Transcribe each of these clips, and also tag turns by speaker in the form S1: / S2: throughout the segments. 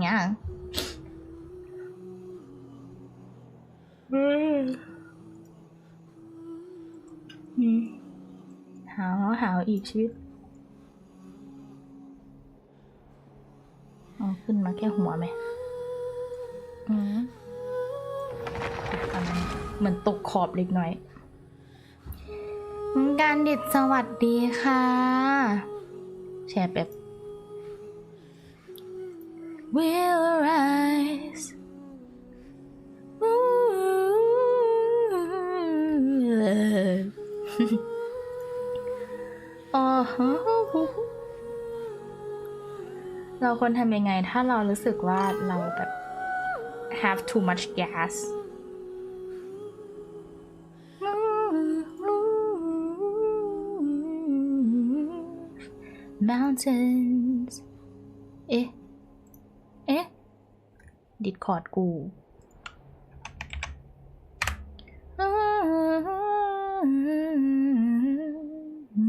S1: เนี่ยหาวอีกชีวิตขึ้นมาแค่หัวไหมเหมือนตกขอบเล็กน้อยการดิดสวัสดีค่ะแชร์แบบ Will arise เราควรทำยังไงถ้าเรารู้สึกว่าเราแบบ have too much gas mountains เอ๊ะดิดคอร์ดกู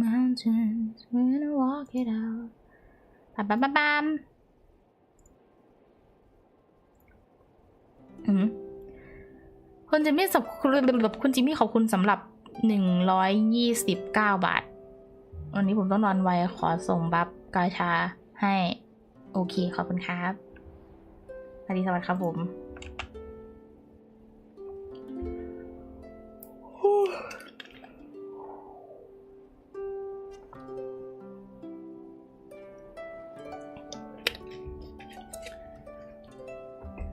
S1: mountains we're gonna walk it out ปั๊มคุณจิมมี่คุณจิมมี่ขอบคุณสำหรับ129 บาทวันนี้ผมต้องนอนไวขอส่งบัฟกาชาให้โอเคขอบคุณครับสวัสดีครับผม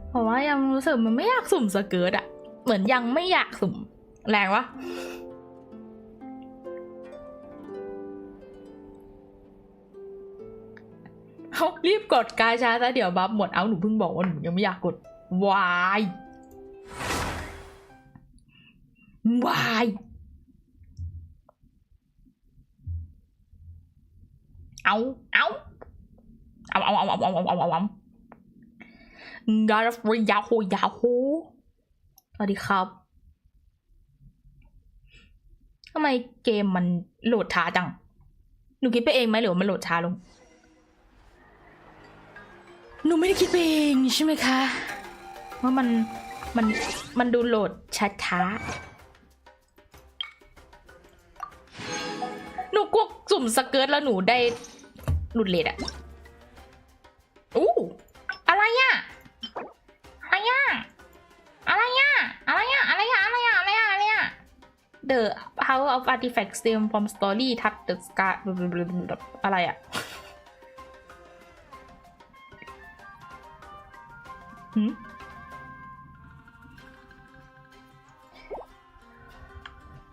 S1: เพราะว่ายังรู้สึกมันไม่อยากสุ่มสเกิร์ตอะเหมือนยังไม่อยากสุ่มแรงวะเขารีบกดกาชาซะเดี๋ยวบัฟหมดเอาหนูเพิ่งบอกว่าหนูยังไม่อยากกดวายเอากาฟรียาโฮสวัสดีครับทำไมเกมมันโหลดช้าจังหนูคิดไปเองไหมหรือว่ามันโหลดช้าลงหนูไม่ได้คิดไปเองใช่ไหมคะว่ามันดูโหลดช้าหนูกวกสุ่มสเกิร์ตแล้วหนูได้หลุดเลทอะอะไรอะThe power of artifact stem from story touch the sky อะไรอะ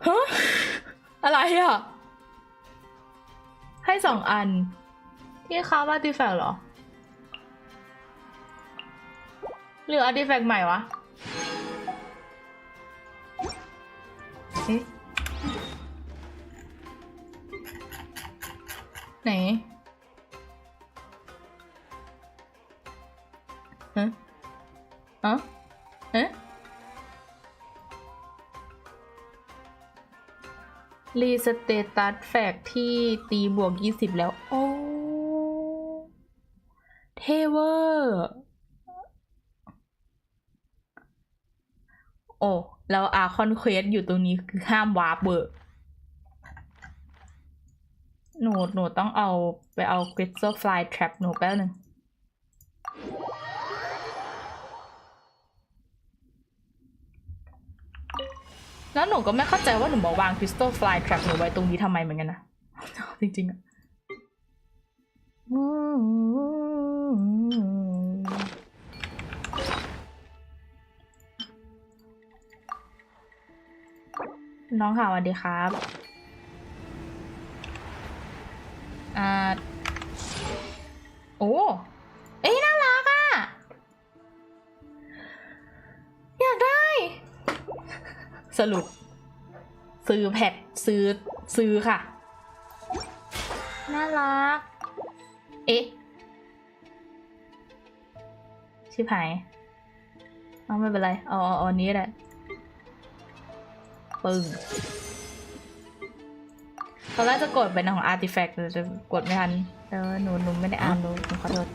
S1: ฮะอะไรอะให้2 อันที่เขาอาร์ติแฟกต์เหรอหรืออาร์ติแฟกต์ใหม่วะไหนรีสเตตัสแฟกที่ตีบวก20แล้วโอ้เทเวอร์โอ้แล้วอาร์คอนเควสอยู่ตรงนี้คือห้ามวาร์ปเบอร์หนูต้องไปเอาคริสตัลฟลายแทรปหนูแป๊บนึงแล้วหนูก็ไม่เข้าใจว่าหนูมาวางคริสตัลฟลายแทรปหนูไว้ตรงนี้ทำไมเหมือนกันนะจริงๆอะน้องค่ะสวัสดีครับโอ้เอ้ยน่ารักอ่ะอยากได้สรุปซื้อแพทซื้อค่ะน่ารักชิบหายไม่เป็นไรเอาอันนี้แหละปึ้งตอนแรกจะกดเป็นของ artifact แต่จะกดไม่ทันหนูไม่ได้อ่านดูขอโทษ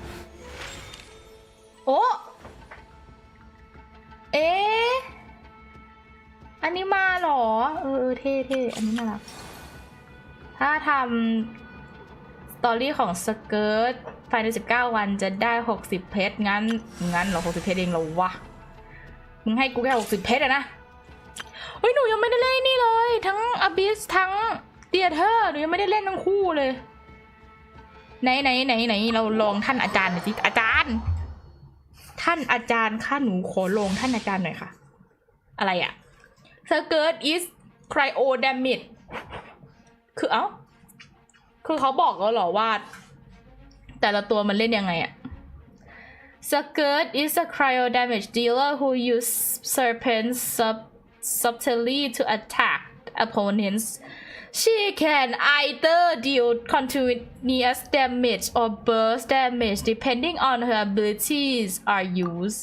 S1: ท่ๆอันนี้น่ารักถ้าทำสตอรี่ของสเกิร์ตภายใน19 วันจะได้60เพชรงั้นเหรอ60เพชรเองเหรอวะมึงให้กูแค่60เพชรอะนะเฮ้ยหนูยังไม่ได้เล่นนี่เลยทั้ง Abyss ทั้ง Aether หนูยังไม่ได้เล่นทั้งคู่เลยไหนเราลองท่านอาจารย์หน่อยสิอาจารย์ท่านอาจารย์ค่ะหนูขอลองท่านอาจารย์หน่อยค่ะอะไรอะ Skirt is cryo damage คือคือเขาบอกแล้วเหรอว่าแต่ละตัวมันเล่นยังไงอะ Skirt is a cryo damage dealer who use serpents subtly to attack opponents. She can either deal continuous damage or burst damage depending on her abilities are used.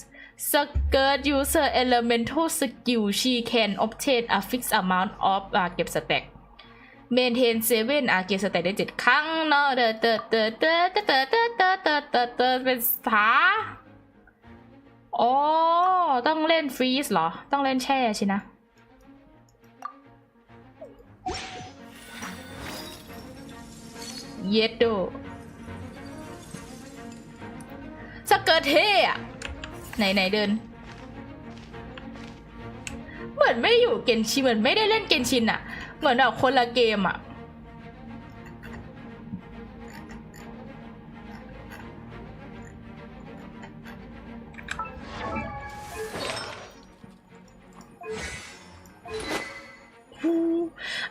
S1: Skirt user elemental skill. She can obtain a fixed amount of เก็บสแต็ก Maintain 7เก็บสแต็กได้7 ครั้งเนาะเป็นสาอ๋อต้องเล่นฟรีซเหรอต้องเล่นแช่ใช่นะเย็ดโดสเกิร์ตเท่อะไหนเดินเหมือนไม่อยู่เกนชินเหมือนไม่ได้เล่นเกนชินอะเหมือนแบบคนละเกมอะ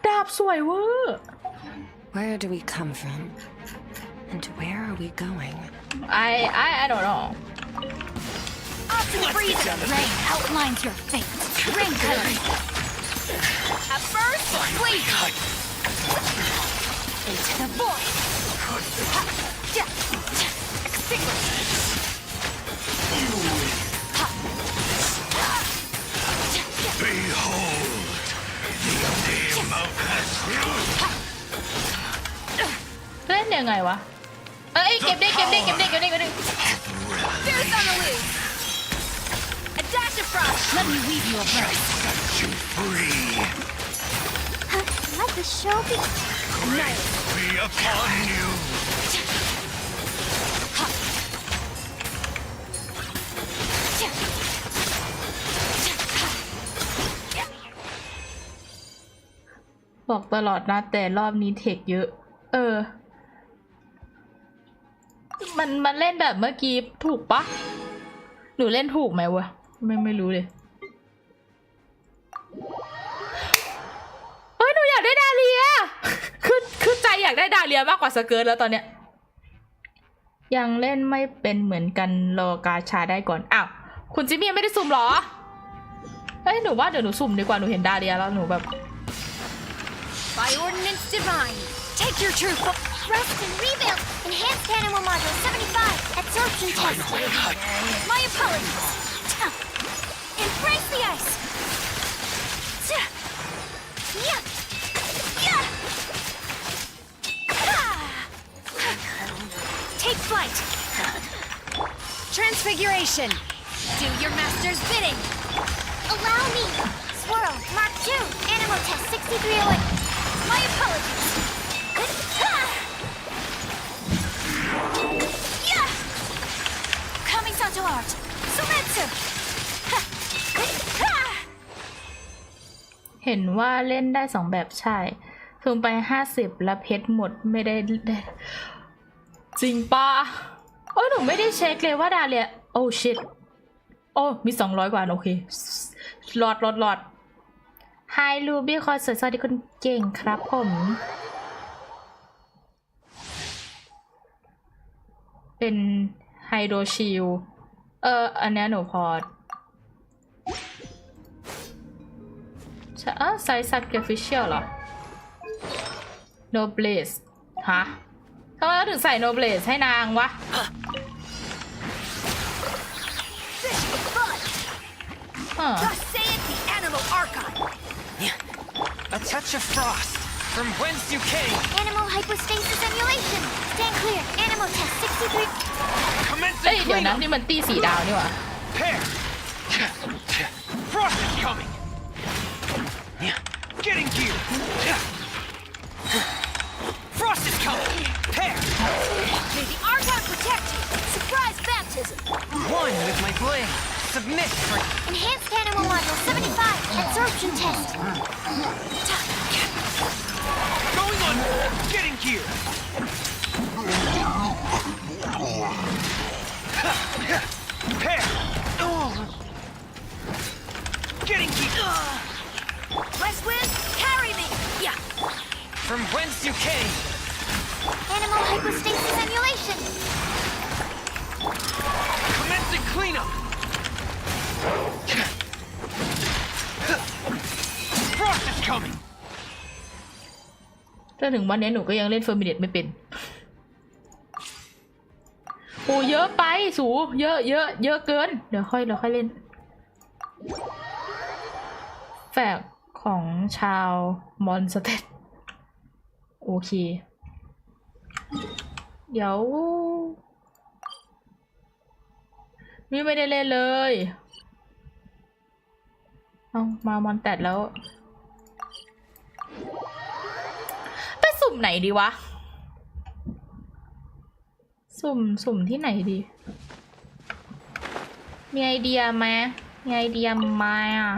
S1: ดาบสวยเวอร์
S2: Where do we come from? And where are we going?
S1: I don't know.
S3: Often freeze rain outlines your fate. Rain coloring. At first, bleed. Into the void. Extinguish.
S4: Behold the name of the
S1: เล่นยังไงวะเก็บได้
S3: Fierce on the loose. A dash of frost. Let me weave you a verse.
S4: set you free.
S3: Let the show be.
S4: Grace be upon you.
S1: บอกตลอดนะแต่รอบนี้เทคเยอะมันเล่นแบบเมื่อกี้ถูกปะหนูเล่นถูกไหมวะไม่รู้เลยเฮ้ยหนูอยากได้ดาเลียคือใจอยากได้ดาเลียมากกว่าสเกิร์ตแล้วตอนเนี้ยยังเล่นไม่เป็นเหมือนกันรอกาชาได้ก่อนอ้าวคุณจิมมี่ยังไม่ได้สุ่มหรอหนูว่าเดี๋ยวหนูสุ่มดีกว่าหนูเห็นดาเลียแล้วหนูแบบ
S3: By ordinance divine, take your true rest and rebuild. Enhanced animal module 75. Absorption test. My apologies. Embrace the ice. Take flight. Transfiguration. Do your master's bidding. Allow me. Swirl. Mark 2. Animal test 6308. My apologies. Coming Sato art. Sumetsu.
S1: เห็นว่าเล่นได้2แบบใช่ซูมไป50แล้วเพชรหมดไม่ได้จริงปะหนูไม่ได้เช็คเลยว่าดาเลียโอ้ชิตมี200 กว่าโอเคหลอดไฮรูบี้คอยสวัสดีคุณเก่งครับผมเป็นไฮโดรชิลอันนี้หนูพอไซส์ซับเกฟิเชียลเหรอโนเบลสฮะทำไมเราถึงใส่โนเบลสให้นางวะ
S3: Just say it, the animal Archon.
S5: A touch of frost. From whence you came.
S3: Animal hypostasis emulation. Stand clear. Animal test 63.
S5: Commencing
S1: เดี๋ยวนะนี่มันตี4 ดาวนี่หว่า
S5: Pair. Frost is coming. Getting gear. Frost is coming. Pair.
S3: May the Archon protect you. Surprise baptism.
S5: One with my blade. Submit for
S3: Enhanced animal module 75. Absorption test.
S5: going on. Getting gear. Pair. Getting gear.
S3: West Wind, carry me. Yeah.
S5: From whence you came.
S3: Animal hypostasis emulation.
S5: Commencing cleanup. Frost is coming.
S1: ถ้าถึงวันนี้หนูก็ยังเล่นเฟอร์มิเดตไม่เป็นโอ้เยอะไปสูเยอะเกินเดี๋ยวค่อยเล่นแฝกของชาวมอนสเตทโอเคเดี๋ยวนี่ไม่ได้เล่นเลยเอามามอนแตดแล้วไปสุ่มไหนดีวะสุ่มที่ไหนดีมีไอเดียไหมมีไอเดียไหมอ่ะ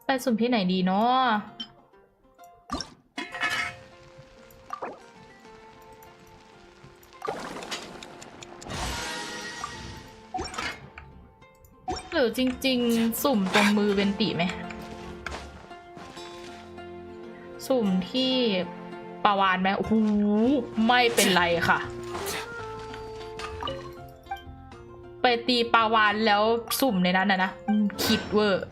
S1: ไปสุ่มที่ไหนดีเนาะหรือจริงๆสุ่มตรงมือเวนติไหมสุ่มที่ปาวานไหมโอ้โหไม่เป็นไรค่ะไปตีปาวานแล้วสุ่มในนั้นนะคิดเวอร์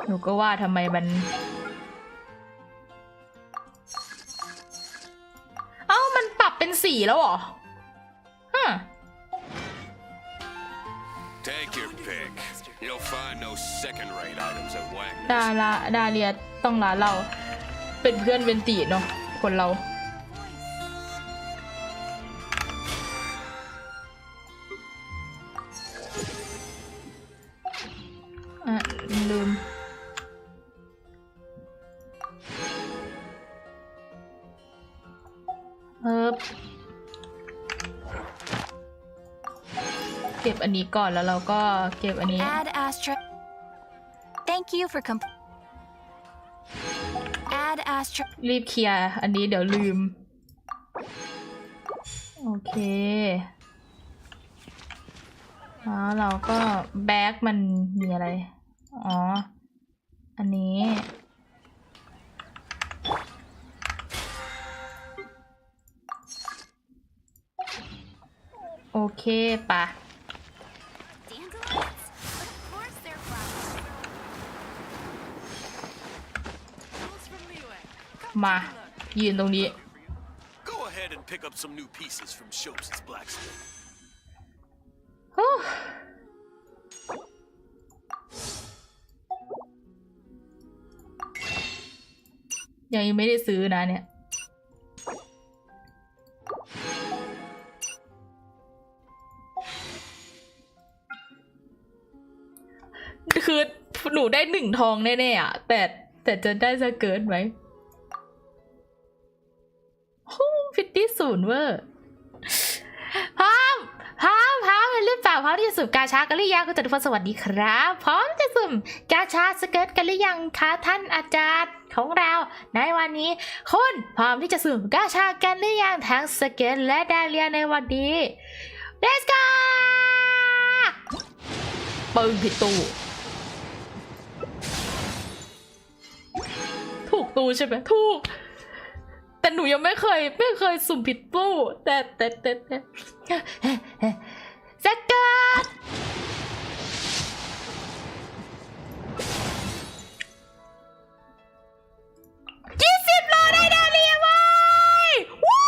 S1: หนูก็ว่าทำไมมันเอ้ามันปรับเป็นสีแล้วเหรอฮะ
S4: Take your pick. You'll find no second-rate items at Wagner's.
S1: ดาเลียต้องร้านเราเป็นเพื่อนเวนติเนาะคนเราลืมเก็บอันนี้ก่อนแล้วเราก็เก็บอันนี้
S3: Add Astra. Thank you for Add Astra.
S1: รีบเคลียร์อันนี้เดี๋ยวลืมโอเคแล้วเราก็แบ็คมันมีอะไรอ๋ออันนี้โอเคปะมายืนตรงนี้
S4: Go ahead and pick up some new pieces from Shopes' blacksmith.
S1: ยังไม่ได้ซื้อนะเนี่ยคือหนูได้1 ทองแน่ๆอ่ะแต่จะได้สเกิร์ตไหม50 เวอร์พร้อมหรือเปล่าพร้อมที่จะสุ่มกาชากันหรือยังคุณจันทร์สวัสดีครับพร้อมจะสุ่มกาชาสเกิร์ตกันหรือยังคะท่านอาจารย์ของเราในวันนี้คุณพร้อมที่จะสุ่มกาชากันหรือยังทั้งสเกิร์ตและดาเลียในวันนี้ Let's go ปึ้งผิดตู้ถูกตู้ใช่ไหมถูกแต่หนูยังไม่เคยสุ่มผิดตู้แต่สเกิร์ต20 โลได้ดาเลียไว้วู้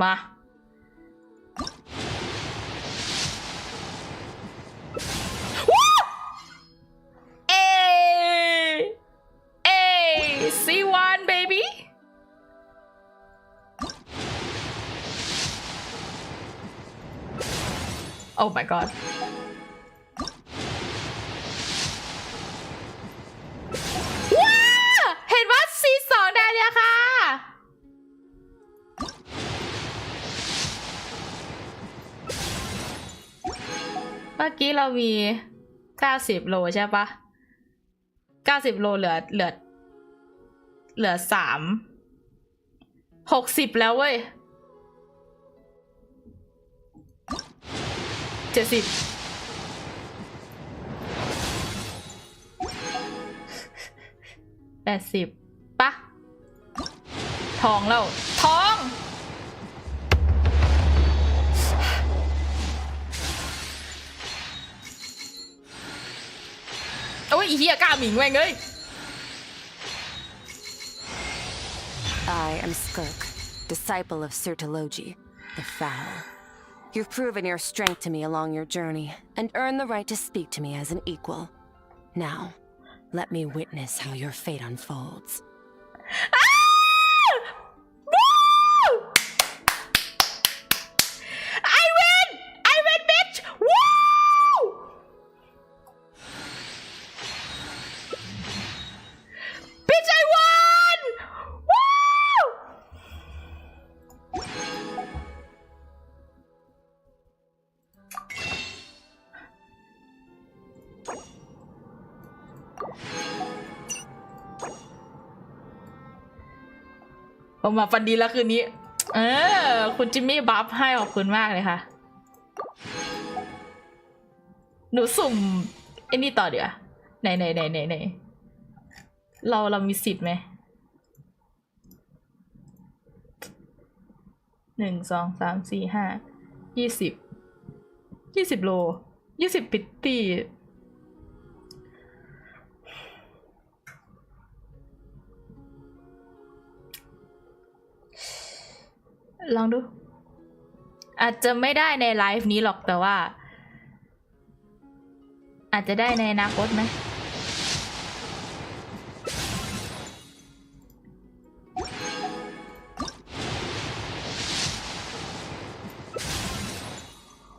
S1: มาเอC1 baby Oh my god ว้าเห็นว่า C2 ได้เลยค่ะเมื่อกี้เรามี90โลใช่ปะ90โลเหลือ60แล้วเว้ย70 80ปะทองแล้วทองโอ้ยอีเหี้ยกล้าหมิงแม่งเอ้ย
S2: I am Skirk, disciple of Sirtologi, the Foul. You've proven your strength to me along your journey, and earned the right to speak to me as an equal. Now, let me witness how your fate unfolds.
S1: I win! I win, bitch! Woo! Bitch, I won! Woo! ผมมาฟันดีแล้วคืนนี้คุณจิมมี่บัฟให้ขอบคุณมากเลยค่ะหนูสุ่มไอ้นี่ต่อเดี๋ยวไหนเรามีสิทธิ์ไหม1 2 3 4 5 20โล20ปิตตี้ลองดูอาจจะไม่ได้ในไลฟ์นี้หรอกแต่ว่าอาจจะได้ในอนาคตไหม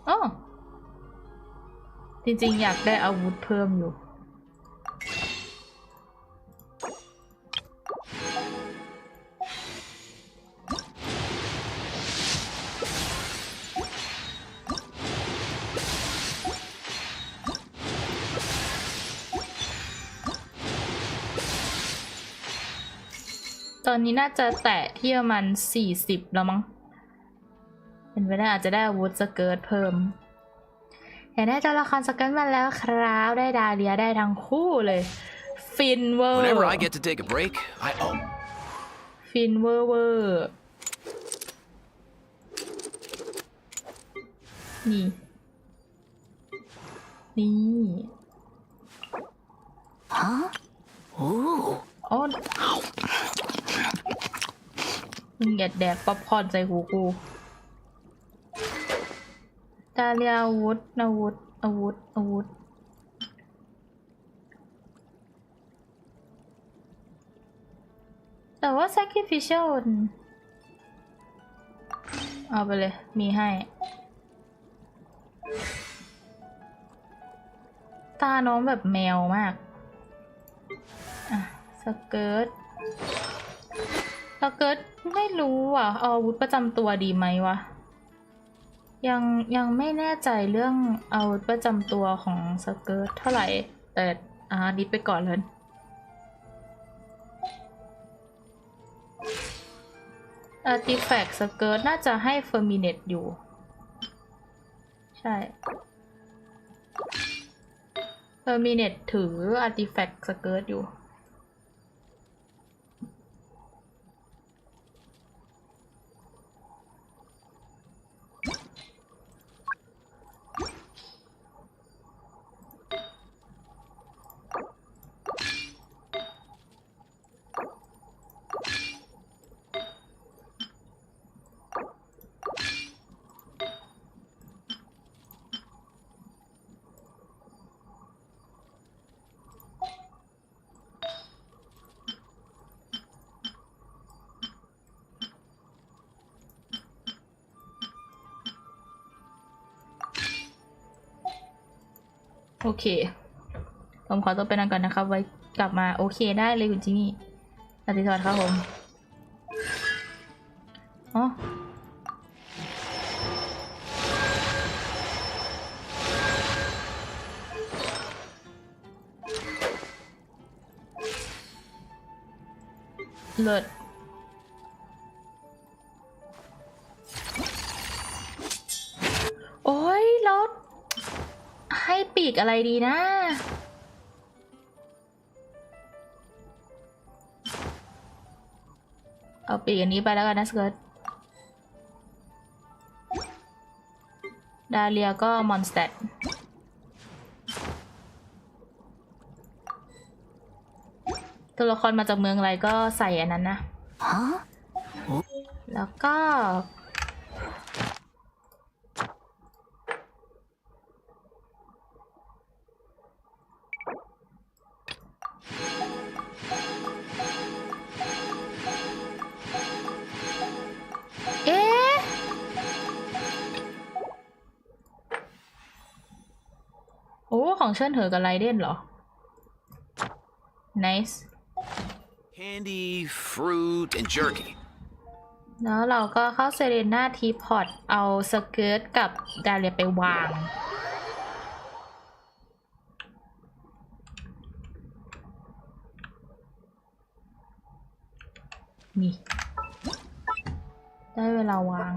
S1: อ๋อจริงๆอยากได้อาวุธเพิ่มอยู่ตอนนี้น่าจะแตะที่ประมาณ40แล้วมั้งเป็นไปได้อาจจะได้อาวุธสเกิร์ตเพิ่มอยากได้ตัวละครสเกิร์ตมาแล้วครับได้ดาเลียได้ทั้งคู่เลยฟินเวอร์
S4: Whenever I get to take a break, I own.
S1: ฟินเวอร์นี่ฮะโอ้มึงอย่าแดกป๊อปคอร์นใส่หูกูดาเลียอาวุธแต่ว่า sacrificial เอาไปเลยมีให้ตาน้องแบบแมวมากอ่ะสเกิร์ตไม่รู้อ่ะเอาอาวุธประจำตัวดีไหมวะยังไม่แน่ใจเรื่องอาวุธประจำตัวของสเกิร์ตเท่าไหร่แต่ดิสไปก่อนเลยอาร์ติแฟกต์สเกิร์ตน่าจะให้เฟอร์มิเนตอยู่ใช่เฟอร์มิเนตถืออาร์ติแฟกต์สเกิร์ตอยู่ โอเคผมขอตัวไปนั่งก่อนนะครับไว้กลับมาโอเคได้เลยคุณจิมี่สวัสดีครับผมอ๋อเลิศโอ้ยแล้วให้ปีกอะไรดีนะเอาปีกอันนี้ไปแล้วกันนะสเกิร์ตดาเลียก็มอนสเตดตัวละครมาจากเมืองอะไรก็ใส่อันนั้นนะแล้วก็โอ้ของเชิญเหอกับไรเดนเหรอ nice
S4: Candy, fruit, and jerky.
S1: แล้วเราก็เข้าเซเรน่าทีพอตเอาสเกิร์ตกับดาเลียไปวางนี่ได้เวลาวาง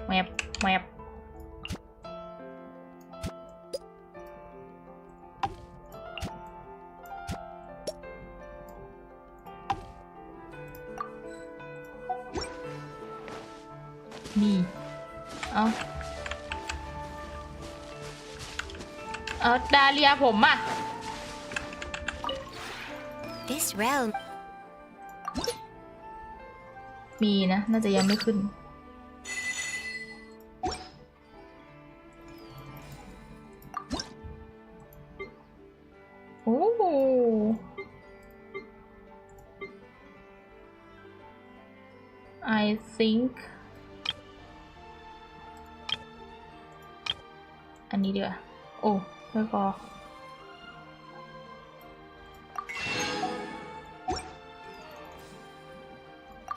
S1: แมปแมปนี่เอาดาเลียผมอะ
S3: This realm
S1: มีนะน่าจะยังไม่ขึ้นโอ้ I think อันนี้เดี๋ยวโอ้ไม่พอ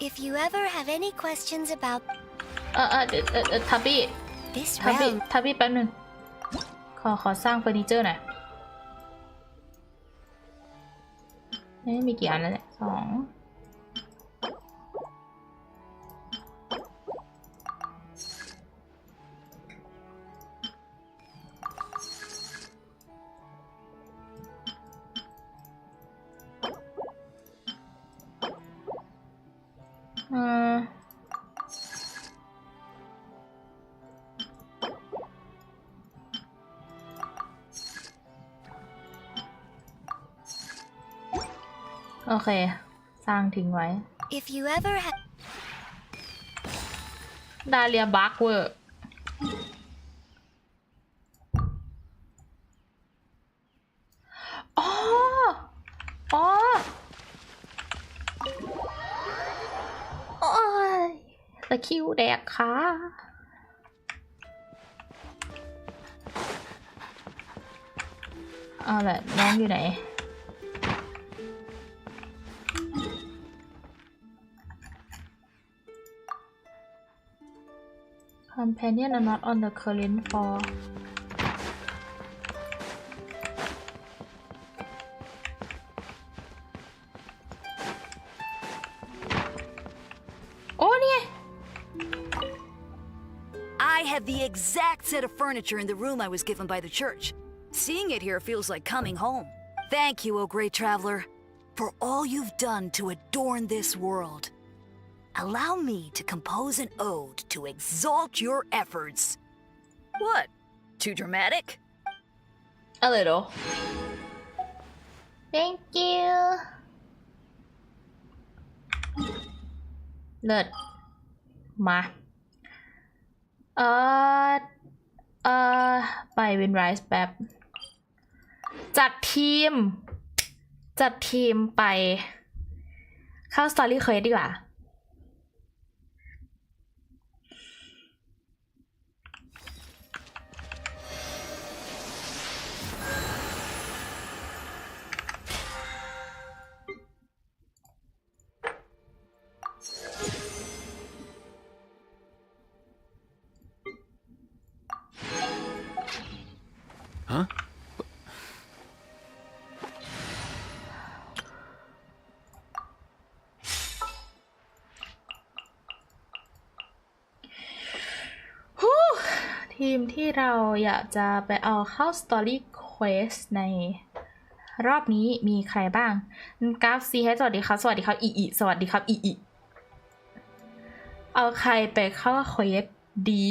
S3: If you ever have any questions about
S1: ทับบี้
S3: this
S1: ทับบี้
S3: realm
S1: ทับบี้แป๊บนึงขอสร้างเฟอร์นิเจอร์หน่อยนี่มีกี่อันแล้วเนี่ย2โอเคสร้างทิ้งไว้
S3: If you ever have
S1: ดาเลียบักเวอร์อ๋อโอ้ยตะคิวแดกค่ะเอาแหละน้องอยู่ไหนCompanion are not on the current floor โอ้เนี่ย
S6: I have the exact set of furniture in the room I was given by the church. Seeing it here feels like coming home. Thank you, O great traveler, for all you've done to adorn this world. Allow me to compose an ode to exalt your efforts. What? Too dramatic?
S1: A little Thank you เลิศมาไปวินไรส์แป๊บจัดทีมไปเข้าสตอรี่เควสดีกว่า ทีมที่เราอยากจะไปเอาเข้า Story Quest ในรอบนี้มีใครบ้างกราฟซีให้สวัสดีครับสวัสดีครับอีสวัสดีครับอีเอาใครไปเข้าเควสดี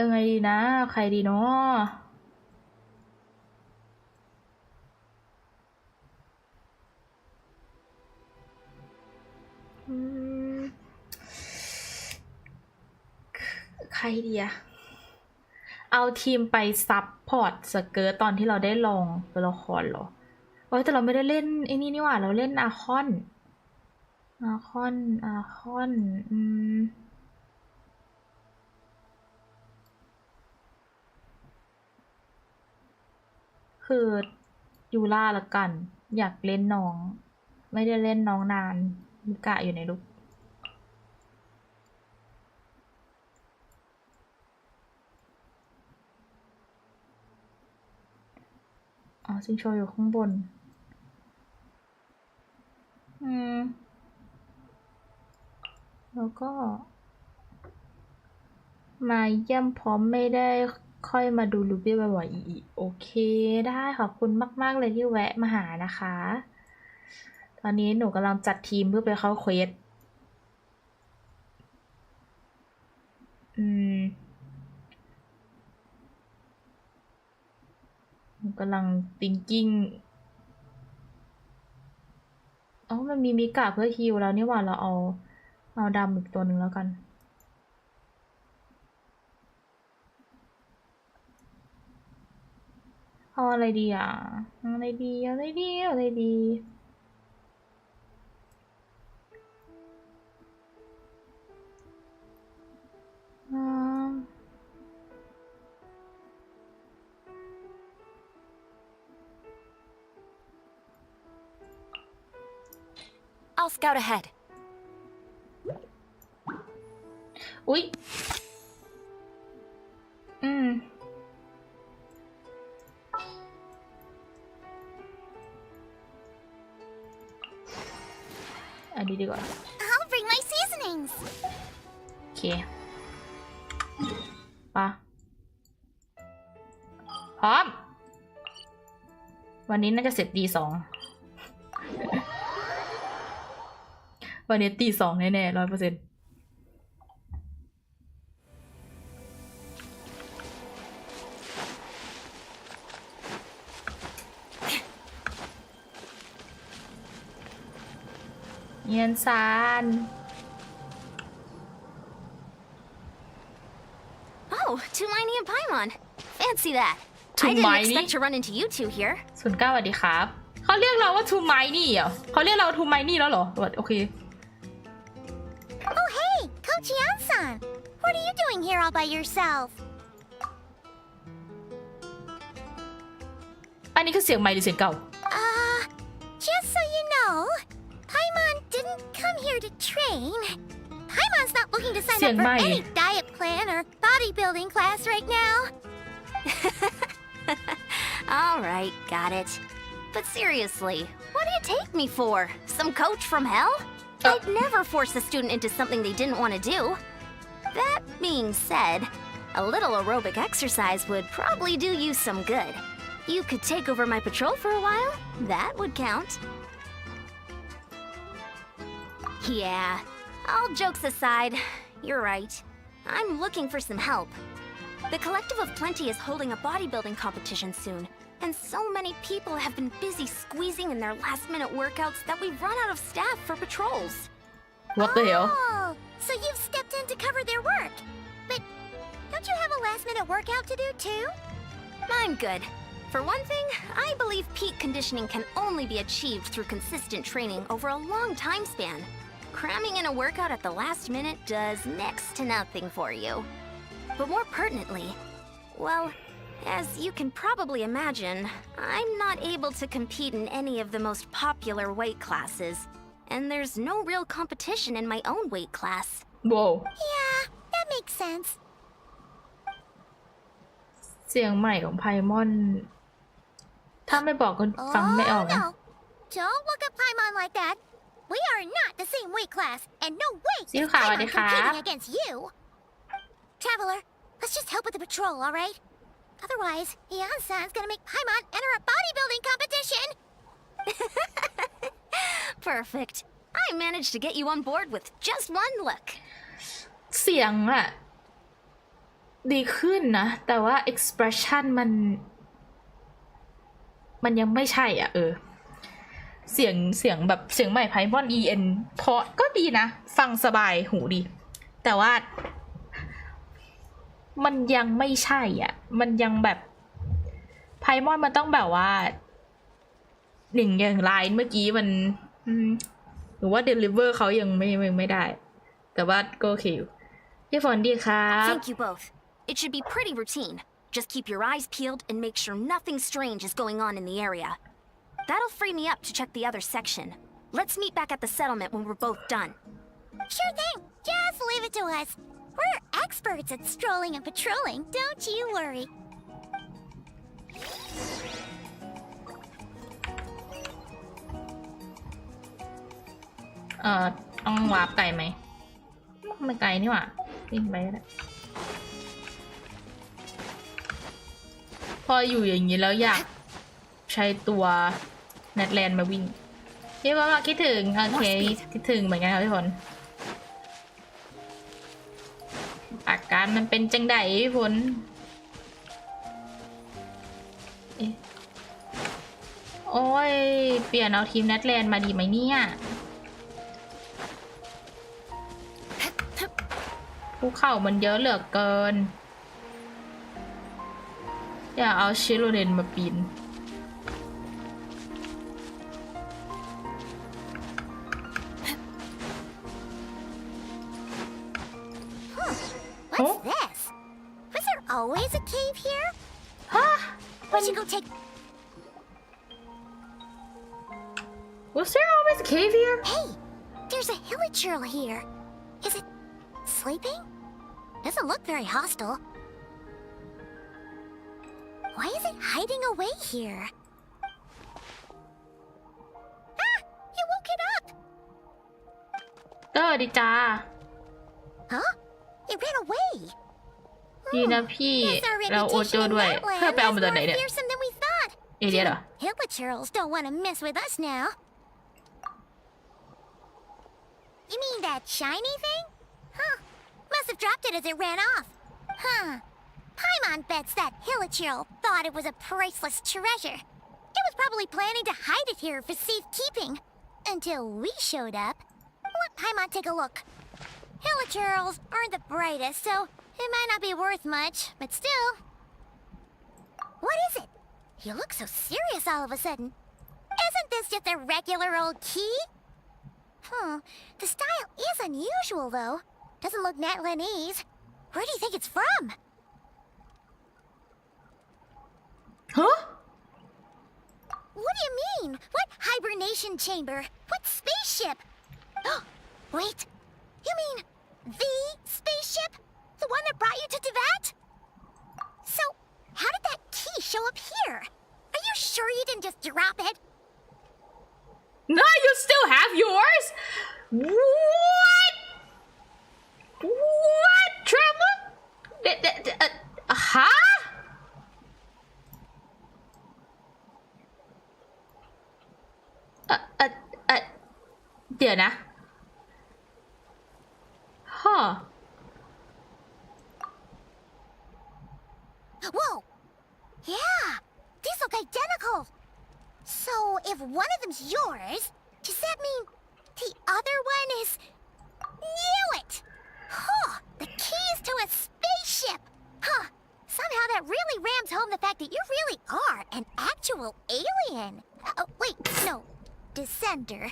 S1: ไงดีนะใครดีเนาะใครดีอะเอาทีมไปซับพอร์ตสเกิร์ตตอนที่เราได้ลองตัวละครเหรอโอ้ยแต่เราไม่ได้เล่นไอ้นี่นี่หว่าเราเล่นอาคอนคือยูล่าละกันอยากเล่นน้องไม่ได้เล่นน้องนานมิกะอยู่ในลุกซิงโชอยู่ข้างบนแล้วก็มาเยี่ยมพร้อมไม่ได้ค่อยมาดูรูบี้บ่อยๆอีกโอเคได้ขอบคุณมากๆเลยที่แวะมาหานะคะตอนนี้หนูกำลังจัดทีมเพื่อไปเข้าเควสหนูกำลัง thinking มันมีมิกะเพื่อฮิลแล้วนี่หว่าเราเอาดำอีกตัวหนึ่งแล้วกันเอาอะไรดีอ่ะเอาอะไรดี
S2: I'll scout ahead.
S1: อุ๊ยอันนี้ดีกว่า
S3: I'll bring my seasonings.
S1: โอเคปะพร้อมวันนี้น่าจะเสร็จตี 2วันนี้ตี 2แน่ๆ100%เงียนซาน
S3: Oh, Tumini and Paimon. Fancy that. I didn't
S1: Tumini?
S3: expect to run into you two here.
S1: 09สวัสดีครับเขาเรียกเราว่าทูไมนี่เหรอเขาเรียกเราทูไมนี่แล้วเหรอโอเค
S3: Oh, hey, Kochian-san. What are you doing here all by yourself?
S1: อันนี้คือเสียงไมค์หรือเสียงเก่า
S3: Just so you know, Paimon didn't come here to train. Paimon's not looking to sign up for any diet plan or bodybuilding class right now.
S2: All right, got it. But seriously, what do you take me for? Some coach from hell? I'd never force a student into something they didn't want to do. That being said, a little aerobic exercise would probably do you some good. You could take over my patrol for a while. That would count. Yeah, all jokes aside, you're right. I'm looking for some help. The Collective of Plenty is holding a bodybuilding competition soon, and so many people have been busy squeezing in their last-minute workouts that we've run out of staff for patrols.
S1: What the hell?
S3: Oh, so you've stepped in to cover their work. But don't you have a last-minute workout to do too?
S2: I'm good. For one thing, I believe peak conditioning can only be achieved through consistent training over a long time span. Cramming in a workout at the last minute does next to nothing for you. But more pertinently, well, as you can probably imagine, I'm not able to compete in any of the most popular weight classes, and there's no real competition in my own weight class.
S1: Whoa.
S3: Yeah, that makes sense.
S1: เสียงใหม่ของไพมอนถ้าไม่บอกก็ฟังไม่ออกนะ
S3: No, don't look at Paimon like that. We are not the same weight class, and no way
S1: See you,
S3: is Paimon
S1: Howard.
S3: competing against you. Traveler, let's just help with the patrol, all right? Otherwise, Yan-san's gonna make Paimon enter a bodybuilding competition.
S7: Perfect. I managed to get you on board with just one look.
S1: เสียงอะดีขึ้นนะแต่ว่า expression มันยังไม่ใช่อ่ะเสียงแบบเสียงใหม่ไพมอน EN เพราะก็ดีนะฟังสบายหูดีแต่ว่ามันยังไม่ใช่อ่ะมันยังแบบไพมอนมันต้องแบบว่าหนึ่งอย่างไลน์เมื่อกี้มันหรือว่า deliver เขายังไม่ได้แต่ว่าก็โอเคอยู่พี่ฝนดีครับ
S7: Thank you both. It should be pretty routine. Just keep your eyes peeled and make sure nothing strange is going on in the area. That'll free me up to check the other section. Let's meet back at the settlement when we're both done.
S3: Sure thing. Just leave it to us. We're experts at strolling and patrolling, don't you worry.
S1: ต้องวาร์ปไกลไหมไม่ไกลนี่หว่าวิ่งไปก็ได้พออยู่อย่างนี้แล้วอยากใช้ตัวเน็ตแลนด์มาวิ่งพี่ว่าคิดถึงโอเคคิดถึงเหมือนกันครับพี่ฝนอาการมันเป็นจังไดพี่ฝนโอ้ยเปลี่ยนเอาทีมเน็ตแลนด์มาดีไหมเนี่ยภูเขามันเยอะเหลือเกินอยากเอาชิโรเดนมาปีน
S3: What's this? Was there always a cave here?
S1: ฮะ
S3: We should go take...
S1: Was there always a cave here?
S3: Hey, there's a hilichurl here. Is it sleeping? Doesn't look very hostile. Why is it hiding away here? Ah! You woke it up!
S1: ดีจ้า
S3: Huh? It ran away.
S1: ดีนะพี่
S3: Guess our
S1: เราโอโจ
S3: reputation in
S1: ด้วย
S3: that
S1: เพื่อ
S3: land
S1: ไปเอา
S3: is
S1: มาจากไหน
S3: more
S1: เนี่ย
S3: fearsome than we thought.
S1: เอเดียเหรอ
S3: Hilichurls don't want to mess with us now. You mean that shiny thing? Huh. Must have dropped it as it ran off. Huh. Paimon bets that hilichurl thought it was a priceless treasure. It was probably planning to hide it here for safekeeping. Until we showed up. Let Paimon take a look. Hilichurls aren't the brightest, so it might not be worth much, but still. What is it? You look so serious all of a sudden. Isn't this just a regular old key? The style is unusual, though. Doesn't look Netlanese. Where do you think it's from?
S1: ฮะ
S3: What do you mean? What hibernation chamber? What spaceship? Wait, you mean the spaceship? The one that brought you to Teyvat? So, how did that key show up here? Are you sure you didn't just drop it?
S1: No, you still have yours? What? What, Trevor? Huh? เดี๋ยวนะ Huh.
S3: Whoa! Yeah, these look identical. So, if one of them's yours, does that mean the other one is... Knew it! Huh, the keys to a spaceship! Huh, somehow that really rams home the fact that you really are an actual alien. Wait, no, descender.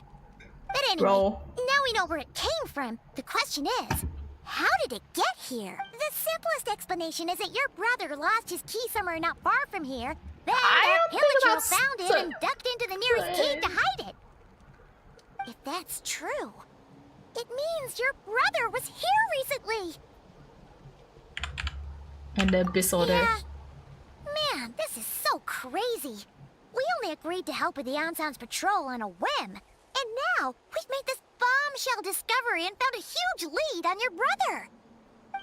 S3: But anyway,
S1: Roll.
S3: now we know where it came from. The question is, how did it get here? The simplest explanation is that your brother lost his key somewhere not far from here. Then that hilichurl found it and ducked into the nearest cave to hide it. If that's true, it means your brother was here recently.
S1: And the Abyss Order.
S3: Yeah. Man, this is so crazy. We only agreed to help with the Ansan's patrol on a whim. And now, we've made the bombshell discovery and found a huge lead on your brother.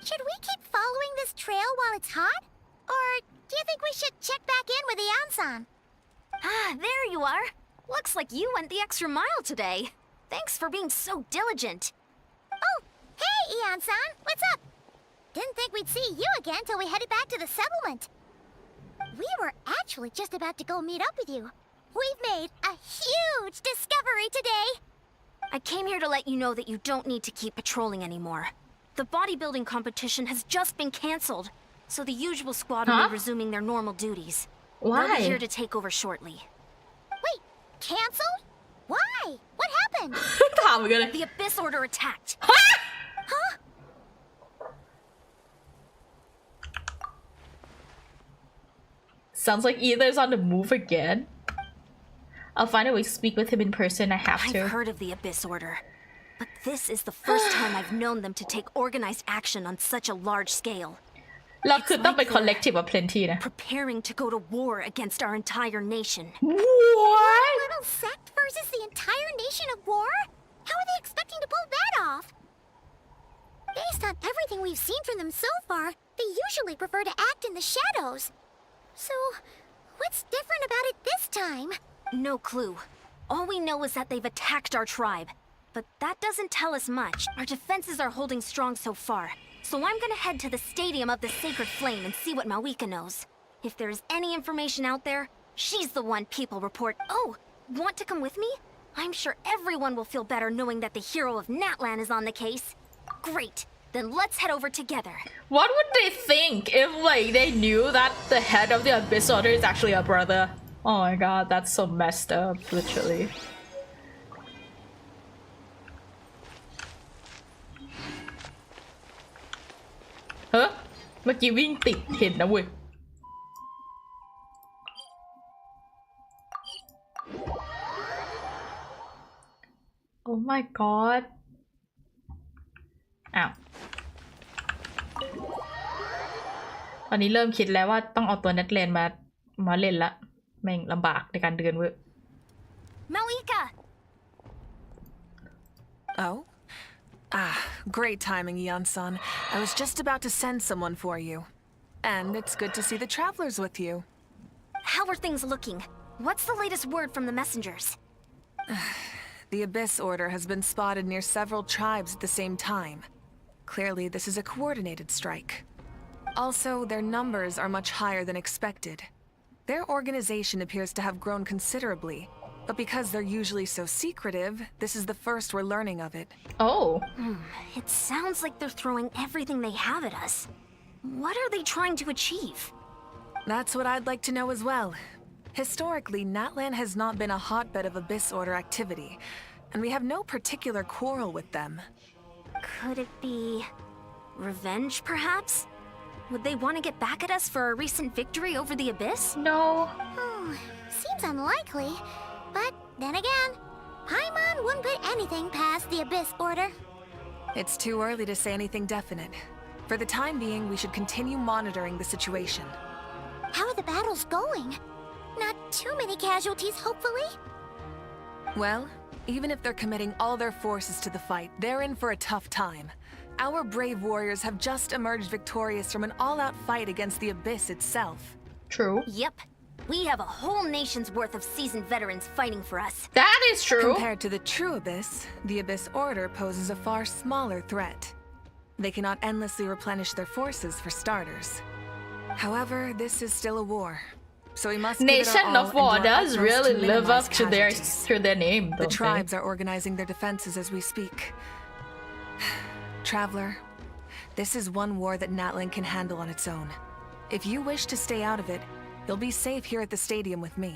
S3: Should we keep following this trail while it's hot? Or do you think we should check back in with Ian-san?
S7: Ah, there you are. Looks like you went the extra mile today. Thanks for being so diligent.
S3: Oh, hey, Ian-san, what's up? Didn't think we'd see you again till we headed back to the settlement. We were actually just about to go meet up with you. We've made a huge discovery today.
S7: I came here to let you know that you don't need to keep patrolling anymore. The bodybuilding competition has just been cancelled, so the usual squad will be resuming their normal duties.
S1: Why?
S7: They'll be here to take over shortly.
S3: Wait, canceled? Why? What happened?
S1: ถามเหมือนกันเลย
S7: The Abyss Order attacked.
S3: Huh?
S1: Sounds like Aether's on the move again. I'll find a way to speak with him in person. I have to.
S7: I've heard of the Abyss Order, but this is the first time I've known them to take organized action on such a large scale.
S1: เราคือต้องเป็น collective of plenty นะ
S7: Preparing to go to war against our entire nation.
S1: What?
S3: A little sect versus the entire nation of war? How are they expecting to pull that off? Based on everything we've seen from them so far, they usually prefer to act in the shadows. So, what's different about it this time?
S7: No clue. All we know is that they've attacked our tribe. But that doesn't tell us much. Our defenses are holding strong so far. So I'm gonna head to the Stadium of the Sacred Flame and see what Mawika knows. If there's any information out there, she's the one people report. Oh, want to come with me? I'm sure everyone will feel better knowing that the hero of Natlan is on the case. Great. Then let's head over together.
S1: What would they think if like they knew that the head of the Abyss Order is actually a brother? Oh my god, that's so messed up, literally. Huh? เมื่อกี้วิ่งติดเห็นนะเว้ย Oh my god อ้าว ตอนนี้เริ่มคิดแล้วว่าต้องเอาตัวนักเรียนมาเล่นละแม่งลำบากในการเดินเว้ย
S7: Mawika!
S8: Oh? Ah, great timing, Ian-san. I was just about to send someone for you. And it's good to see the travelers with you.
S7: How are things looking? What's the latest word from the messengers?
S8: The Abyss Order has been spotted near several tribes at the same time. Clearly, this is a coordinated strike. Also, their numbers are much higher than expected. Their organization appears to have grown considerably, but because they're usually so secretive, this is the first we're learning of it.
S1: Oh.
S7: It sounds like they're throwing everything they have at us. What are they trying to achieve?
S8: That's what I'd like to know as well. Historically, Natlan has not been a hotbed of Abyss Order activity, and we have no particular quarrel with them.
S7: Could it be revenge, perhaps? Would they want to get back at us for a recent victory over the Abyss?
S1: No.
S3: Seems unlikely. But then again, Paimon wouldn't put anything past the Abyss Order.
S8: It's too early to say anything definite. For the time being, we should continue monitoring the situation.
S3: How are the battles going? Not too many casualties, hopefully?
S8: Well, even if they're committing all their forces to the fight, they're in for a tough time. Our brave warriors have just emerged victorious from an all-out fight against the Abyss itself.
S1: True.
S7: Yep. We have a whole nation's worth of seasoned veterans fighting for us.
S1: That is true.
S8: Compared to the true Abyss, the Abyss Order poses a far smaller threat. They cannot endlessly replenish their forces for starters. However, this is still a war, so we must give it
S1: Nation
S8: our all
S1: of War
S8: and do our
S1: does
S8: utmost
S1: really
S8: to
S1: live up
S8: minimize
S1: to their name,
S8: The
S1: don't they?
S8: tribes are organizing their defenses as we speak. Traveler, this is one war that Natlan can handle on its own. If you wish to stay out of it, you'll be safe here at the stadium with me.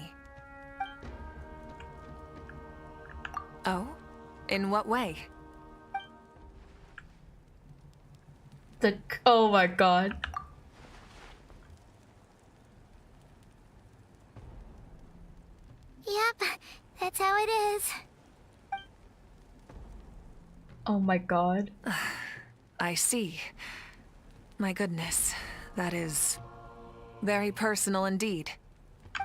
S8: Oh? In what way?
S1: Oh my god.
S3: Yep, that's how it is.
S1: Oh my god.
S8: I see. My goodness, that is very personal indeed.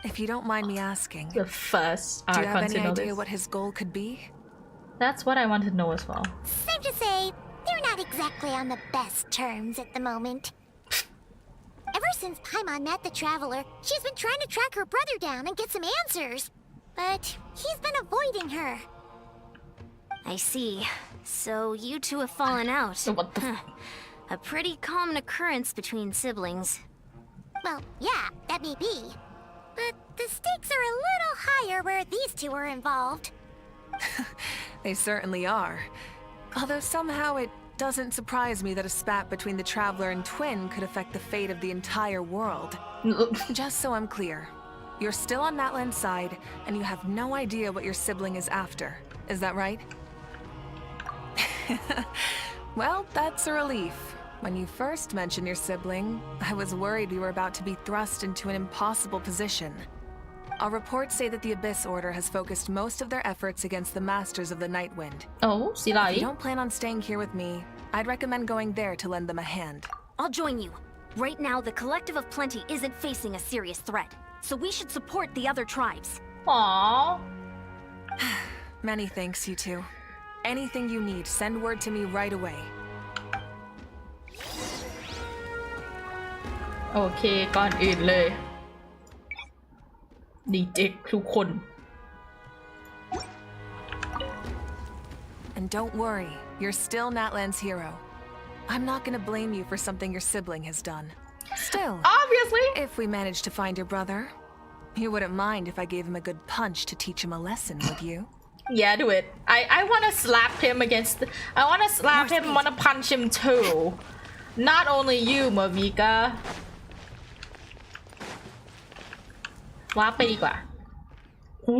S8: If you don't mind me asking,
S1: The first
S8: do you have
S1: Archon
S8: any
S1: to know
S8: idea
S1: this.
S8: what his goal could be?
S1: That's what I want to know as well.
S3: Safe to say, they're not exactly on the best terms at the moment. Ever since Paimon met the Traveler, she's been trying to track her brother down and get some answers. But he's been avoiding her.
S7: I see. So you two have fallen out.
S1: What the
S7: A pretty common occurrence between siblings.
S3: Well, yeah, that may be. But the stakes are a little higher where these two are involved.
S8: They certainly are. Although somehow it doesn't surprise me that a spat between the Traveler and Twin could affect the fate of the entire world. Just so I'm clear, you're still on Natlan's side, and you have no idea what your sibling is after. Is that right? Well, that's a relief. When you first mentioned your sibling, I was worried we were about to be thrust into an impossible position. Our reports say that the Abyss Order has focused most of their efforts against the Masters of the Nightwind.
S1: Oh,
S8: If you
S1: Silai.
S8: don't plan on staying here with me, I'd recommend going there to lend them a hand.
S7: I'll join you. Right now, the Collective of Plenty isn't facing a serious threat, so we should support the other tribes.
S1: Aww.
S8: Many thanks, you two. Anything you need, send word to me right away.
S1: โอเคก่อนอื่นเลยดีเจทุกคน
S8: And don't worry, you're still Natlan's hero. I'm not gonna blame you for something your sibling has done. Still,
S1: Obviously.
S8: if we manage to find your brother, you wouldn't mind if I gave him a good punch to teach him a lesson, would you?
S1: Yeah, do it. I want to slap him against. I want to slap him. Want to punch him too. Not only you, Mavika. ว้าไปดีกว่าหู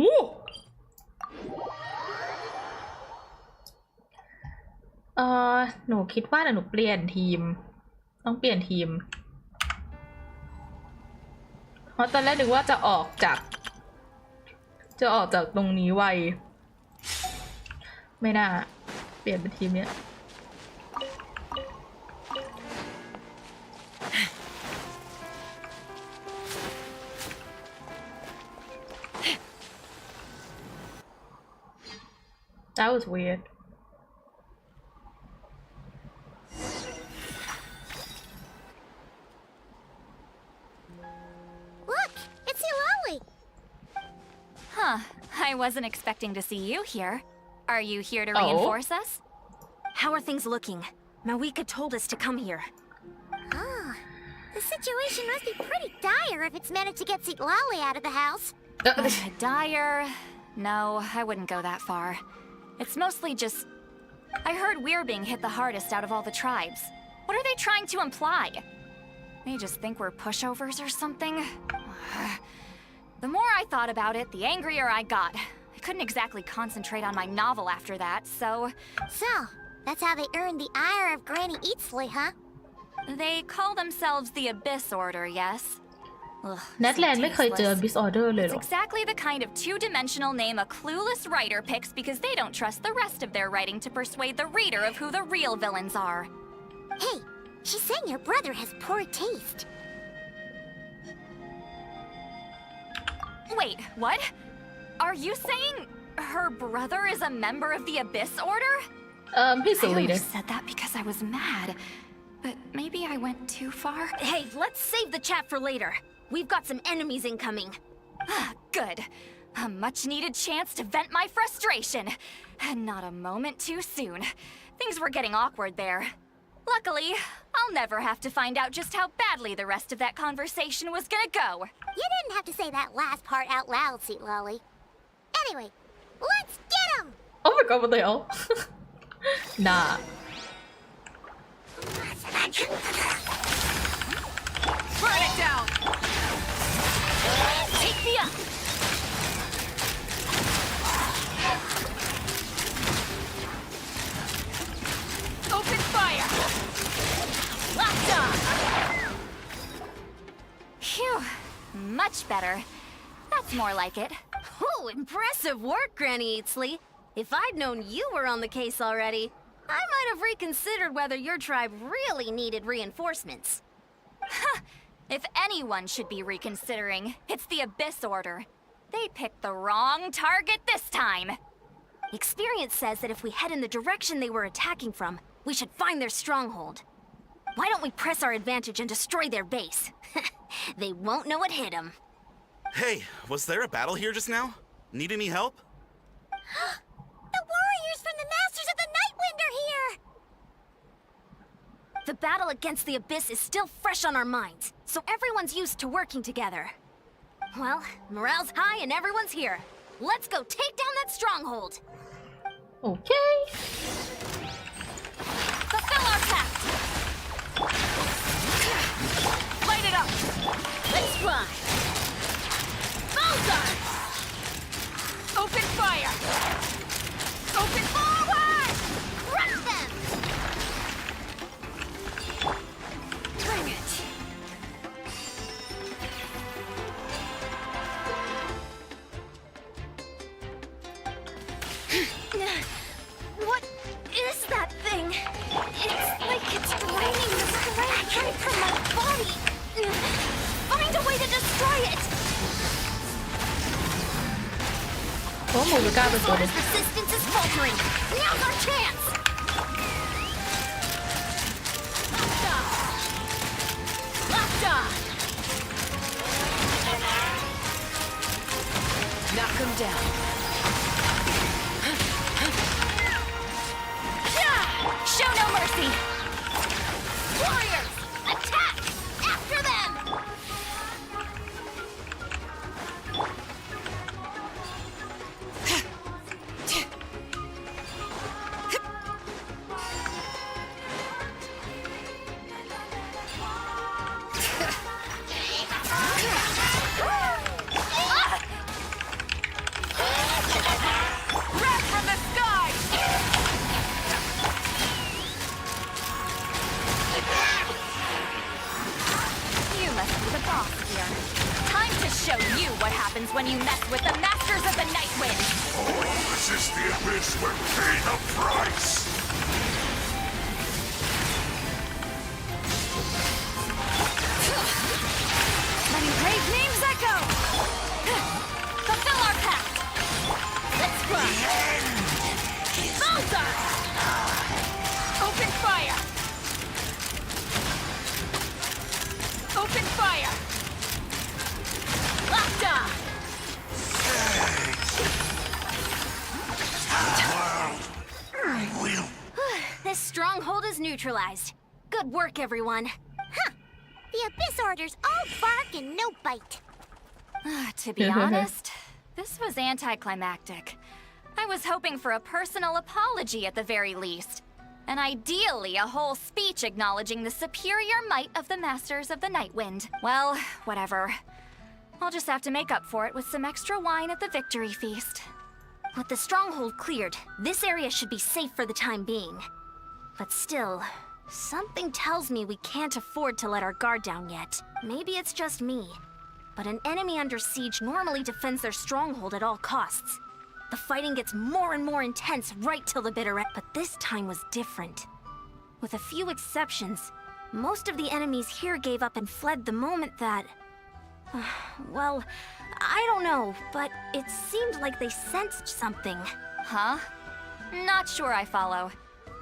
S1: หนูคิดว่าหนูเปลี่ยนทีมต้องเปลี่ยนทีมเพราะตอนแรกนึกว่าจะออกจากตรงนี้ไวไม่น่าเปลี่ยนเป็นทีมเนี้ยThat was weird.
S3: Look, it's Eulalie.
S9: Huh. I wasn't expecting to see you here. Are you here to
S1: Oh.
S9: reinforce us?
S7: How are things looking? Mawika told us to come here.
S3: Ah, the situation must be pretty dire if it's managed to get Eulalie out of the house.
S9: Dire? No, I wouldn't go that far. It's mostly just... I heard we're being hit the hardest out of all the tribes. What are they trying to imply? They just think we're pushovers or something? The more I thought about it, the angrier I got. I couldn't exactly concentrate on my novel after that, so...
S3: So, that's how they earned the ire of Granny Eatsley, huh?
S9: They call themselves the Abyss Order, yes? Ugh,
S1: แนทแลนด์ไม่เคยเจอ
S9: tasteless.
S1: Abyss Order เลยเหร
S9: It's
S1: อ
S9: exactly the kind of two-dimensional name a clueless writer picks because they don't trust the rest of their writing to persuade the reader of who the real villains are.
S3: Hey, she's saying your brother has poor taste.
S9: Wait, what? Are you saying her brother is a member of the Abyss Order?
S1: He's the
S9: I only
S1: leader.
S9: said that because I was mad. But maybe I went too far?
S7: Hey, let's save the chat for later. We've got some enemies incoming.
S9: Good. A much-needed chance to vent my frustration. And not a moment too soon. Things were getting awkward there. Luckily, I'll never have to find out just how badly the rest of that conversation was gonna go.
S3: You didn't have to say that last part out loud, Eulalie. Anyway, let's get him!
S1: Oh my god, what the hell? Nah.
S8: Burn it down!
S7: Take me up!
S9: Open fire! Locked on! Phew. Much better. That's more like it.
S7: Oh, impressive work, Granny Eatsley. If I'd known you were on the case already, I might have reconsidered whether your tribe really needed reinforcements.
S9: If anyone should be reconsidering, it's the Abyss Order. They picked the wrong target this time.
S7: Experience says that if we head in the direction they were attacking from, we should find their stronghold. Why don't we press our advantage and destroy their base? They won't know what hit them.
S10: Hey, was there a battle here just now? Need any help?
S3: The warriors from the Masters of the Nightwind are here!
S7: The battle against the Abyss is still fresh on our minds, so everyone's used to working together. Well, morale's high and everyone's here. Let's go take down that stronghold!
S1: Okay.
S7: Fulfill our pact! Light it up! Let's fly! Balzar! Open fire! Open forward! Crush them! Bring it! What is that thing? It's like it's draining the strength right from my body. Find a way to destroy it!
S1: โอ้หมูจะกล้าเป็นตัว
S7: This resistance is faltering. Now's our chance! Locked on! Knock him down. Show no mercy! Warriors! Attack! After them! Wrath from the sky! You must be the boss here. Time to show you what happens when you mess with the Masters of the Nightwind!
S4: Resist the Abyss will pay the price!
S7: Letting brave names echo! Fulfill our pact! Let's run! Balzar! Open fire! Open fire! Locked on! This stronghold is neutralized. Good work, everyone.
S3: Huh. The Abyss Orders all bark and no bite.
S9: To be honest, this was anticlimactic. I was hoping for a personal apology at the very least. And ideally, a whole speech acknowledging the superior might of the Masters of the Nightwind. Well, whatever. I'll just have to make up for it with some extra wine at the victory feast.
S7: With the stronghold cleared, this area should be safe for the time being. But still, something tells me we can't afford to let our guard down yet. Maybe it's just me, but an enemy under siege normally defends their stronghold at all costs. The fighting gets more and more intense right till the bitter end, but this time was different. With a few exceptions, most of the enemies here gave up and fled the moment that... well, I don't know, but it seemed like they sensed something.
S9: Huh? Not sure I follow.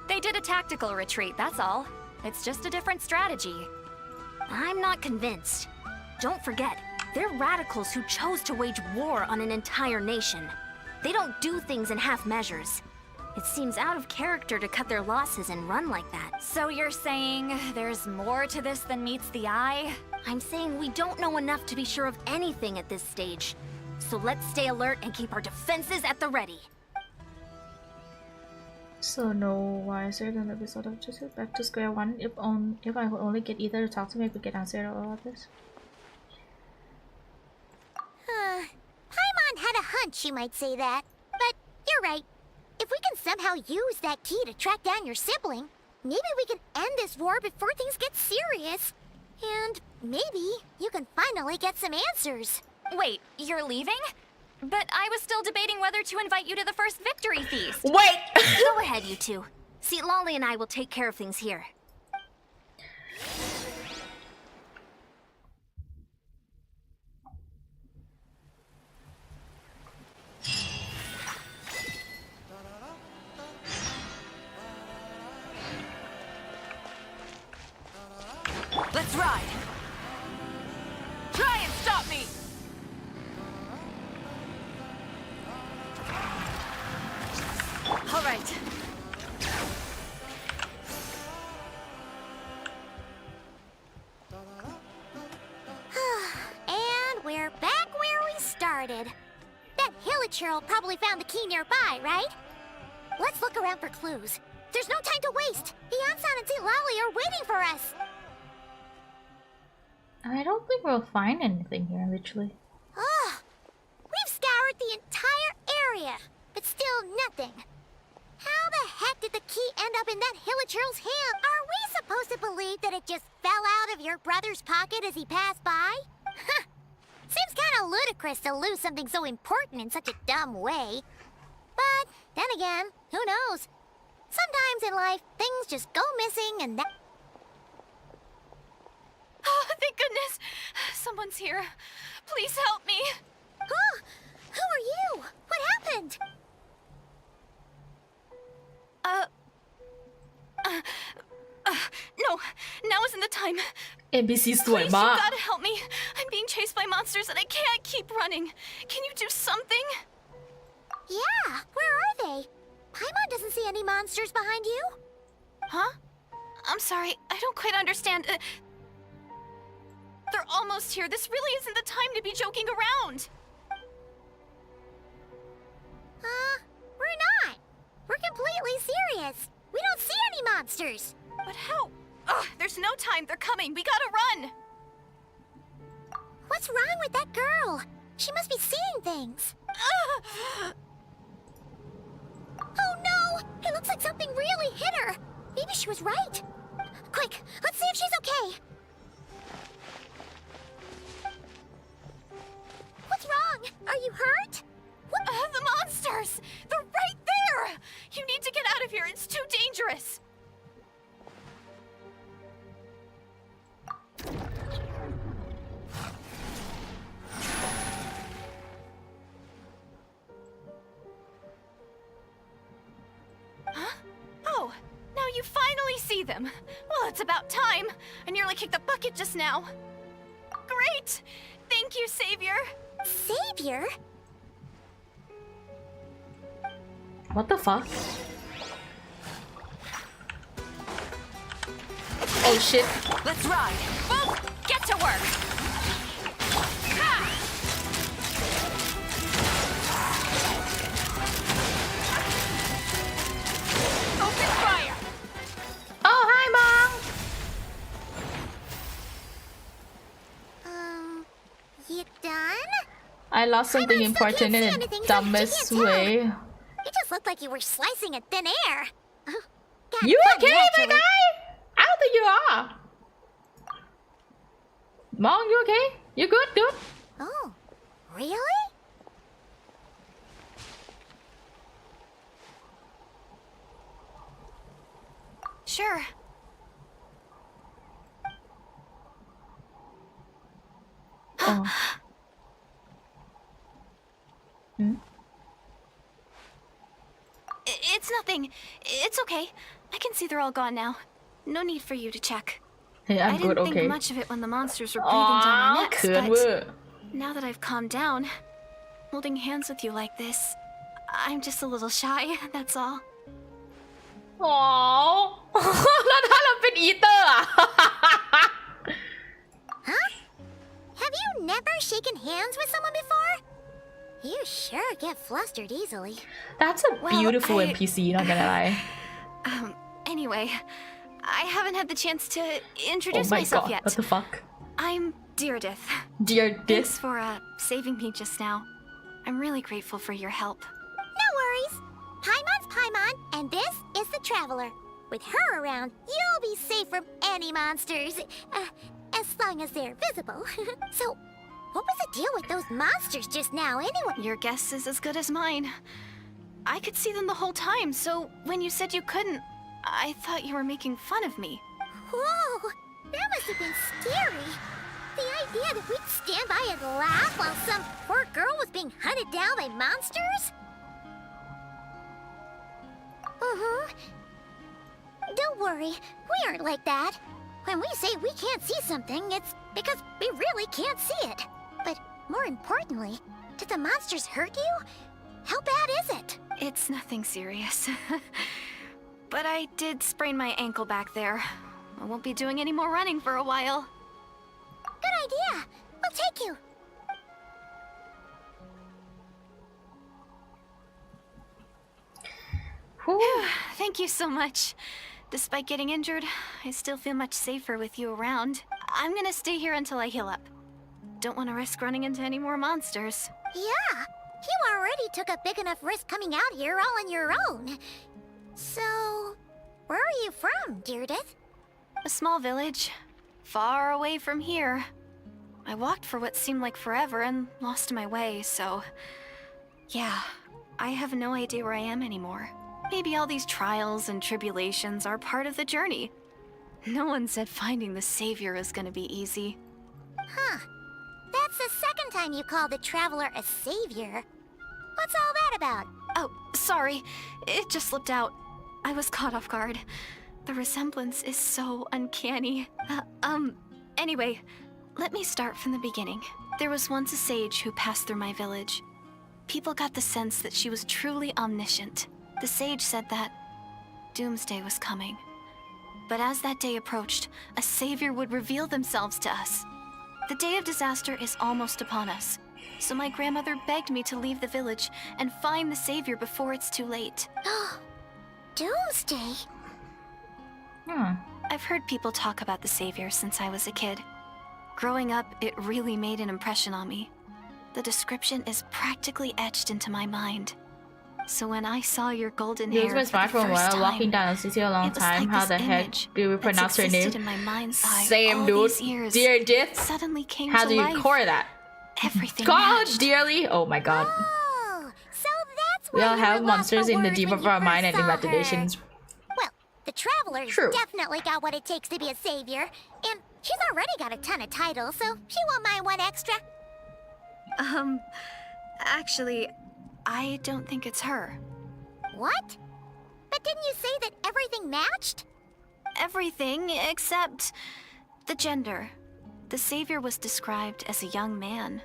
S9: They did a tactical retreat, that's all. It's just a different strategy.
S7: I'm not convinced. Don't forget, they're radicals who chose to wage war on an entire nation. They don't do things in half measures. It seems out of character to cut their losses and run like that.
S9: So you're saying there's more to this than meets the eye?
S7: I'm saying we don't know enough to be sure of anything at this stage. So let's stay alert and keep our defenses at the ready.
S1: So no wiser than the episode of just back to square one. If I could only get Aether to talk to me, I could get answer to all of this.
S3: Paimon had a hunch you might say that. But you're right. If we can somehow use that key to track down your sibling, maybe we can end this war before things get serious. And maybe you can finally get some answers.
S9: Wait, you're leaving? But I was still debating whether to invite you to the first victory feast.
S1: Wait!
S7: Go ahead, you two. See, Lolly and I will take care of things here.
S3: started. That hilichurl probably found the key nearby, right? Let's look around for clues. There's no time to waste. The Ansan and Lally are waiting for us.
S1: I don't think we'll find anything here, literally.
S3: Ugh. We've scoured the entire area, but still nothing. How the heck did the key end up in that hilichurl's hand? Are we supposed to believe that it just fell out of your brother's pocket as he passed by? Huh. Seems kind of ludicrous to lose something so important in such a dumb way. But then again, who knows? Sometimes in life, things just go missing and that...
S9: Oh, thank goodness! Someone's here. Please help me.
S3: Huh? Who are you? What happened?
S9: No, now isn't the time.
S1: NPC สวย
S9: Please,
S1: มาก
S9: you gotta help me. I'm being chased by monsters and I can't keep running. Can you do something?
S3: Yeah, where are they? Paimon doesn't see any monsters behind you.
S9: Huh? I'm sorry, I don't quite understand. They're almost here. This really isn't the time to be joking around.
S3: We're not. We're completely serious. We don't see any monsters.
S9: But how? Ugh, there's no time. They're coming. We gotta run.
S3: What's wrong with that girl? She must be seeing things. Oh no! It looks like something really hit her. Maybe she was right. Quick, let's see if she's okay. What's wrong? Are you hurt? What?
S9: The monsters! They're right there! You need to get out of here. It's too dangerous. Huh? Oh, now you finally see them. Well, it's about time. I nearly kicked the bucket just now. Great! Thank you, Savior.
S3: Savior?
S1: What the fuck? Oh shit.
S2: Let's ride.
S9: Well, get to work. Open fire.
S1: Oh, hi, Mom!
S3: You done?
S1: I lost something
S3: still
S1: important
S3: can't see
S1: in the
S3: anything, so
S1: dumbest
S3: she can't tell.
S1: way.
S3: It just looked like you were slicing at thin air. Got
S1: You
S3: funny,
S1: okay, my
S3: actually.
S1: guy? I don't think you are. Mom, you okay? You good? Good?
S3: Oh, really?
S9: Sure.
S1: Oh. Hmm?
S9: It's nothing. It's okay. I can see they're all gone now. No need for you to check.
S1: Hey,
S9: I
S1: I'm
S9: didn't
S1: good,
S9: think
S1: okay.
S9: much of it when the monsters were breathing down our
S1: อ๋อ
S9: necks,
S1: เขินเวอร์
S9: but now that I've calmed down, holding hands with you like this, I'm just a little shy, that's all.
S1: อ๋อ แล้วถ้าเราเป็นอีเตอร์อะ
S3: Huh? Have you never shaken hands with someone before? You sure get flustered easily.
S1: That's a beautiful NPC, not gonna lie.
S9: Anyway, I haven't had the chance to
S1: Oh
S9: introduce
S1: my
S9: myself
S1: god,
S9: yet.
S1: what the fuck?
S9: I'm Deardith.
S1: Dear
S9: Thanks
S1: this?
S9: for saving me just now. I'm really grateful for your help.
S3: No worries. Paimon's Paimon, and this is the Traveler. With her around, you'll be safe from any monsters. As long as they're visible. So, what was the deal with those monsters just now anyway?
S9: Your guess is as good as mine. I could see them the whole time, so when you said you couldn't, I thought you were making fun of me.
S3: Whoa, that must have been scary. The idea that we'd stand by and laugh while some poor girl was being hunted down by monsters? Don't worry, we aren't like that. When we say we can't see something, it's because we really can't see it. But more importantly, did the monsters hurt you? How bad is it?
S9: It's nothing serious. But I did sprain my ankle back there. I won't be doing any more running for a while.
S3: Good idea. We'll take you.
S9: Thank you so much. Despite getting injured, I still feel much safer with you around. I'm gonna stay here until I heal up. Don't want to risk running into any more monsters.
S3: Yeah, you already took a big enough risk coming out here all on your own. So, where are you from, Deirdith?
S9: A small village, far away from here. I walked for what seemed like forever and lost my way, so... yeah, I have no idea where I am anymore. Maybe all these trials and tribulations are part of the journey. No one said finding the Savior is gonna be easy.
S3: Huh. That's the second time you called the Traveler a savior. What's all that about?
S9: Oh, sorry. It just slipped out. I was caught off guard. The resemblance is so uncanny. Anyway, let me start from the beginning. There was once a sage who passed through my village. People got the sense that she was truly omniscient. The sage said that doomsday was coming. But as that day approached, a savior would reveal themselves to us. The day of disaster is almost upon us, so my grandmother begged me to leave the village and find the savior before it's too late.
S3: Doomsday?
S9: I've heard people talk about the savior since I was a kid. Growing up, it really made an impression on me. The description is practically etched into my mind. So when I saw your golden hair
S1: Use my
S9: for the
S1: smartphone
S9: first
S1: while
S9: time,
S1: walking down the city a long
S9: it was
S1: time.
S9: like
S1: How
S9: this
S1: the heck
S9: image
S1: do we
S9: that's
S1: pronounce her name?
S9: existed in my mind's eye
S1: Same
S9: all
S1: dude.
S9: these years
S1: Deirdith.
S9: suddenly came
S1: How
S9: to
S1: do you
S9: life.
S1: core that?
S9: Everything
S1: God,
S9: matched.
S1: dearly. Oh my god.
S3: Oh, so that's
S1: We
S3: why
S1: all
S3: you
S1: have
S3: were lost
S1: monsters
S3: for
S1: in the
S3: words
S1: deep
S3: when
S1: of
S3: you
S1: our
S3: first
S1: mind and
S3: saw her.
S1: imaginations.
S3: Well, the Traveler's
S1: True.
S3: definitely got what it takes to be a savior, and she's already got a ton of titles, so she won't mind one extra.
S9: Actually, I don't think it's her.
S3: What? But didn't you say that everything matched?
S9: Everything except the gender. The savior was described as a young man.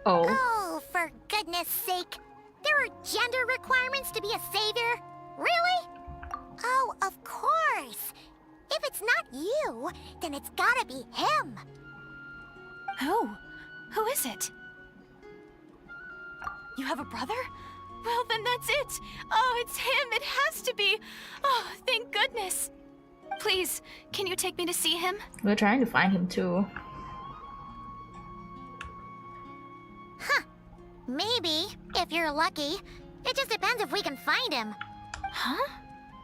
S1: Oh.
S3: Oh, for goodness sake. There are gender requirements to be a savior? Really? Oh, of course. If it's not you, then it's gotta be him.
S9: Who? Who is it? You have a brother? Well, then that's it. Oh, it's him. It has to be. Oh, thank goodness. Please, can you take me to see him?
S1: We're trying to find him too.
S3: Huh. Maybe, if you're lucky. It just depends if we can find him.
S9: Huh?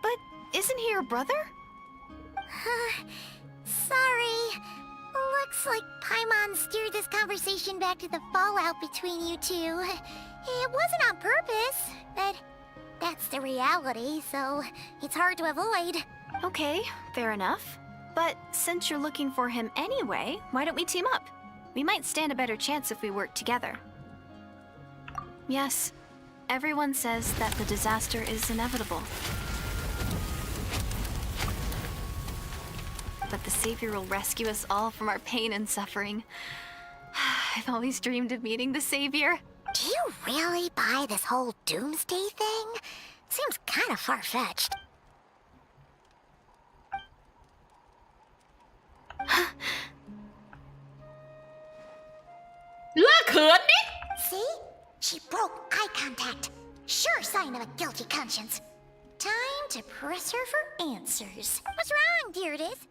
S9: But isn't he your brother?
S3: Sorry. Looks like Paimon steered this conversation back to the fallout between you two. It wasn't on purpose, but that's the reality, so it's hard to avoid.
S9: Okay, fair enough. But since you're looking for him anyway, why don't we team up? We might stand a better chance if we work together. Yes, everyone says that the disaster is inevitable. But the Savior will rescue us all from our pain and suffering. I've always dreamed of meeting the Savior.
S3: Do you really buy this whole doomsday thing? Seems kind of far-fetched. See? She broke eye contact. Sure sign of a guilty conscience. Time to press her for answers. What's wrong, Deirdith?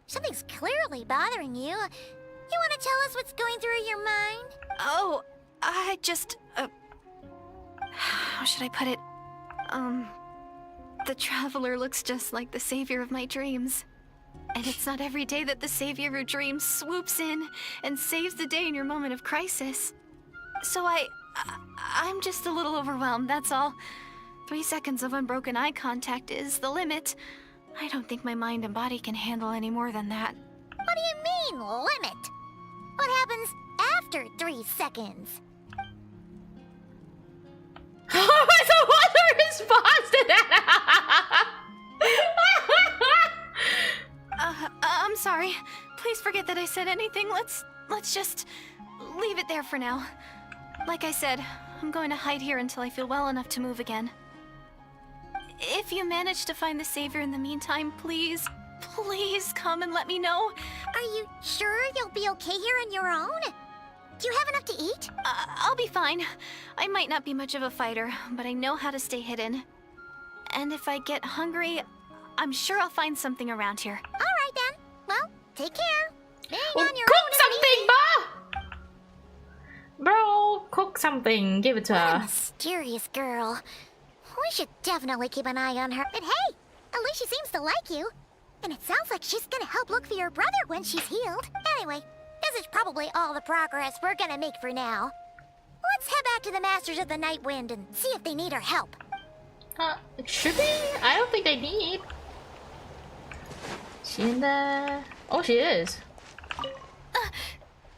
S3: Something's clearly bothering you. You want to tell us what's going through your mind?
S9: Oh, I just, how should I put it? The Traveler looks just like the Savior of my dreams. And it's not every day that the Savior of your dreams swoops in and saves the day in your moment of crisis. So I'm just a little overwhelmed, that's all. 3 seconds of unbroken eye contact is the limit. I don't think my mind and body can handle any more than that.
S3: What do you mean, limit? What happens after 3 seconds?
S1: So what's the response to that?
S9: I'm sorry. Please forget that I said anything. Let's just leave it there for now. Like I said, I'm going to hide here until I feel well enough to move again. If you manage to find the Savior in the meantime, please come and let me know.
S3: Are you sure you'll be okay here on your own? Do you have enough to eat?
S9: I'll be fine. I might not be much of a fighter, but I know how to stay hidden. And if I get hungry, I'm sure I'll find something around here.
S3: Alright then. Well, take care. Being
S1: Well,
S3: on your
S1: cook
S3: own isn't
S1: something,
S3: easy.
S1: bro! Cook something. Give it to
S3: What a
S1: her.
S3: mysterious girl. We should definitely keep an eye on her. But hey, at least she seems to like you. And it sounds like she's gonna help look for your brother when she's healed. Anyway, this is probably all the progress we're gonna make for now. Let's head back to the Masters of the Night Wind and see if they need our help.
S1: Should they? I don't think they need. She in the... Oh, she is.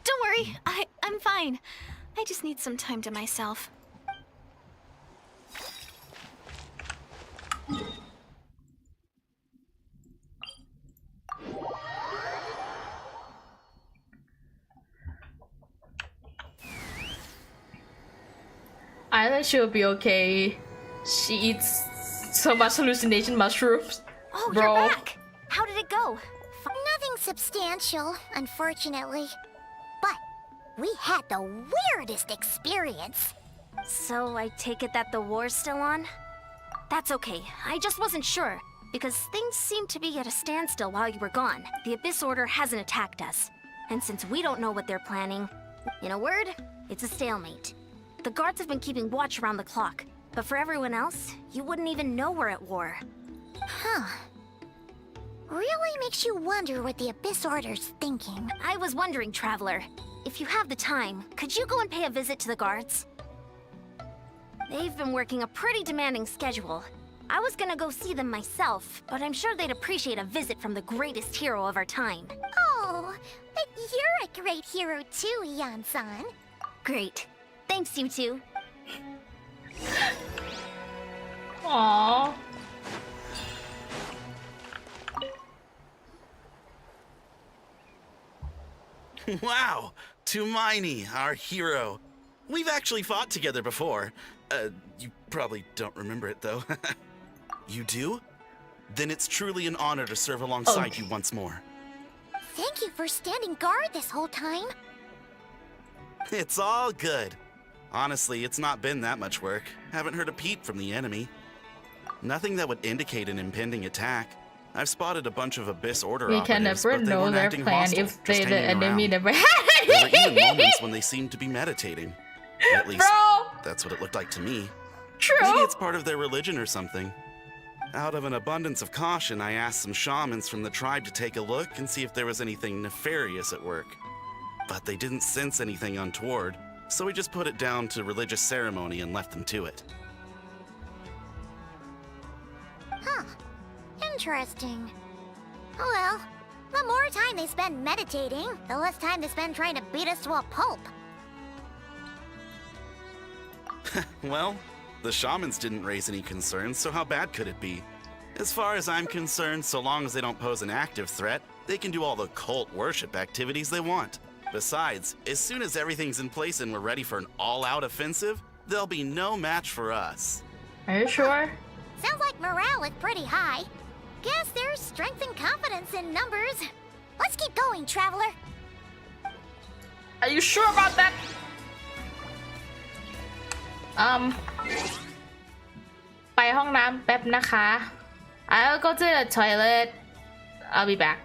S9: Don't worry, I'm fine. I just need some time to myself.
S1: I think she'll be okay. She eats so much hallucination mushrooms.
S9: Oh,
S1: Bro.
S9: you're back. How did it go?
S3: Nothing substantial, unfortunately. But we had the weirdest experience.
S7: So I take it that the war's still on? That's okay. I just wasn't sure, because things seemed to be at a standstill while you were gone. The Abyss Order hasn't attacked us. And since we don't know what they're planning, in a word, it's a stalemate. The guards have been keeping watch around the clock, but for everyone else, you wouldn't even know we're at war.
S3: Huh. Really makes you wonder what the Abyss Order's thinking.
S7: I was wondering, Traveler, if you have the time, could you go and pay a visit to the guards? They've been working a pretty demanding schedule. I was gonna go see them myself, but I'm sure they'd appreciate a visit from the greatest hero of our time.
S3: Oh, but you're a great hero too, Yan-san.
S7: Great. Thanks, you two.
S1: Aww.
S10: Wow, Tumaini, our hero. We've actually fought together before. You probably don't remember it, though. You do? Then it's truly an honor to serve alongside you once more.
S3: Thank you for standing guard this whole time.
S10: It's all good. Honestly, it's not been that much work. Haven't heard a peep from the enemy. Nothing that would indicate an impending attack. I've spotted a bunch of Abyss Order
S1: We can
S10: operatives,
S1: never
S10: but they
S1: know
S10: weren't
S1: their
S10: acting
S1: plan
S10: hostile,
S1: if
S10: just
S1: the
S10: hanging
S1: enemy
S10: around.
S1: never
S10: There were even moments when they seemed to be meditating. At least,
S1: Bro!
S10: that's what it looked like to me.
S1: True!
S10: Maybe it's part of their religion or something. Out of an abundance of caution, I asked some shamans from the tribe to take a look and see if there was anything nefarious at work. But they didn't sense anything untoward, so we just put it down to religious ceremony and left them to it.
S3: Huh. Interesting. Oh well, the more time they spend meditating, the less time they spend trying to beat us to a pulp.
S10: Well, the shamans didn't raise any concerns, so how bad could it be? As far as I'm concerned, so long as they don't pose an active threat, they can do all the cult worship activities they want. Besides, as soon as everything's in place and we're ready for an all-out offensive, there'll be no match for us.
S1: Are you sure?
S3: Sounds like morale is pretty high. Guess there's strength and confidence in numbers. Let's keep going, Traveler.
S1: Are you sure about that?ไปห้องน้ำแป๊บนะคะ I'll go to the toilet. I'll be back.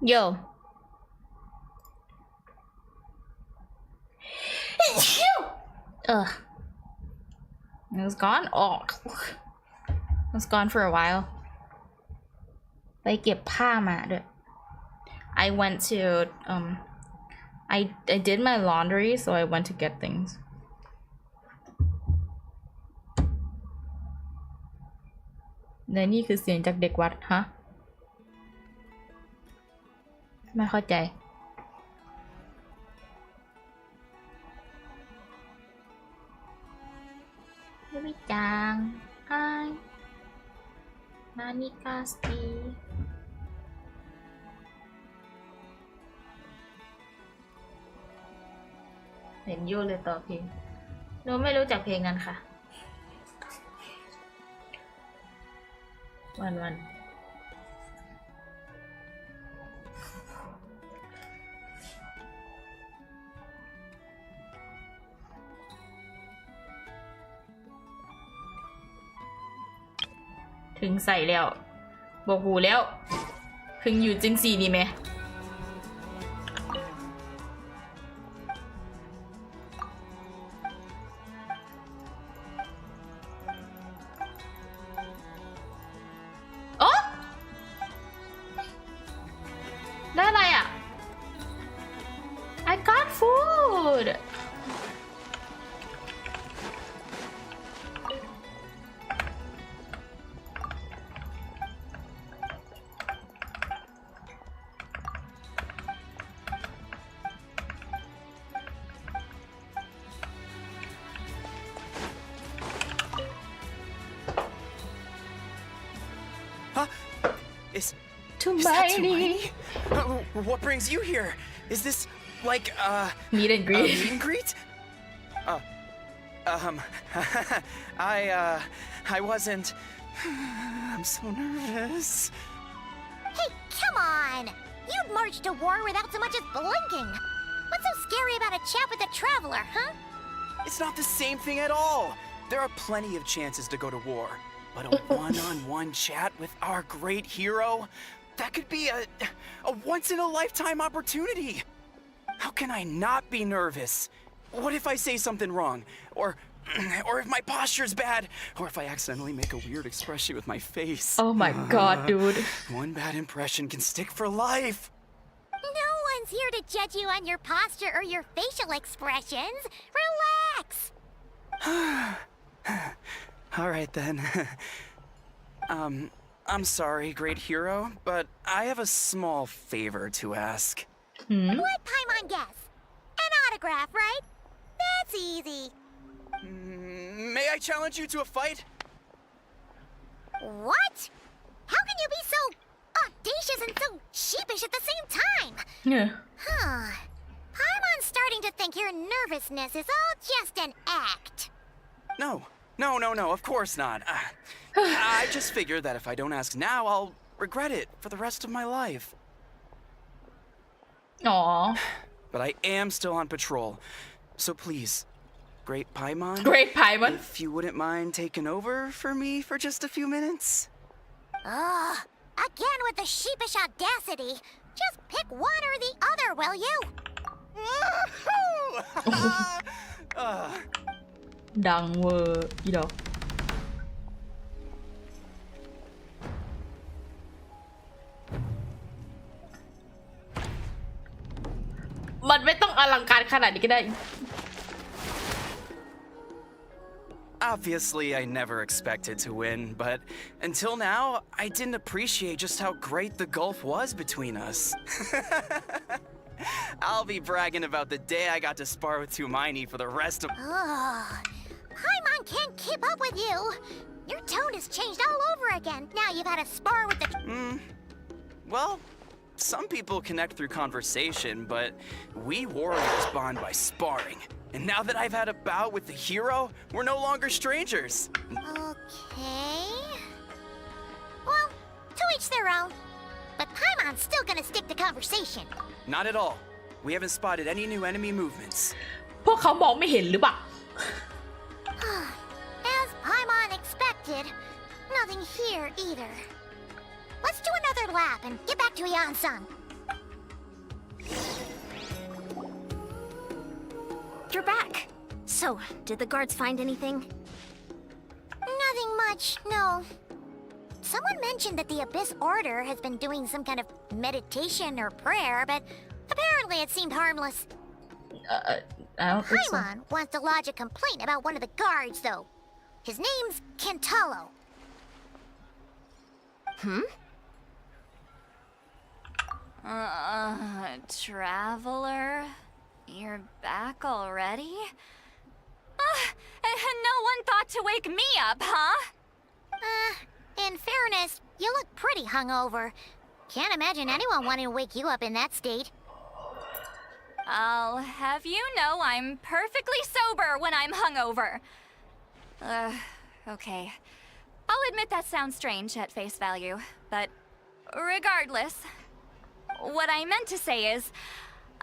S1: Yo it was gone. Oh it was gone for a while ไปเก็บผ้ามาด้วย I went to I did my laundry so I went to get things และนี่คือเสียงจากเด็กวัดฮะไม่เข้าใจไม่จางไอ้นานิกาสตีเห็นโยเลยต่อเพลงหนูไม่รู้จักเพลงนั้นค่ะวันถึงใส่แล้วบอกหูแล้วถึงอยู่จังสี่นี่ไหมโอ๊ะได้อะไรอ่ะ I got food
S5: Is
S1: too
S5: that too
S1: many.
S5: What brings you here? Is this like
S1: meet and greet?
S5: Meet and greet? I wasn't. I'm so nervous.
S3: Hey, come on! You'd march to war without so much as blinking. What's so scary about a chat with a traveler, huh?
S5: It's not the same thing at all. There are plenty of chances to go to war. But a one-on-one chat with our great hero? That could be a once-in-a-lifetime opportunity. How can I not be nervous? What if I say something wrong? Or if my posture's bad? Or if I accidentally make a weird expression with my face?
S1: Oh my god, dude.
S5: One bad impression can stick for life.
S3: No one's here to judge you on your posture or your facial expressions. Relax.
S5: All right then. I'm sorry, great hero, but I have a small favor to ask.
S3: What Paimon guess? An autograph, right? That's easy.
S5: May I challenge you to a fight?
S3: What? How can you be so audacious and so sheepish at the same time?
S1: Yeah.
S3: Huh. Paimon's starting to think your nervousness is all just an act.
S5: No, of course not. I just figured that if I don't ask now, I'll regret it for the rest of my life.
S1: Aww.
S5: But I am still on patrol, so please, Great Paimon?
S1: Great Paimon?
S5: If you wouldn't mind taking over for me for just a few minutes?
S3: Again with the sheepish audacity. Just pick one or the other, will you?
S1: ดังเวอร์อีดอกมันไม่ต้องอลังการขนาดนี้ก็ได้
S5: Obviously, I never expected to win, but until now, I didn't appreciate just how great the gulf was between us. I'll be bragging about the day I got to spar with Tumaini for the rest of—
S3: Paimon can't keep up with you. Your tone has changed all over again. Now you've had a spar with the—
S5: Well, some people connect through conversation, but we warriors bond by sparring. And now that I've had a bout with the hero, we're no longer strangers.
S3: Okay. Well, to each their own. But Paimon's still gonna stick to conversation.
S5: Not at all. We haven't spotted any new enemy movements.
S1: พวกเขามองไม่เห็นหรือเปล่า
S3: As Paimon expected, nothing here either. Let's do another lap and get back to Yan-san.
S7: you're back. So, did the guards find anything?
S3: Nothing much, no. Someone mentioned that the Abyss Order has been doing some kind of meditation or prayer, but apparently it seemed harmless.
S1: I don't think so.
S3: Paimon wants to lodge a complaint about one of the guards, though. His name's Kentalo.
S9: Traveler? You're back already? And no one thought to wake me up, huh?
S3: In fairness, you look pretty hungover. Can't imagine anyone wanting to wake you up in that state.
S9: I'll have you know I'm perfectly sober when I'm hungover. Okay. I'll admit that sounds strange at face value, but regardless, what I meant to say is,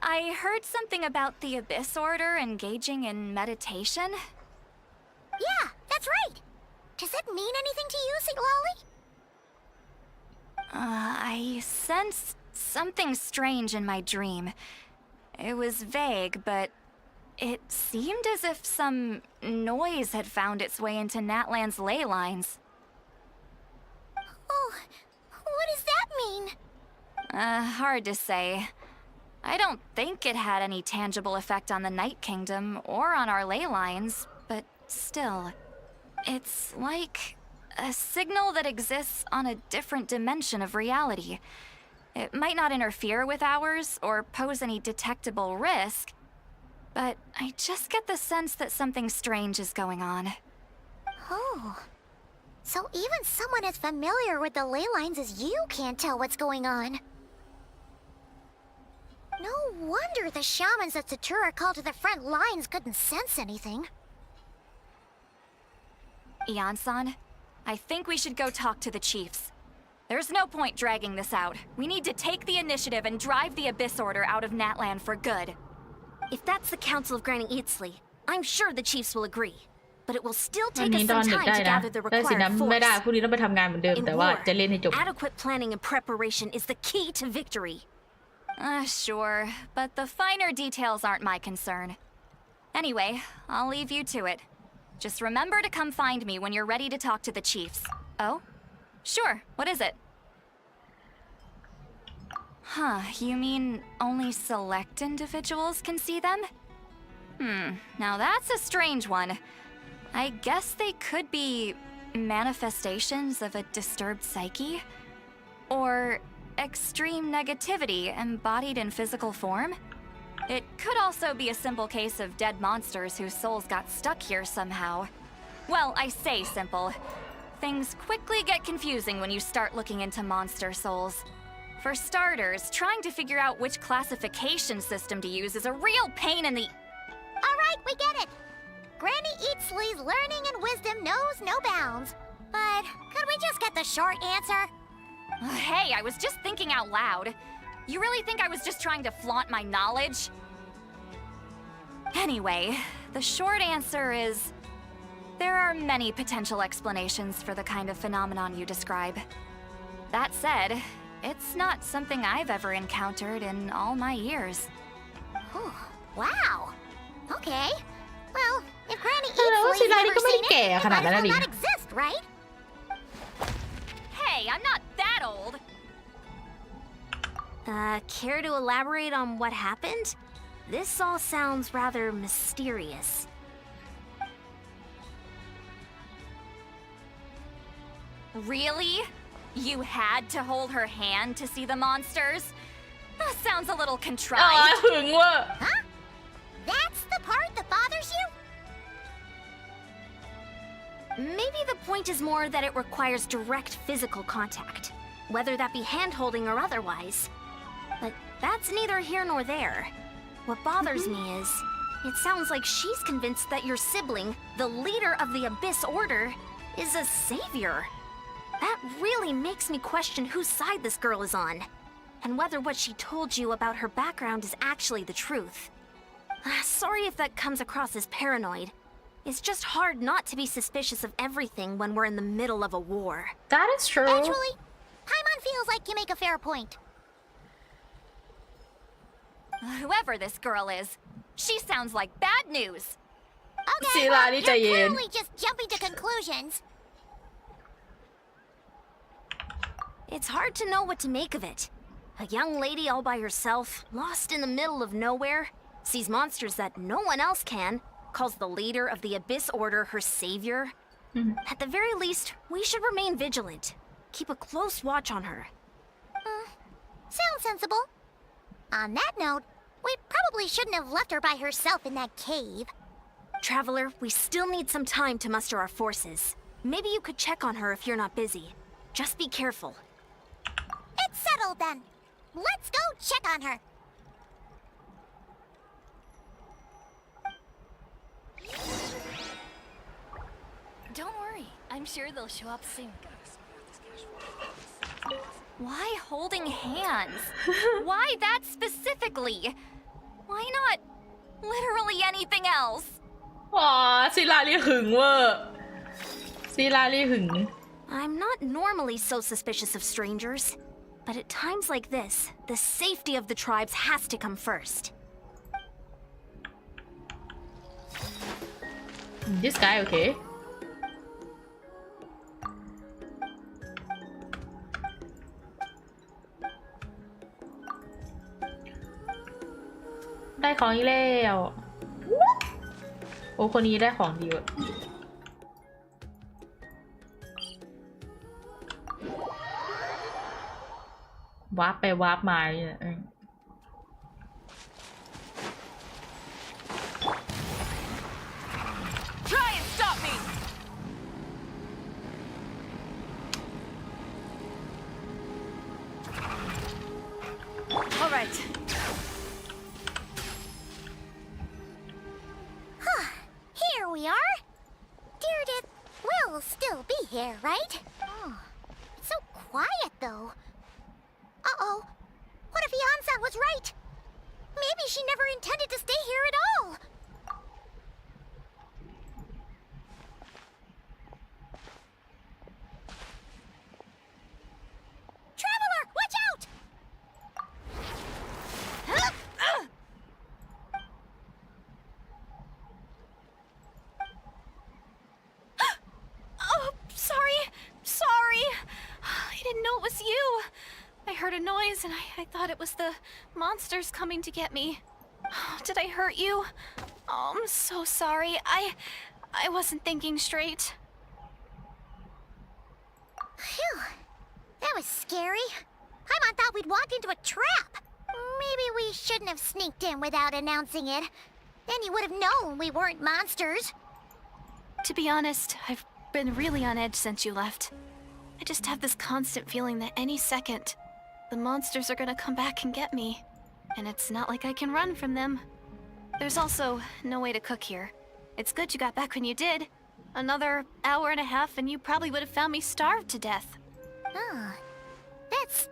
S9: I heard something about the Abyss Order engaging in meditation.
S3: Yeah, that's right. Does that mean anything to you, Siglali?
S9: I sensed something strange in my dream. It was vague, but it seemed as if some noise had found its way into Natlan's ley lines.
S3: Oh, what does that mean?
S9: Hard to say. I don't think it had any tangible effect on the Night Kingdom or on our ley lines, but still. It's like a signal that exists on a different dimension of reality. It might not interfere with ours or pose any detectable risk, but I just get the sense that something strange is going on.
S3: Oh. So even someone as familiar with the ley lines as you can't tell what's going on. No wonder the shamans that Satura called to the front lines couldn't sense anything.
S9: Ian-san, I think we should go talk to the chiefs. There's no point dragging this out. We need to take the initiative and drive the Abyss Order out of Natlan for good.
S7: If that's the Council of Granny Eatsley, I'm sure the chiefs will agree. But it will still
S1: วัน
S7: take
S1: นี้
S7: us
S1: นอน
S7: some
S1: ดึก
S7: time
S1: ได้
S7: to
S1: นะ
S7: gather the
S1: ได้สินะ
S7: required
S1: ไม่ได้
S7: force.
S1: พรุ่งนี้ต้องไปทำงานเหมือนเดิม
S7: In
S1: แต่ว่า
S7: war,
S1: จะเล่นให้จบ
S7: adequate planning and preparation is the key to victory.
S9: Sure, but the finer details aren't my concern. Anyway, I'll leave you to it. Just remember to come find me when you're ready to talk to the chiefs. Oh? Sure, what is it? Huh, you mean only select individuals can see them? Now that's a strange one. I guess they could be manifestations of a disturbed psyche? Or extreme negativity embodied in physical form? It could also be a simple case of dead monsters whose souls got stuck here somehow. Well, I say simple. Things quickly get confusing when you start looking into monster souls. For starters, trying to figure out which classification system to use is a real pain in the...
S3: Alright, we get it. Granny Eatsley's learning and wisdom knows no bounds. But could we just get the short answer?
S9: Hey, I was just thinking out loud. You really think I was just trying to flaunt my knowledge? Anyway, the short answer is... there are many potential explanations for the kind of phenomenon you describe. That said, it's not something I've ever encountered in all my years.
S3: Oh, wow. Okay. Well, if Granny
S1: แสดงว่า
S3: Eatsley's
S1: ศิลานี่
S3: never
S1: ก็ไม่ได้
S3: seen it,
S1: แก่
S3: it
S1: ขนาด
S3: might
S1: นั้น
S3: as
S1: นะ
S3: well
S1: ดิ
S3: not exist, right?
S9: Hey, I'm not that old.
S7: Care to elaborate on what happened? This all sounds rather mysterious.
S9: Really? You had to hold her hand to see the monsters? That sounds a little
S1: อ๋อ
S9: contrived.
S1: หึงว่ะ
S3: Huh? That's the part that bothers you?
S7: Maybe the point is more that it requires direct physical contact, whether that be hand-holding or otherwise. But that's neither here nor there. What bothers me is, it sounds like she's convinced that your sibling, the leader of the Abyss Order, is a savior. That really makes me question whose side this girl is on, and whether what she told you about her background is actually the truth. Sorry if that comes across as paranoid. It's just hard not to be suspicious of everything when we're in the middle of a war.
S1: That is true
S3: Actually, Paimon feels like you make a fair point.
S9: Whoever this girl is, She sounds like bad news.
S1: ศิ
S3: Okay,
S1: ลา
S3: well,
S1: นี่ใจ
S3: you're
S1: เย็น
S3: clearly just jumping to conclusions.
S7: It's hard to know what to make of it. A young lady all by herself, lost in the middle of nowhere, sees monsters that no one else can, calls the leader of the Abyss Order her savior. At the very least, we should remain vigilant. Keep a close watch on her.
S3: Sounds sensible. On that note, we probably shouldn't have left her by herself in that cave.
S7: Traveler, we still need some time to muster our forces. Maybe you could check on her if you're not busy. Just be careful.
S3: It's settled then. Let's go check on her.
S9: Don't worry. I'm sure they'll show up soon. Why holding hands? Why that specifically? Why not literally anything else?
S1: อ๋อศิลานี่หึงเวอร์ศิลานี่หึง
S7: I'm not normally so suspicious of strangers, but at times like this, the safety of the tribes has to come first.
S1: This guy okay ได้ของอีกแล้วโอ้คนนี้ได้ของดีเว้ยวาร์ปไปวาร์ปมาเนี่ย
S8: Try and stop me! All right.
S3: Here we are. Deirdre will still be here, right? Oh, it's so quiet though. Uh-oh. What if Yansan was right? Maybe she never intended to stay here at all. Traveler, watch out!
S9: Oh, sorry. I didn't know it was you. I heard a noise and I thought it was the monsters coming to get me. Did I hurt you? Oh, I'm so sorry. I wasn't thinking straight.
S3: Phew. That was scary. Paimon thought we'd walked into a trap. Maybe we shouldn't have sneaked in without announcing it. Then you would have known we weren't monsters.
S9: To be honest, I've been really on edge since you left. I just have this constant feeling that any second, the monsters are gonna come back and get me. And it's not like I can run from them. There's also no way to cook here. It's good you got back when you did. Another hour and a half and you probably would have found me starved to death.
S3: Oh, that's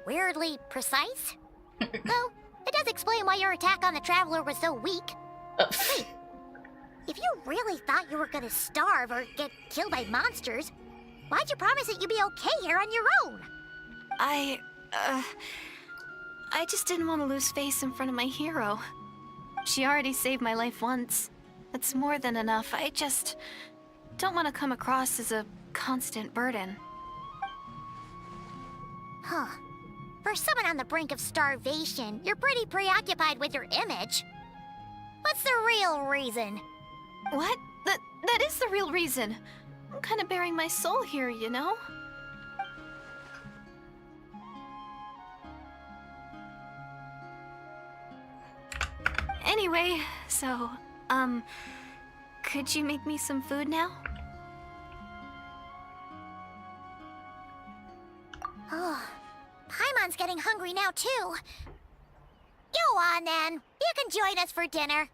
S3: weirdly precise. Though, it does explain why your attack on the Traveler was so weak. Wait, if you really thought you were gonna starve or get killed by monsters, why'd you promise that you'd be okay here on your own?
S9: I just didn't want to lose face in front of my hero. She already saved my life once. That's more than enough. I just don't want to come across as a constant burden.
S3: Huh. For someone on the brink of starvation, you're pretty preoccupied with your image. What's the real reason?
S9: What? That is the real reason. I'm kind of bearing my soul here, you know? Anyway, so, could you make me some food now?
S3: Oh, Paimon's getting hungry now too. Go on then. You can join us for dinner.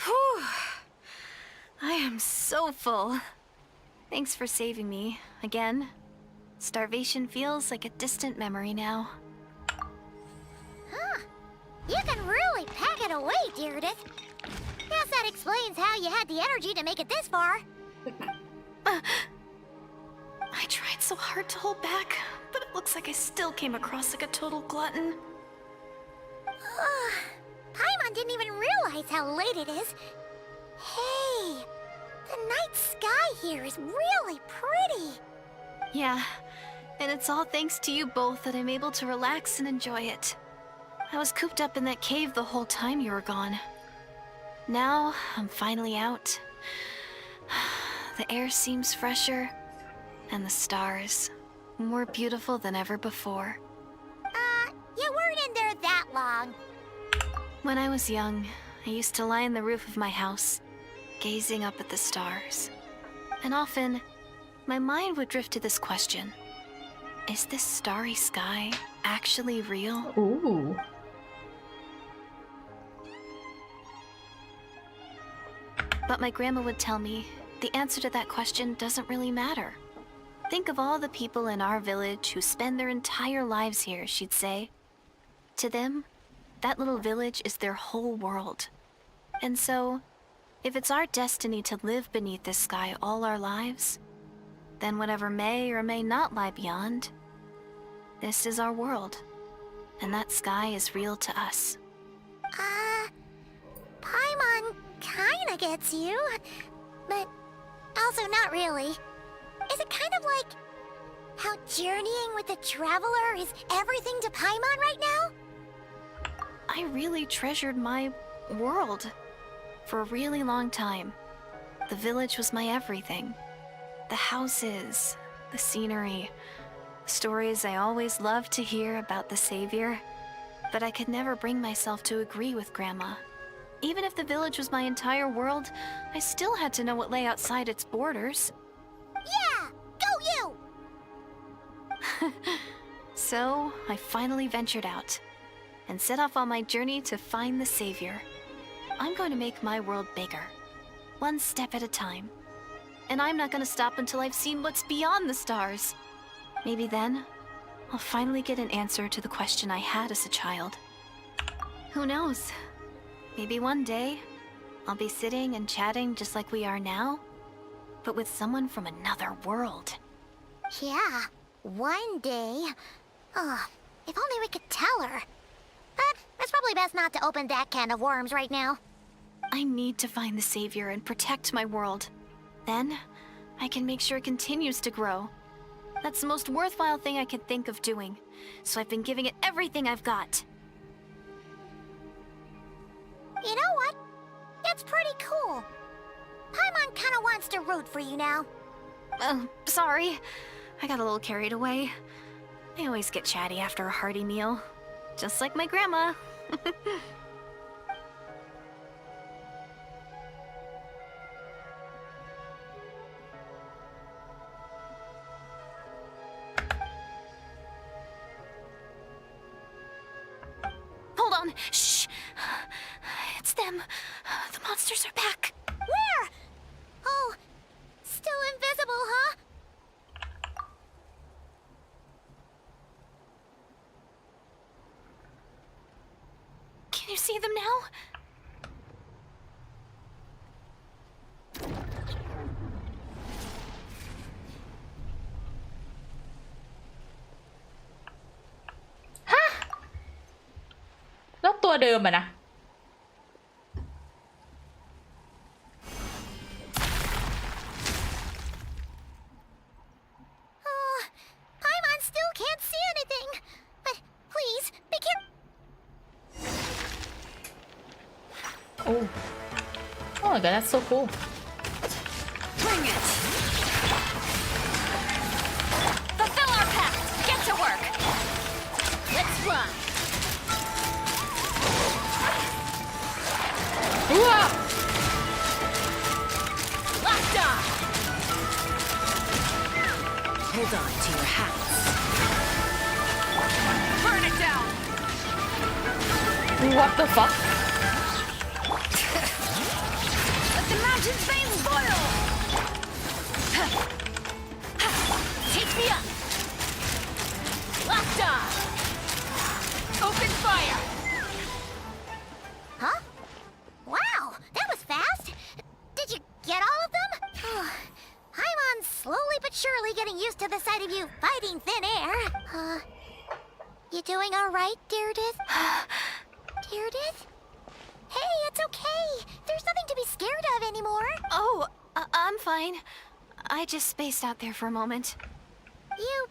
S9: Whew. I am so full. Thanks for saving me, again. Starvation feels like a distant memory now.
S3: Huh. You can really pack it away, Deirdre. Guess that explains how you had the energy to make it this far.
S9: I tried
S11: so hard to hold back, but it looks like I still came across like a total glutton.
S3: Paimon didn't even realize how late it is. Hey, the night sky here is really pretty.
S11: Yeah, and it's all thanks to you both that I'm able to relax and enjoy it. I was cooped up in that cave the whole time you were gone. Now, I'm finally out. The air seems fresher, and the stars more beautiful than ever before.
S3: You weren't in there that long.
S11: When I was young, I used to lie on the roof of my house, gazing up at the stars. And often, my mind would drift to this question. Is this starry sky actually real?
S1: Ooh.
S11: But my grandma would tell me, the answer to that question doesn't really matter. Think of all the people in our village who spend their entire lives here, she'd say. To them, that little village is their whole world. And so, if it's our destiny to live beneath this sky all our lives, then whatever may or may not lie beyond, this is our world. And that sky is real to us.
S3: Paimon kinda gets you, but also not really. Is it kind of like how journeying with the Traveler is everything to Paimon right now?
S11: I really treasured my world for a really long time. The village was my everything. The houses, the scenery, stories I always loved to hear about the Savior. But I could never bring myself to agree with Grandma. Even if the village was my entire world, I still had to know what lay outside its borders.
S3: Yeah! Go you!
S11: So, I finally ventured out and set off on my journey to find the Savior. I'm going to make my world bigger, one step at a time. And I'm not going to stop until I've seen what's beyond the stars. Maybe then, I'll finally get an answer to the question I had as a child. Who knows? Maybe one day, I'll be sitting and chatting just like we are now, but with someone from another world.
S3: Yeah, one day. Oh, if only we could tell her. But it's probably best not to open that can of worms right now.
S11: I need to find the Savior and protect my world. Then, I can make sure it continues to grow. That's the most worthwhile thing I could think of doing, so I've been giving it everything I've got.
S3: You know what? That's pretty cool. Paimon kinda wants to root for you now.
S11: Oh, sorry. I got a little carried away. I always get chatty after a hearty meal. Just like my grandma. Hold on. Shh. It's them. The monsters are back.
S3: Where? Oh, still invisible, huh?
S11: Can you see them now?
S1: แล้วตัวเดิมอะนะ
S3: Paimon still can't see anything. But please, be careful.
S1: Oh. Oh my god, that's so cool.
S9: Bring it! Fulfill our pact! Get to work! Let's run!
S1: Wow.
S9: Locked on!
S2: Hold on to your hats.
S9: Burn it down!
S1: What the fuck?
S9: Let the mountain's veins boil! Take me up! Locked on! Open fire!
S3: Huh? Wow, that was fast. Did you get all of them? Paimon's slowly but surely getting used to the sight of you fighting thin air. You doing all right, Deirdith? Deirdith? Hey, it's okay. There's nothing to be scared of anymore.
S11: Oh, I'm fine. I just spaced out there for a moment.
S3: You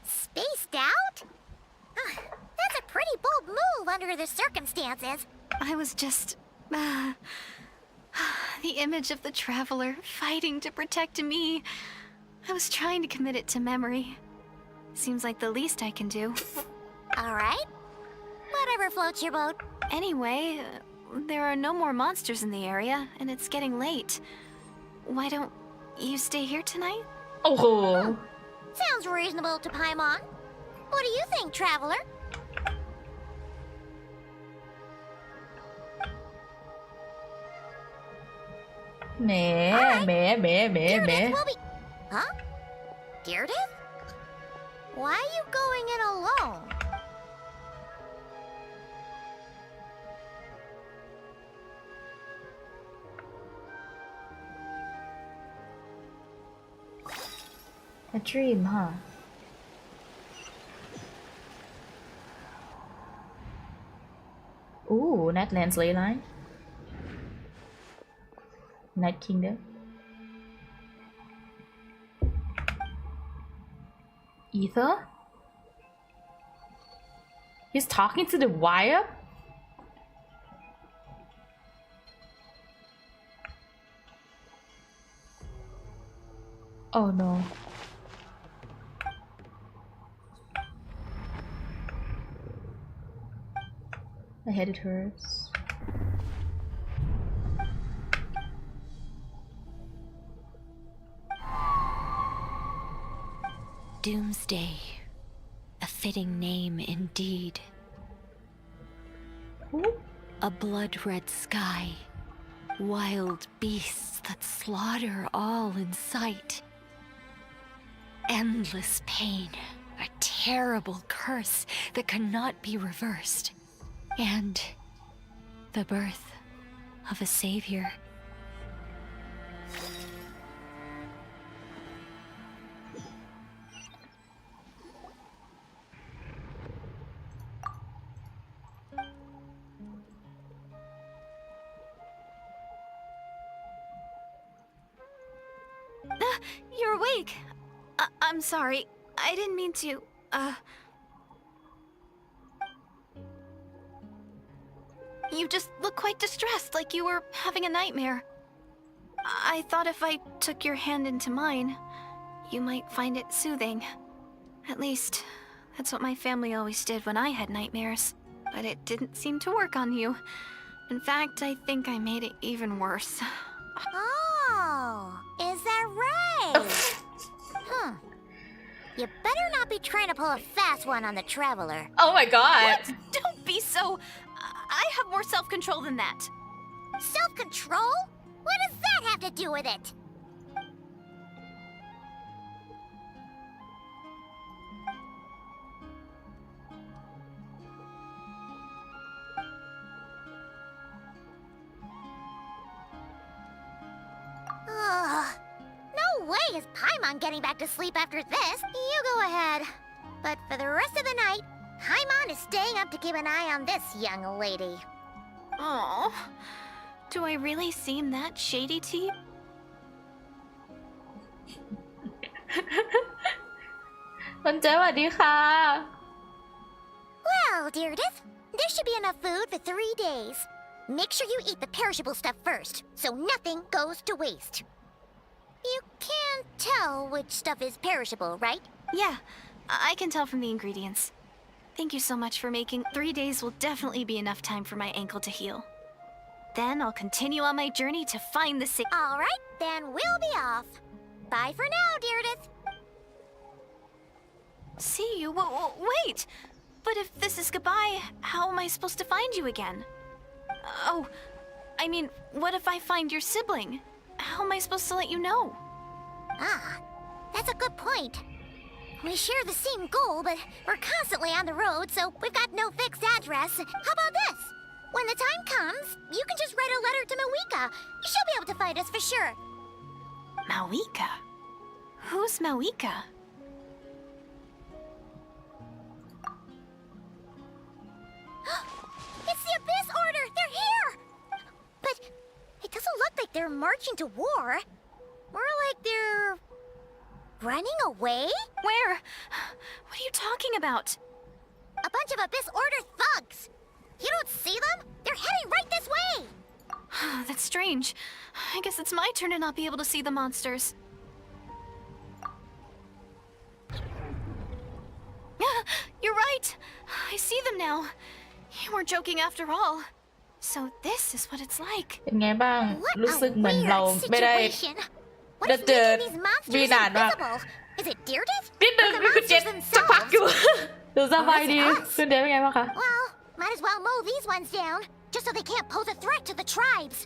S3: spaced out? That's a pretty bold move under the circumstances.
S11: I was just... the image of the Traveler fighting to protect me. I was trying to commit it to memory. Seems like the least I can do.
S3: All right. Whatever floats your boat.
S11: Anyway, there are no more monsters in the area, and it's getting late. Why don't you stay here tonight?
S1: Oh.
S3: Sounds reasonable to Paimon. What do you think, Traveler? Deirdith will be... Huh? Deirdith? Why are you going in alone?
S1: A dream, huh? Ooh, Natlan's ley line. Night Kingdom. Aether? He's talking to the wire? Oh no. My head, it hurts.
S2: Doomsday. A fitting name indeed.
S1: Who?
S2: A blood-red sky. Wild beasts that slaughter all in sight. Endless pain. A terrible curse that cannot be reversed. And the birth of a savior.
S11: You're awake. I'm sorry. I didn't mean to, You just look quite distressed, like you were having a nightmare. I thought if I took your hand into mine, you might find it soothing. At least, that's what my family always did when I had nightmares. But it didn't seem to work on you. In fact, I think I made it even worse.
S3: Oh, is that right? You better not be trying to pull a fast one on the Traveler.
S1: Oh my god!
S11: What? Don't be so... I have more self-control than that.
S3: Self-control? What does that have to do with it? No way is Paimon getting back to sleep after this. You go ahead. But for the rest of the night, Paimon is staying up to keep an eye on this young lady.
S11: Oh, do I really seem that shady to you?
S1: Well,
S3: Deirdith, there should be enough food for 3 days. Make sure you eat the perishable stuff first, so nothing goes to waste. You can't tell which stuff is perishable, right?
S11: Yeah, I can tell from the ingredients. Thank you so much for making 3 days will definitely be enough time for my ankle to heal. Then I'll continue on my journey to find the sick.
S3: All right, then we'll be off. Bye for now, Deirdith.
S11: See you? Wait! But if this is goodbye, how am I supposed to find you again? Oh, I mean, what if I find your sibling? How am I supposed to let you know?
S3: Ah, that's a good point. We share the same goal, but we're constantly on the road, so we've got no fixed address. How about this? When the time comes, you can just write a letter to Mawika. She'll be able to find us for sure.
S11: Mawika? Who's Mawika?
S3: It's the Abyss Order! They're here! But it doesn't look like they're marching to war. More like they're... running away?
S11: Where? What are you talking about?
S3: A bunch of Abyss Order thugs! You don't see them? They're heading right this way!
S11: That's strange. I guess it's my turn to not be able to see the monsters. You're right. I see them now. You weren't joking after all. So this is what it's like.
S1: เป็นไงบ้าง
S3: What
S1: รู้สึก
S3: a
S1: เหมือนเรา
S3: weird
S1: ไม่ได้
S3: situation. What is
S1: เจอ
S3: making these monsters
S1: วีนานมาก
S3: invisible? Is it Deirdre?
S1: นิดนึง
S3: Or the
S1: นี่คือเจ็ด
S3: monsters
S1: สักพัก
S3: themselves?
S1: อยู่ ดูสบายดี
S3: Or is it us?
S1: คุณเดฟเป็นไงบ้างคะ
S3: Well, might as well mow these ones down, just so they can't pose a threat to the tribes.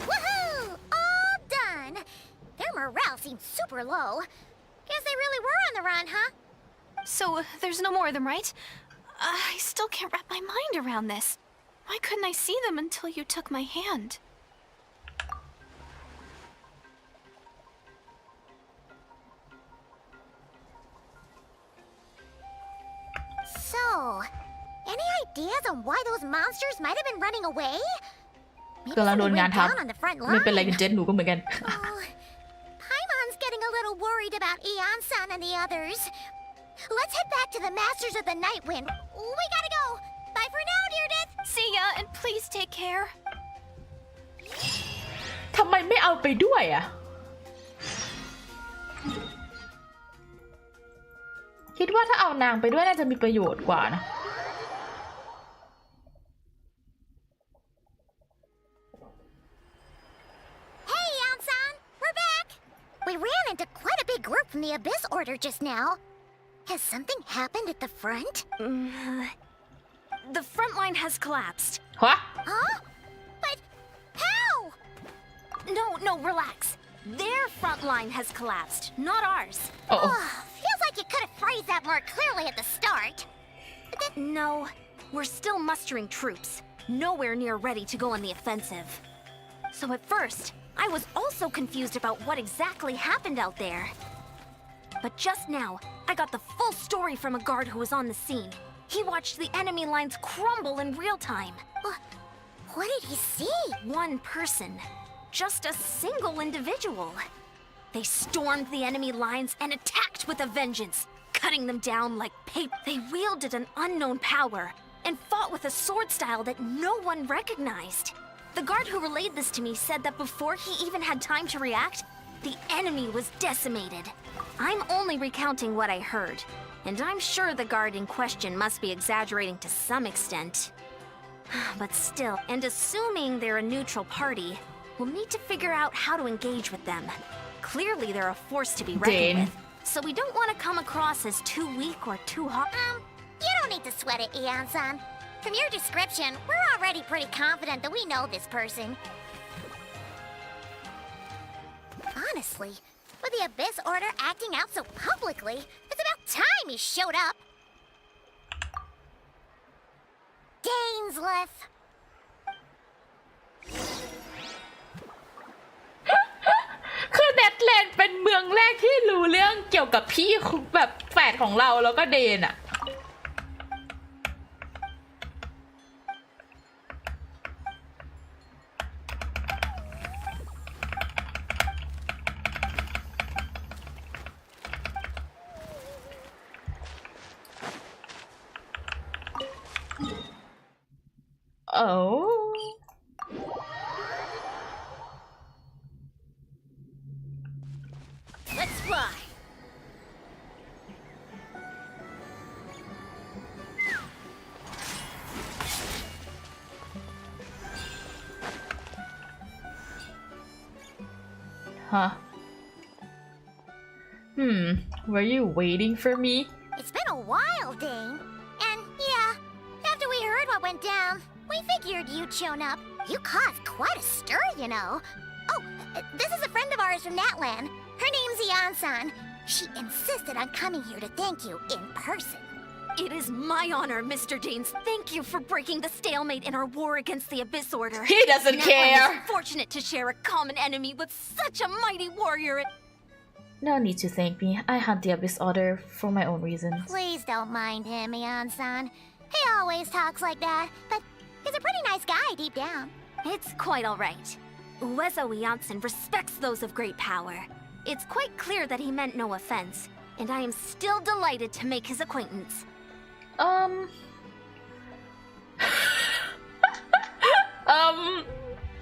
S3: Woohoo! All done! Their morale seems super low. Guess they really were on the run, huh?
S11: So there's no more of them, right? I still can't wrap my mind around this. Why couldn't I see them until you took my hand?
S3: So, any ideas on why those monsters might have been running away? Maybe
S1: กำลังโดน
S3: something
S1: งาน
S3: went
S1: ทับ
S3: down on the front
S1: ไม่เป็นไร
S3: line.
S1: กันเจ็ดหนูก็เหมือนกัน
S3: Oh, Paimon's getting a little worried about Eon-san and the others. Let's head back to the Masters of the Night Wind. We gotta go. Bye for now, Deirdre.
S11: See ya, and please take care.
S1: ทำไมไม่เอาไปด้วยอ่ะ คิดว่าถ้าเอานางไปด้วยน่าจะมีประโยชน์กว่านะ
S3: Hey, Eon-san. We're back. We ran into quite a big group from the Abyss Order just now. Has something happened at the front?
S7: The front line has collapsed.
S1: ฮะ
S3: Huh? But how?
S7: No, relax. Their front line has collapsed, not ours.
S1: โอ้โอ้
S3: Feels like you could have phrased that more clearly at the start.
S7: No, we're still mustering troops. Nowhere near ready to go on the offensive. So at first, I was also confused about what exactly happened out there. But just now, I got the full story from a guard who was on the scene. He watched the enemy lines crumble in real time.
S3: What did he see?
S7: One person. Just a single individual. They stormed the enemy lines and attacked with a vengeance, cutting them down like paper. They wielded an unknown power and fought with a sword style that no one recognized. The guard who relayed this to me said that before he even had time to react, the enemy was decimated. I'm only recounting what I heard, and I'm sure the guard in question must be exaggerating to some extent. But still, and assuming they're a neutral party, we'll need to figure out how to engage with them. Clearly they're a force to be reckoned with, so we don't want to come across as too weak or too hot.
S3: You don't need to sweat it, Eon-san. From your description, we're already pretty confident that we know this person. Honestly, with the Abyss Order acting out so publicly, it's about time he showed up. Dainsleif.
S1: คือเนทแลนด์เป็นเมืองแรกที่รู้เรื่องเกี่ยวกับพี่แบบแฝดของเราแล้วก็เดนอะ Oh.
S3: Let's fly.
S1: Huh. Were you waiting for me?
S3: It's been a while, Dane. And yeah, after we heard what went down, we figured you'd shown up. You caused quite a stir, you know. Oh, this is a friend of ours from Natlan. Her name's Eon-san. She insisted on coming here to thank you in person.
S7: It is my honor, Mr. Danes. Thank you for breaking the stalemate in our war against the Abyss Order.
S1: He doesn't
S7: Now
S1: care.
S7: I'm fortunate to share a common enemy with such a mighty warrior.
S1: No need to thank me. I hunt the Abyss Order for my own reasons.
S3: Please don't mind him, Mian-san. He always talks like that, but he's a pretty nice guy deep down.
S7: It's quite all right. Uezo Janssen respects those of great power. It's quite clear that he meant no offense, and I am still delighted to make his acquaintance.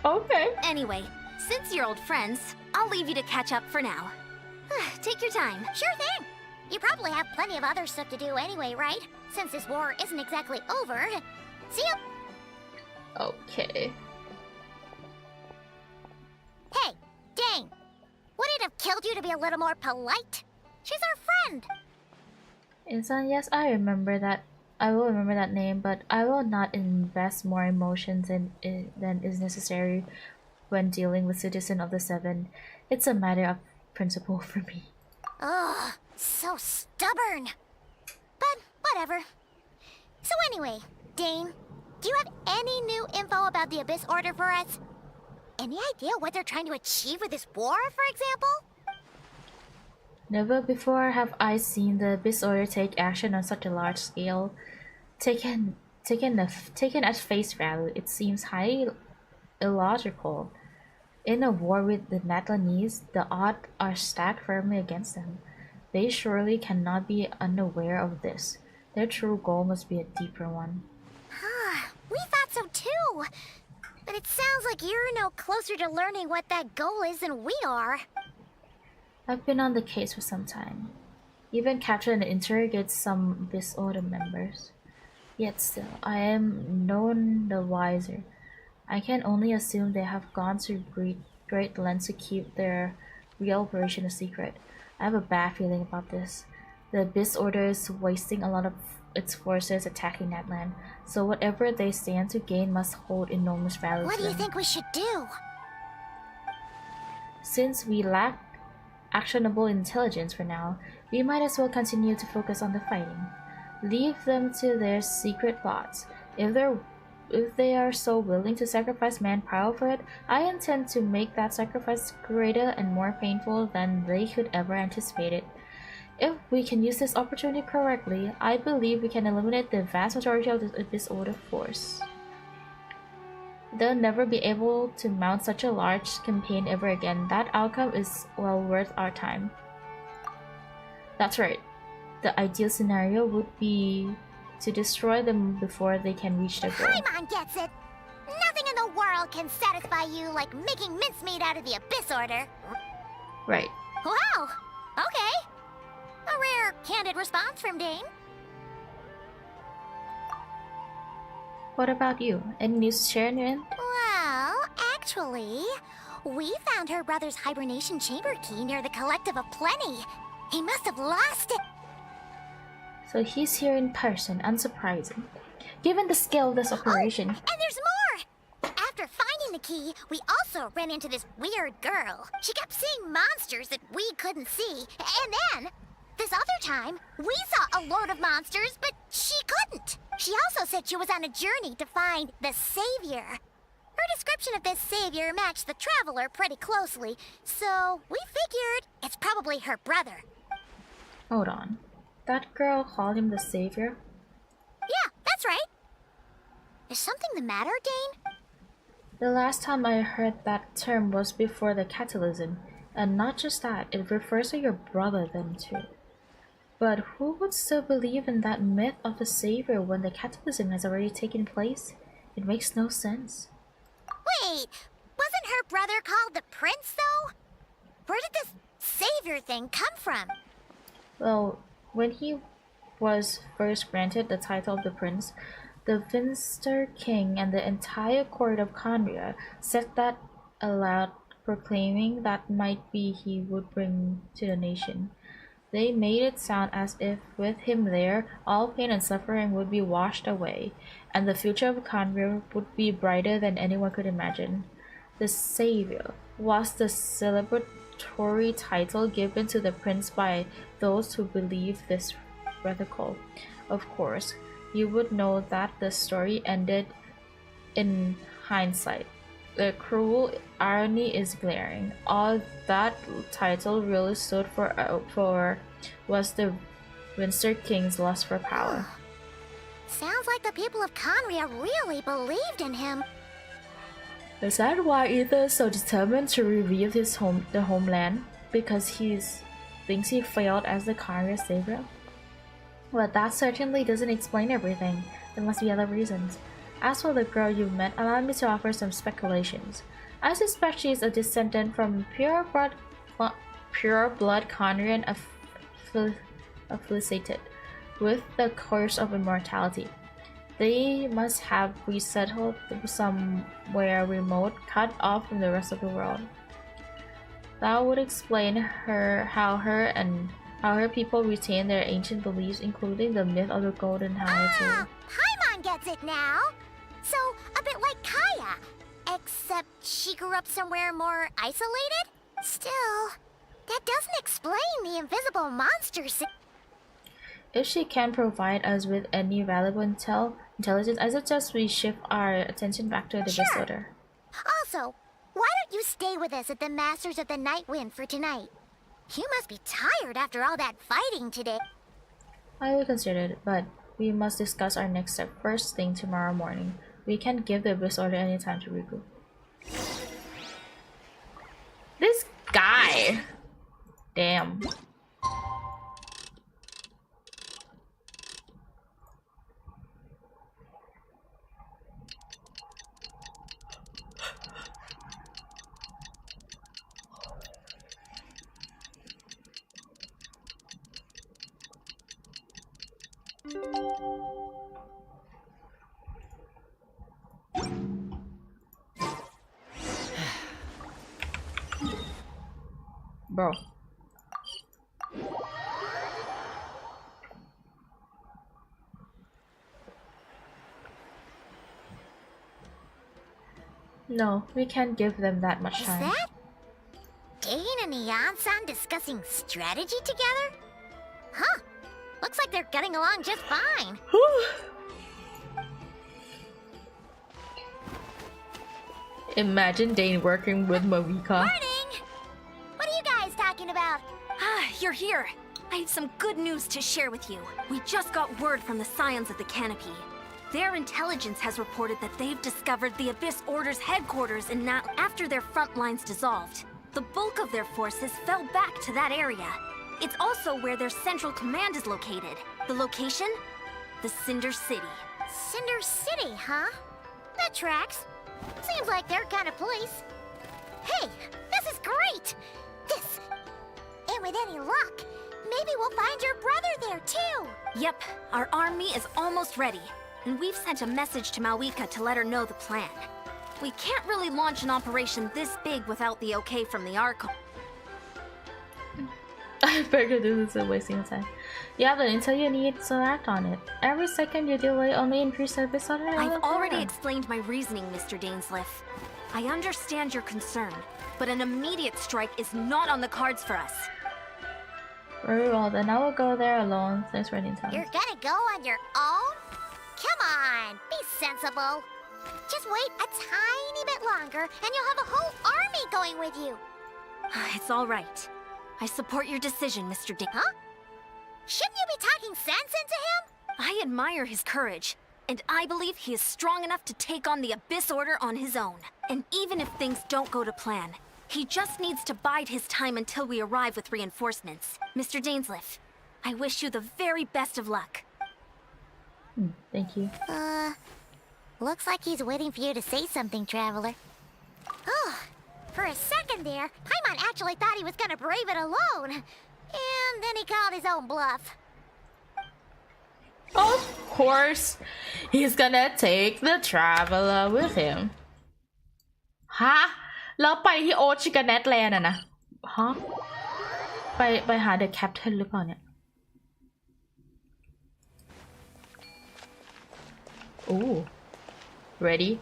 S1: Okay.
S7: Anyway, since you're old friends, I'll leave you to catch up for now. Take your time.
S3: Sure thing. You probably have plenty of other stuff to do anyway, right? Since this war isn't exactly over. See ya!
S1: Okay.
S3: Hey, Dane! Would it have killed you to be a little more polite? She's our friend!
S1: Insan, yes, I remember that. I will remember that name, but I will not invest more emotions than is necessary when dealing with Citizen of the Seven. It's a matter of principle for me.
S3: Ugh, so stubborn. But whatever. So anyway, Dane, do you have any new info about the Abyss Order for us? Any idea what they're trying to achieve with this war, for example?
S1: Never before have I seen the Abyss Order take action on such a large scale. Taken at face value, it seems highly illogical. In a war with the Natlanese, the odds are stacked firmly against them. They surely cannot be unaware of this. Their true goal must be a deeper one.
S3: We thought so too. But it sounds like you're no closer to learning what that goal is than we are.
S1: I've been on the case for some time. Even captured and interrogated some Abyss Order members. Yet still, I am none the wiser. I can only assume they have gone to great lengths to keep their real operation a secret. I have a bad feeling about this. The Abyss Order is wasting a lot of its forces attacking that land, so whatever they stand to gain must hold enormous value.
S3: What do you think we should do?
S1: Since we lack actionable intelligence for now, we might as well continue to focus on the fighting. Leave them to their secret plots. If they are so willing to sacrifice manpower for it, I intend to make that sacrifice greater and more painful than they could ever anticipate it. If we can use this opportunity correctly, I believe we can eliminate the vast majority of the Abyss Order force. They'll never be able to mount such a large campaign ever again. That outcome is well worth our time. That's right. The ideal scenario would be to destroy them before they can reach their goal.
S3: Paimon gets it! Nothing in the world can satisfy you like making mincemeat out of the Abyss Order.
S1: Right.
S3: Wow! Okay. A rare, candid response from Dane.
S1: What about you? Any news to share on your end?
S3: Well, actually, we found her brother's hibernation chamber key near the Collective of Plenty. He must have lost it.
S1: So he's here in person, unsurprising. Given the scale of this operation.
S3: Oh, and there's more! After finding the key, we also ran into this weird girl. She kept seeing monsters that we couldn't see. And then, this other time, we saw a load of monsters, but she couldn't. She also said she was on a journey to find the Savior. Her description of this Savior matched the Traveler pretty closely, so we figured it's probably her brother.
S1: Hold on. That girl called him the Savior?
S3: Yeah, that's right. Is something the matter, Dane?
S1: The last time I heard that term was before the Catalysm, and not just that, it refers to your brother then too. But who would still believe in that myth of a savior when the Catalysm has already taken place? It makes no sense.
S3: Wait, wasn't her brother called the Prince, though? Where did this savior thing come from?
S1: Well, when he was first granted the title of the Prince, the Finster King and the entire court of Conria said that aloud, proclaiming that might be he would bring to the nation. They made it sound as if with him there, all pain and suffering would be washed away, and the future of Conria would be brighter than anyone could imagine. The Savior was the celebratory title given to the prince by those who believe this radical. of course, you would know that the story ended in hindsight. The cruel irony is glaring. All that title really stood for was the Winster King's lust for power.
S3: Sounds like the people of Conria really believed in him.
S1: Is that why Aether is so determined to reveal the homeland? Because he thinks he failed as the Conria savior? Well, that certainly doesn't explain everything. There must be other reasons. As for the girl you met, allow me to offer some speculations. I suspect she is a descendant from pure blood Conrian affiliated with the curse of immortality. They must have resettled somewhere remote, cut off from the rest of the world. That would explain how her people retain their ancient beliefs, including the myth of the Golden High too.
S3: Paimon gets it now. So, a bit like Kaya, except she grew up somewhere more isolated? Still, that doesn't explain the invisible monsters.
S1: If she can provide us with any valuable intelligence, I suggest we shift our attention back to the Abyss Order.
S3: Also, why don't you stay with us at the Masters of the Night Wind for tonight? You must be tired after all that fighting today.
S1: I will consider it, but we must discuss our next step first thing tomorrow morning. We can't give the Abyss Order any time to regroup. This guy! Damn. Bro. No, we can't give them that much time.
S3: Is that Dane and Neon-san discussing strategy together? Huh. Looks like they're getting along just fine.
S1: Imagine Dane working with Marika.
S3: Morning! What are you guys talking about?
S7: Ah, you're here. I have some good news to share with you. We just got word from the Scions of the Canopy. Their intelligence has reported that they've discovered the Abyss Order's headquarters in after their front lines dissolved. The bulk of their forces fell back to that area. It's also where their central command is located. The location? The Cinder City.
S3: Cinder City, huh? That tracks. Seems like their kind of place. Hey, this is great! This... And with any luck, maybe we'll find your brother there, too!
S7: Yep, our army is almost ready. And we've sent a message to Mawika to let her know the plan. We can't really launch an operation this big without the okay from the Archon.
S1: I figured this is wasting time. You have the intel you need, so act on it. Every second you delay only increases the Abyss Order.
S7: I've already explained my reasoning, Mr. Dainsleif. I understand your concern, but an immediate strike is not on the cards for us.
S1: Very well, then I will go there alone. Thanks for the intel.
S3: You're gonna go on your own? Come on, be sensible. Just wait a tiny bit longer, and you'll have a whole army going with you.
S7: It's all right. I support your decision, Mr. Dane.
S3: Huh? Shouldn't you be talking sense into him?
S7: I admire his courage, and I believe he is strong enough to take on the Abyss Order on his own. And even if things don't go to plan, he just needs to bide his time until we arrive with reinforcements. Mr. Dainsleif, I wish you the very best of luck.
S1: Thank you.
S3: Looks like he's waiting for you to say something, Traveler. Oh, for a second there, Paimon actually thought he was gonna brave it alone. And then he called his own bluff.
S1: Of course, he's gonna take the Traveler with him. ฮะ แล้วไปที่โอ๊ตชิกาเนตแลนด์อะนะ ฮะ ไปหาเดอะแคปเทนหรือเปล่าเนี่ย Ooh. Ready?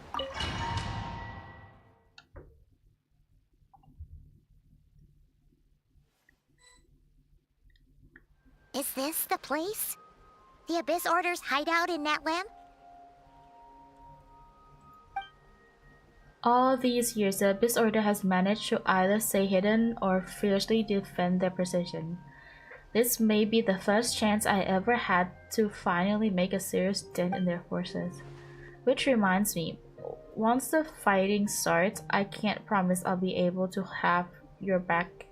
S3: Is this the place? the Abyss Order's hideout in Natlam?
S1: All these years, the Abyss Order has managed to either stay hidden or fiercely defend their position. This may be the first chance I ever had to finally make a serious dent in their forces. Which reminds me, once the fighting starts, I can't promise I'll be able to have your back.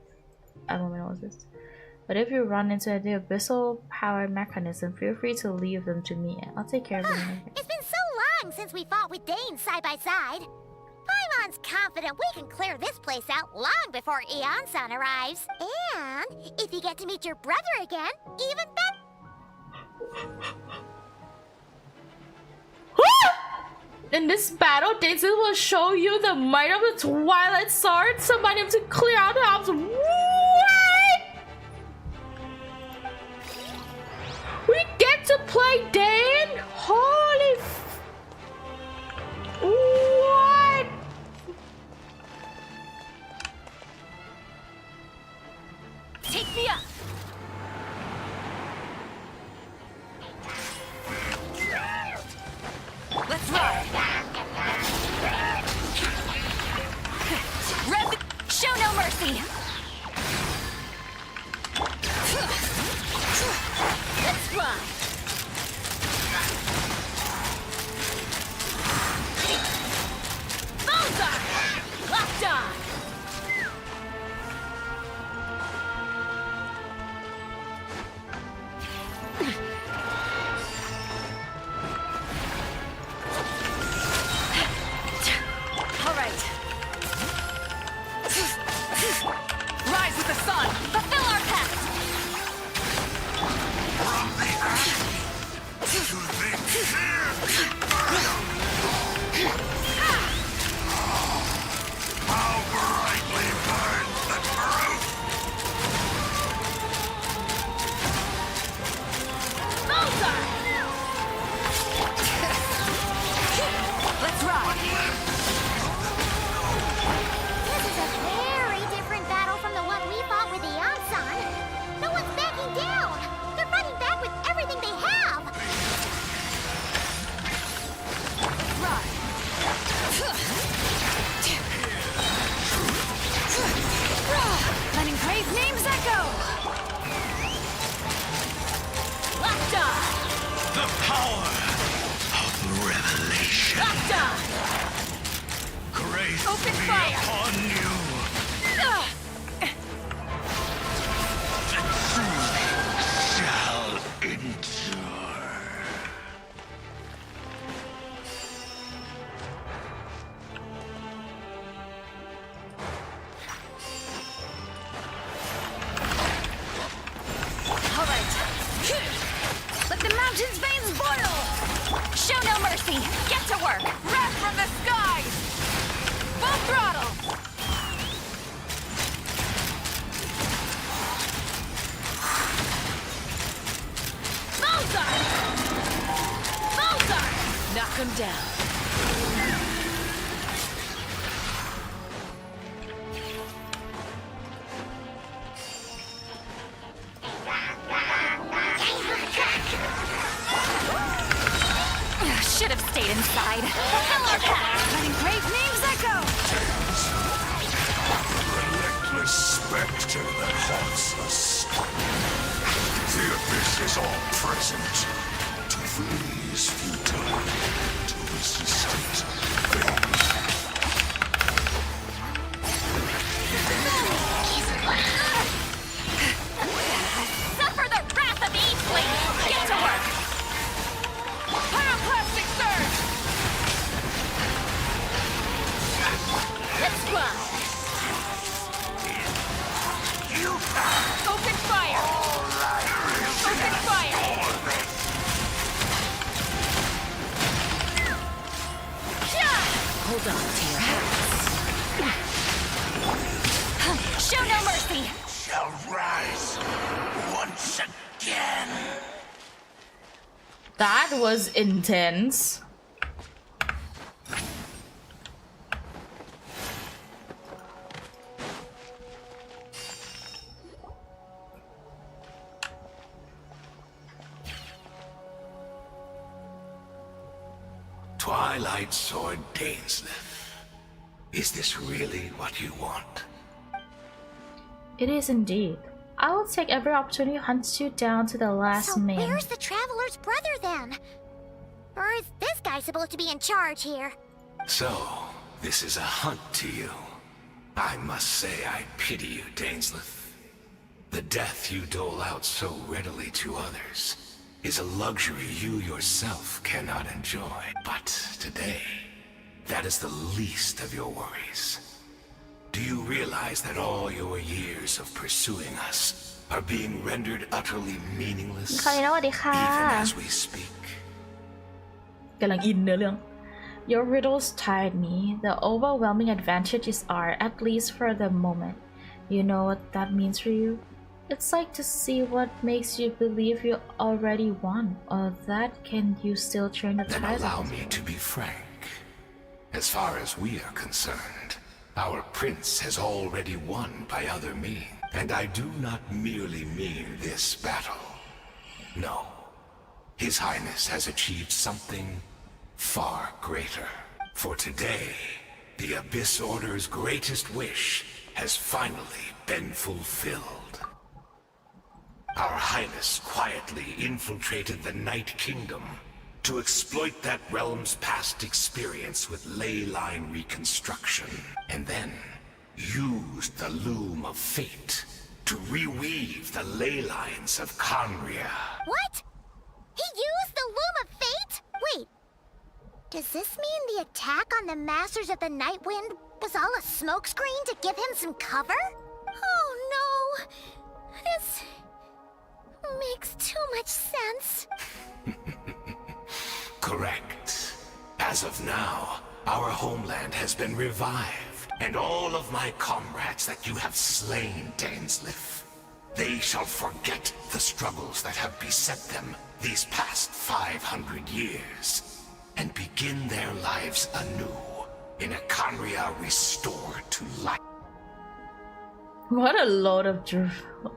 S1: I don't know what this. But if you run into the abyssal power mechanism, feel free to leave them to me. I'll take care of them.
S3: It's been so long since we fought with Dane side by side. Paimon's confident we can clear this place out long before Eon-san arrives. And if you get to meet your brother again, even better.
S1: In this battle, Dainsleif will show you the might of the Twilight Sword. Summon him to clear out the house. What? We get to play Dane? Holy what?
S9: Take me up! Let's ride! Show no mercy! Let's ride! Bullseye! Locked on! Rise with the sun! Fulfill our pact!
S12: From the ashes to the how brightly burns the truth!
S9: Bullseye! Let's ride!
S3: This is a very different battle from the one we fought with Eon-san. No one's backing down. They're fighting back with everything they have.
S9: Ride! Letting praise names echo! Locked on!
S12: The power of revelation.
S9: Locked on!
S12: Grace
S9: Open
S12: be
S9: fire.
S12: upon you. The truth shall endure.
S9: All right. Let the mountain's veins boil! Show no mercy! Get to work! Wrath from the skies! Full throttle! Bullseye! Bullseye! Knock him down. Should have stayed inside. Fulfill our pact! Letting great names echo!
S12: Relentless specter that haunts us. The abyss is all present. To flee is futile. To resist it,
S9: Suffer the wrath of Dainsleif! Get to work! Pyroclastic surge! Let's run! Open fire! Open fire! Hold on to your hats. Show no mercy!
S12: shall rise once again.
S1: That was intense.
S12: Twilight Sword Dainsleif. Is this really what you want?
S1: It is indeed. I will take every opportunity to hunt you down to the last man.
S3: So where's the Traveler's brother then? Or is this guy supposed to be in charge here?
S12: So, this is a hunt to you. I must say I pity you, Dainsleif. The death you dole out so readily to others is a luxury you yourself cannot enjoy. But today, that is the least of your worries. Do you realize that all your years of pursuing us are being rendered utterly meaningless,
S1: คราวนี้สวัสดีค่ะ
S12: even as we speak?
S1: กำลังอินเนื้อเรื่อง Your riddles tired me. The overwhelming advantages are, at least for the moment. You know what that means for you? It's like to see what makes you believe you already won, or that can you still turn the
S12: Then
S1: tide.
S12: allow me to be frank. As far as we are concerned, our prince has already won by other means. And I do not merely mean this battle. No. His Highness has achieved something far greater. For today, the Abyss Order's greatest wish has finally been fulfilled. Our Highness quietly infiltrated the Night Kingdom to exploit that realm's past experience with ley line reconstruction, and then used the Loom of Fate to reweave the ley lines of Conria.
S3: What? He used the Loom of Fate? Wait. Does this mean the attack on the Masters of the Night Wind was all a smokescreen to give him some cover? Oh no. This makes too much sense.
S12: Correct. As of now, our homeland has been revived, and all of my comrades that you have slain, Dainsleif, they shall forget the struggles that have beset them these past 500 years, and begin their lives anew in a Conria restored to life.
S1: What a load of drivel.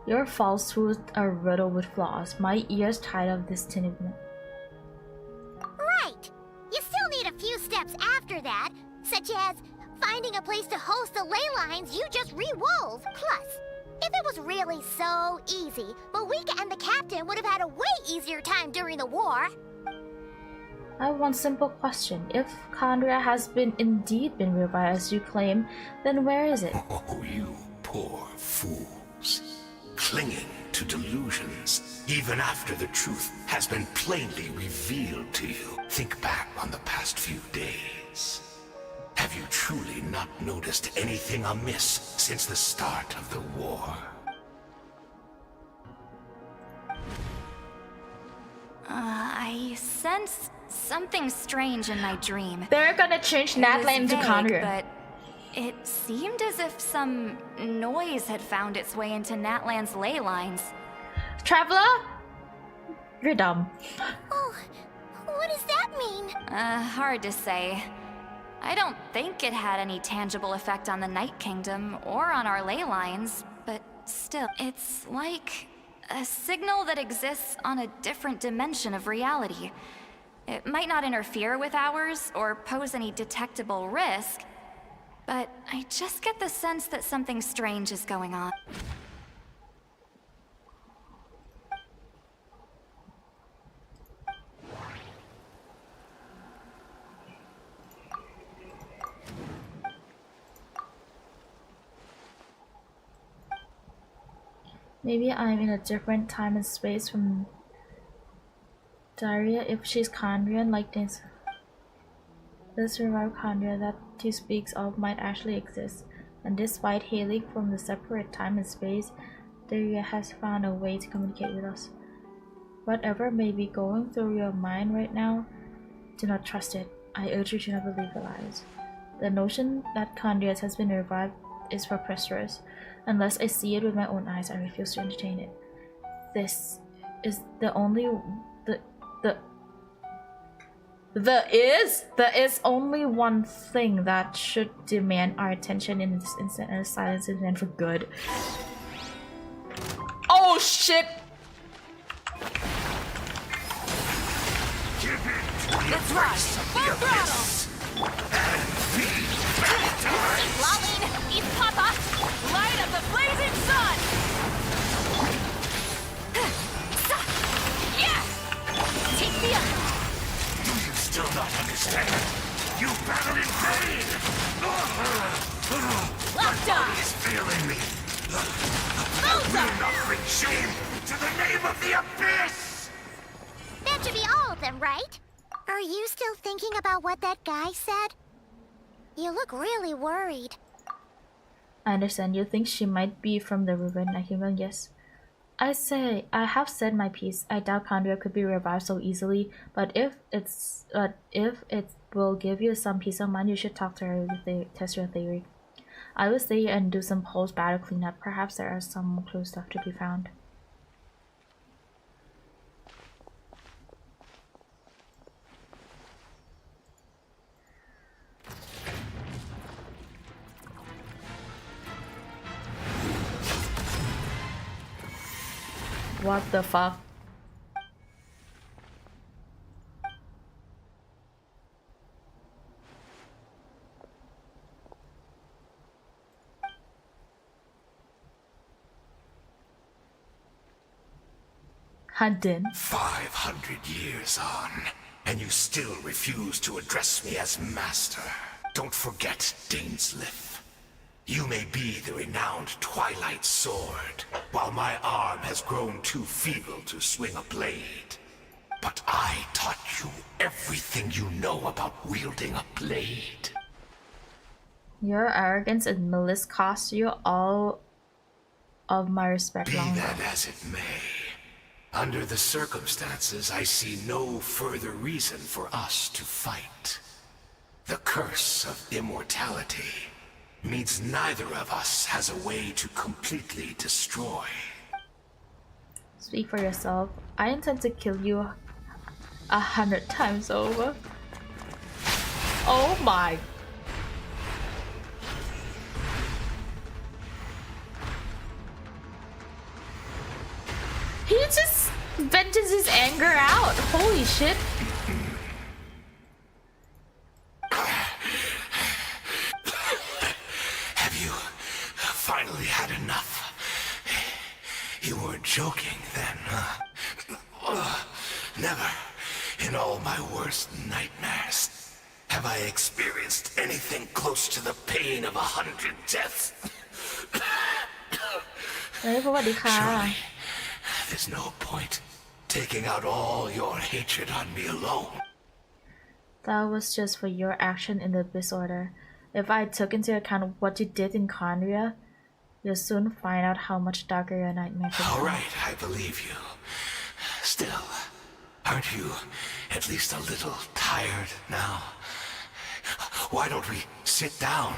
S1: Your falsehoods are riddled with flaws. My ears tired of this tinnitus.
S3: Right. You still need a few steps after that, such as finding a place to host the ley lines you just re-wove. Plus, if it was really so easy, Moika and the captain would have had a way easier time during the war.
S1: I have one simple question. If Conria has indeed been revived as you claim, then where is it?
S12: Oh, you poor fools. Clinging to delusions, even after the truth has been plainly revealed to you. Think back on the past few days. Have you truly not noticed anything amiss since the start of the war?
S9: I sense something strange in my dream.
S1: They're gonna change Natlan into Conria.
S9: But it seemed as if some noise had found its way into Natlan's ley lines.
S1: Traveler? You're dumb.
S3: Oh, what does that mean?
S9: Hard to say. I don't think it had any tangible effect on the Night Kingdom or on our ley lines, but still, it's like a signal that exists on a different dimension of reality. It might not interfere with ours or pose any detectable risk, but I just get the sense that something strange is going on.
S1: Maybe I'm in a different time and space from Daria if she's Conrian like this. This revived Conria that he speaks of might actually exist, and despite hailing from the separate time and space, Daria has found a way to communicate with us. Whatever may be going through your mind right now, do not trust it. I urge you to not believe the lies. The notion that Conria has been revived is preposterous. Unless I see it with my own eyes, I refuse to entertain it. This is there is only one thing that should demand our attention in this instant, and silence is meant for good. Oh shit!
S12: Give
S9: Let's ride! Full throttle! Lolling! Eat Papa! Light of the blazing sun! Yeah! Take the other!
S12: Do you still not understand? You battled in vain!
S9: Locked on!
S12: He's failing me. I will not bring shame to the name of the Abyss!
S3: That should be all of them, right? Are you still thinking about what that guy said? You look really worried.
S1: I understand. You think she might be from the ruin. I can go, yes. I have said my piece. I doubt Condria could be revived so easily, but if it will give you some peace of mind, you should talk to her to test your theory. I will stay here and do some post-battle cleanup. Perhaps there are some clue stuff to be found. What the fuck? Hunting.
S12: 500 years on, and you still refuse to address me as master. Don't forget, Dainsleif. You may be the renowned Twilight Sword, while my arm has grown too feeble to swing a blade. But I taught you everything you know about wielding a blade.
S1: Your arrogance and malice cost you all of my respect.
S12: Be that as it may, under the circumstances, I see no further reason for us to fight. The curse of immortality means neither of us has a way to completely destroy.
S1: Speak for yourself. I intend to kill you 100 times over. Oh my. He just vented his anger out. Holy shit.
S12: Finally had enough. You weren't joking then, huh? Never, in all my worst nightmares, have I experienced anything close to the pain of 100 deaths. Surely, there's no point taking out all your hatred on me alone.
S1: That was just for your action in the Abyss Order. If I took into account what you did in Condria, you'll soon find out how much darker your nightmare can be.
S12: All right, I believe you. Still, aren't you at least a little tired now? Why don't we sit down,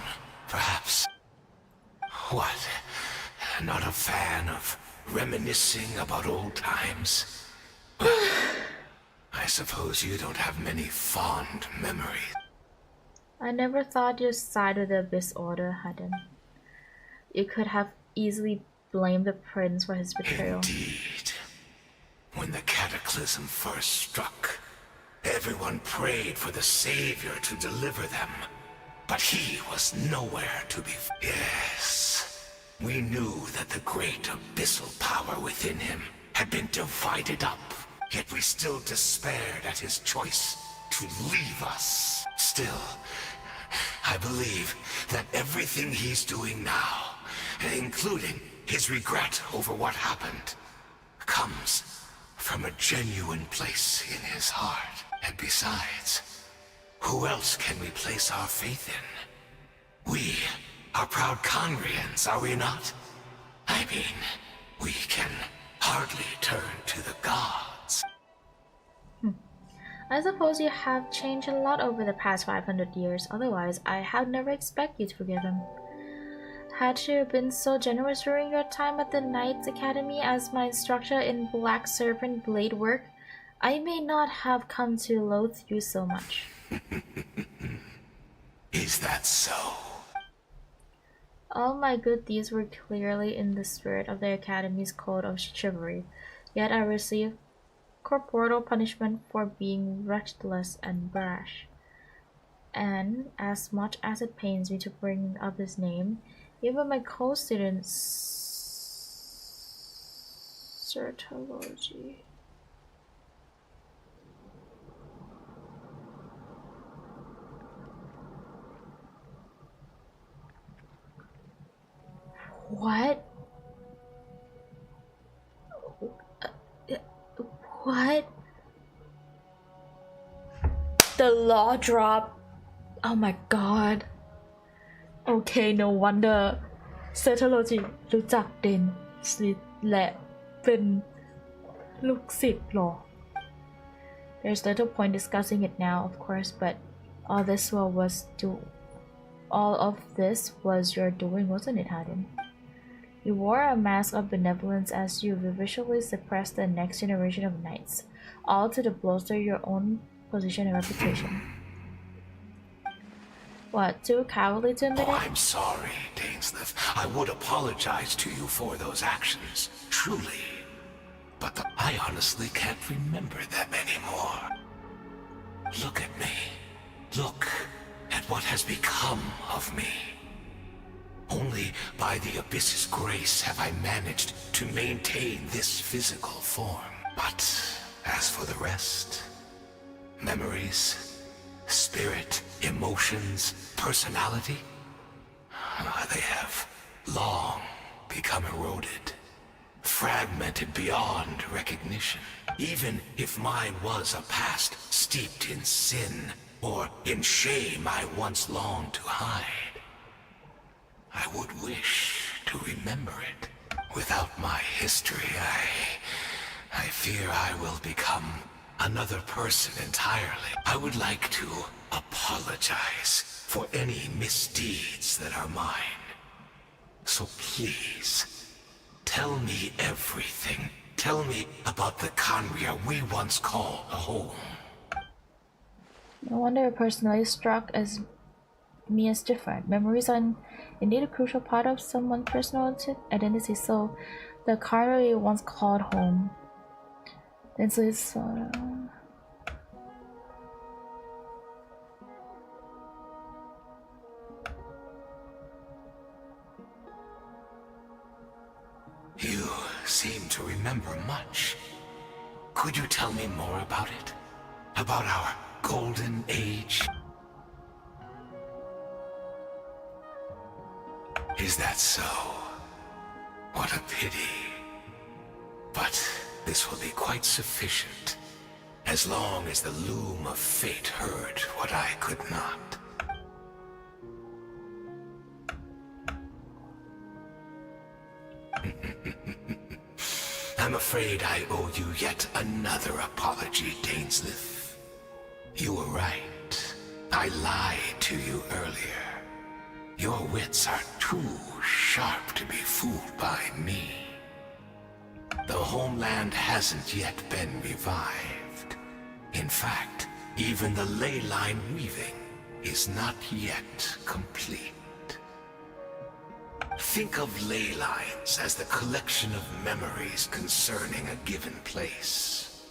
S12: perhaps? What? Not a fan of reminiscing about old times? I suppose you don't have many fond memories.
S1: I never thought you'd side with the Abyss Order, Haden. You could have easily blamed the prince for his betrayal.
S12: Indeed. When the cataclysm first struck, everyone prayed for the savior to deliver them. But he was nowhere to be found. Yes. We knew that the great abyssal power within him had been divided up. Yet we still despaired at his choice to leave us. Still, I believe that everything he's doing now, including his regret over what happened, comes from a genuine place in his heart. And besides, who else can we place our faith in? We are proud Conrians, are we not? I mean, we can hardly turn to the gods.
S1: I suppose you have changed a lot over the past 500 years, otherwise I had never expected you to forgive him. Had you been so generous during your time at the Knights Academy as my instructor in Black Serpent blade work, I may not have come to loathe you so much.
S12: Is that so?
S1: All my good deeds were clearly in the spirit of the Academy's code of chivalry, yet I received corporal punishment for being reckless and brash. And as much as it pains me to bring up his name, even my co-student Certology. What? What? The law drop. Oh my god. Okay, no wonder Certology รู้จักเดนสลิทและเป็นลูกศิษย์หรอ There's little point discussing it now, of course, but all of this was your doing, wasn't it, Haden? You wore a mask of benevolence as you visually suppressed the next generation of knights, all to bolster your own position and reputation. What, too cowardly to admit it?
S12: I'm sorry, Dainsleif. I would apologize to you for those actions, truly. But I honestly can't remember them anymore. Look at me. Look at what has become of me. Only by the Abyss's grace have I managed to maintain this physical form. But as for the rest, memories, spirit, emotions, personality, they have long become eroded, fragmented beyond recognition. Even if mine was a past steeped in sin or in shame I once longed to hide, I would wish to remember it. Without my history, I fear I will become another person entirely. I would like to apologize for any misdeeds that are mine. So please, tell me everything. Tell me about the Khaenri'ah we once called home.
S1: No wonder your personality struck as me as different. Memories are indeed a crucial part of someone's personal identity, so the Khaenri'ah once called home. Dainsleif
S12: You seem to remember much. Could you tell me more about it? About our golden age? Is that so? What a pity. But this will be quite sufficient, as long as the Loom of Fate heard what I could not. I'm afraid I owe you yet another apology, Dainsleif. You were right. I lied to you earlier. Your wits are too sharp to be fooled by me. The homeland hasn't yet been revived. In fact, even the ley line weaving is not yet complete. Think of ley lines as the collection of memories concerning a given place.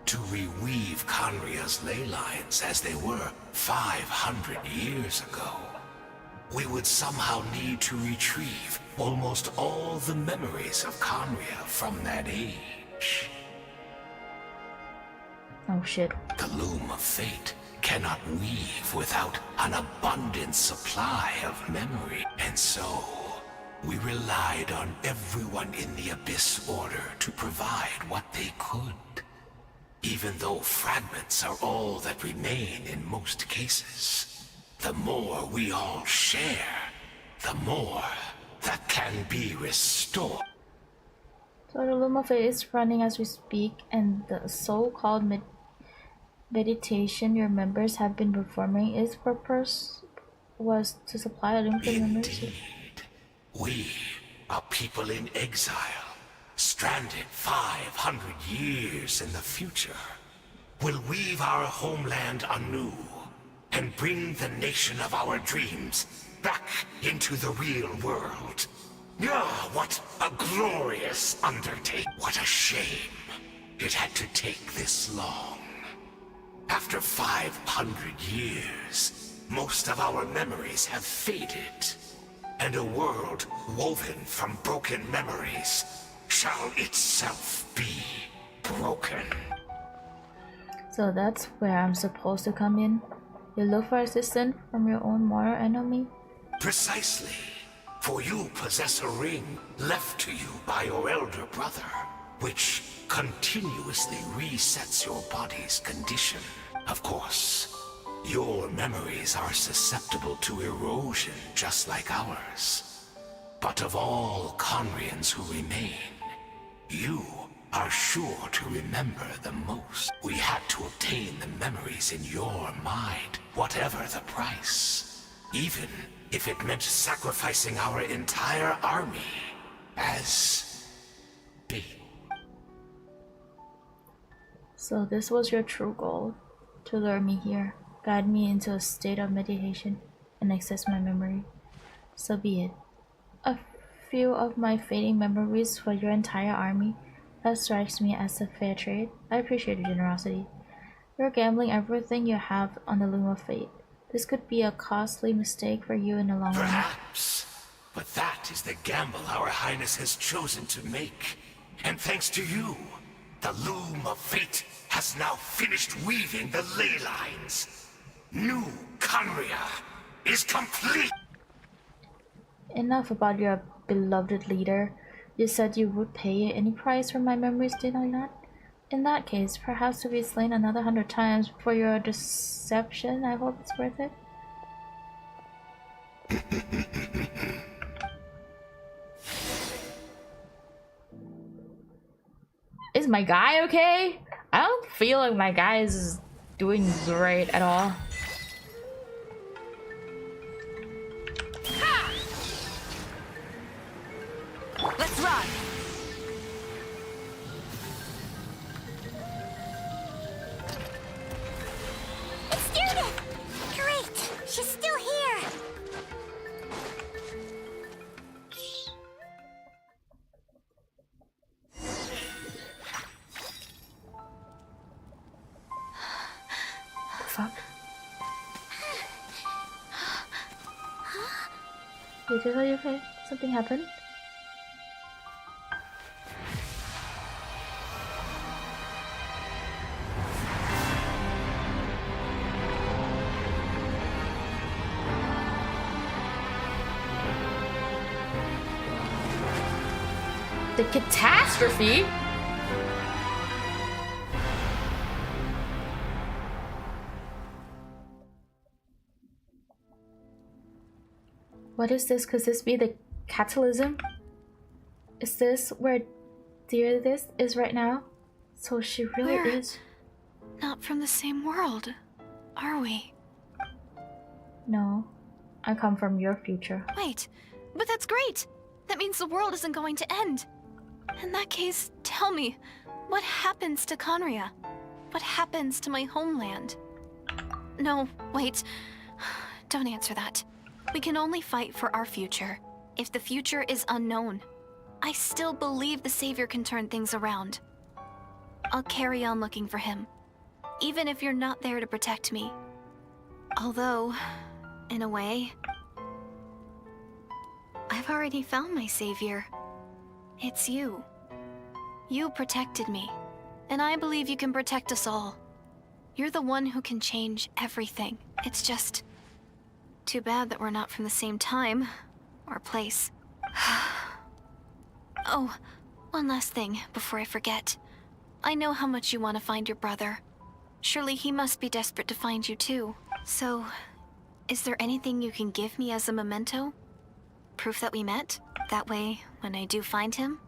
S12: To reweave Khaenri'ah's ley lines as they were 500 years ago, we would somehow need to retrieve almost all the memories of Khaenri'ah from that age.
S1: Oh shit.
S12: The Loom of Fate cannot weave without an abundant supply of memory, and so we relied on everyone in the Abyss Order to provide what they could. Even though fragments are all that remain in most cases, the more we all share, the more that can be restored.
S1: So the Loom of Fate is running as we speak, and the so-called meditation your members have been performing, its purpose was to supply a limited memory.
S12: We are people in exile, stranded 500 years in the future, will weave our homeland anew and bring the nation of our dreams back into the real world. Ah, what a glorious undertaking. What a shame it had to take this long. After 500 years, most of our memories have faded, and a world woven from broken memories shall itself be broken.
S1: So that's where I'm supposed to come in. You look for assistance from your own mortal enemy?
S12: Precisely. For you possess a ring left to you by your elder brother, which continuously resets your body's condition. Of course, your memories are susceptible to erosion just like ours. But of all Conrians who remain, you are sure to remember the most. We had to obtain the memories in your mind, whatever the price. Even if it meant sacrificing our entire army as bait.
S1: So this was your true goal, to lure me here, guide me into a state of meditation, and access my memory. So be it. A few of my fading memories for your entire army. That strikes me as a fair trade. I appreciate your generosity. You're gambling everything you have on the Loom of Fate. This could be a costly mistake for you in the long run.
S12: Perhaps, but that is the gamble our Highness has chosen to make. And thanks to you, the Loom of Fate has now finished weaving the ley lines. New Conria is complete!
S1: Enough about your beloved leader. You said you would pay any price for my memories, did I not? In that case, perhaps to be slain another 100 times for your deception, I hope it's worth it. Is my guy okay? I don't feel like my guy is doing great at all.
S6: Let's run!
S3: It's Judith! Great! She's still here!
S1: Fuck. Did you say okay? Something happened? The catastrophe? What is this? Could this be the catalysm? Is this where dear this is right now? So she really
S11: We're
S1: is.
S11: not from the same world, are we?
S1: No, I come from your future.
S11: Wait, but that's great! That means the world isn't going to end. In that case, tell me, what happens to Conria? What happens to my homeland? No, wait. Don't answer that. We can only fight for our future. If the future is unknown, I still believe the Savior can turn things around. I'll carry on looking for him, even if you're not there to protect me. Although, in a way, I've already found my Savior. It's you. You protected me, and I believe you can protect us all. You're the one who can change everything. It's just too bad that we're not from the same time or place. Oh, one last thing before I forget. I know how much you want to find your brother. Surely he must be desperate to find you too. So, is there anything you can give me as a memento? Proof that we met? That way, when I do find him,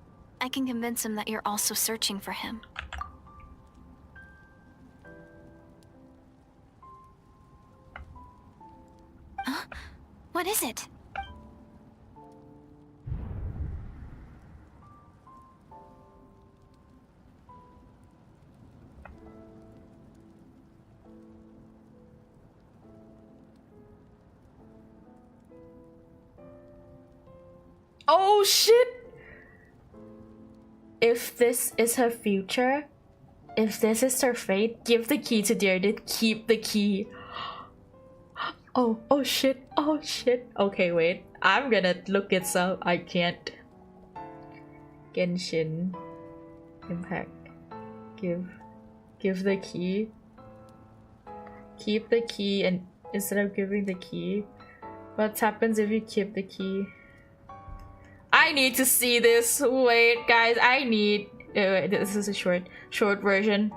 S11: I can convince him that you're also searching for him. Huh? What is it?
S1: Oh shit! If this is her future, If this is her fate, give the key to Deirdre, keep the key. Oh shit, oh shit. Okay, wait. I'm gonna look it up. I can't. Genshin. Impact. Give the key. Keep the key, and instead of giving the key, what happens if you keep the key? I need to see this. Wait, guys, I need. Wait, this is a short version.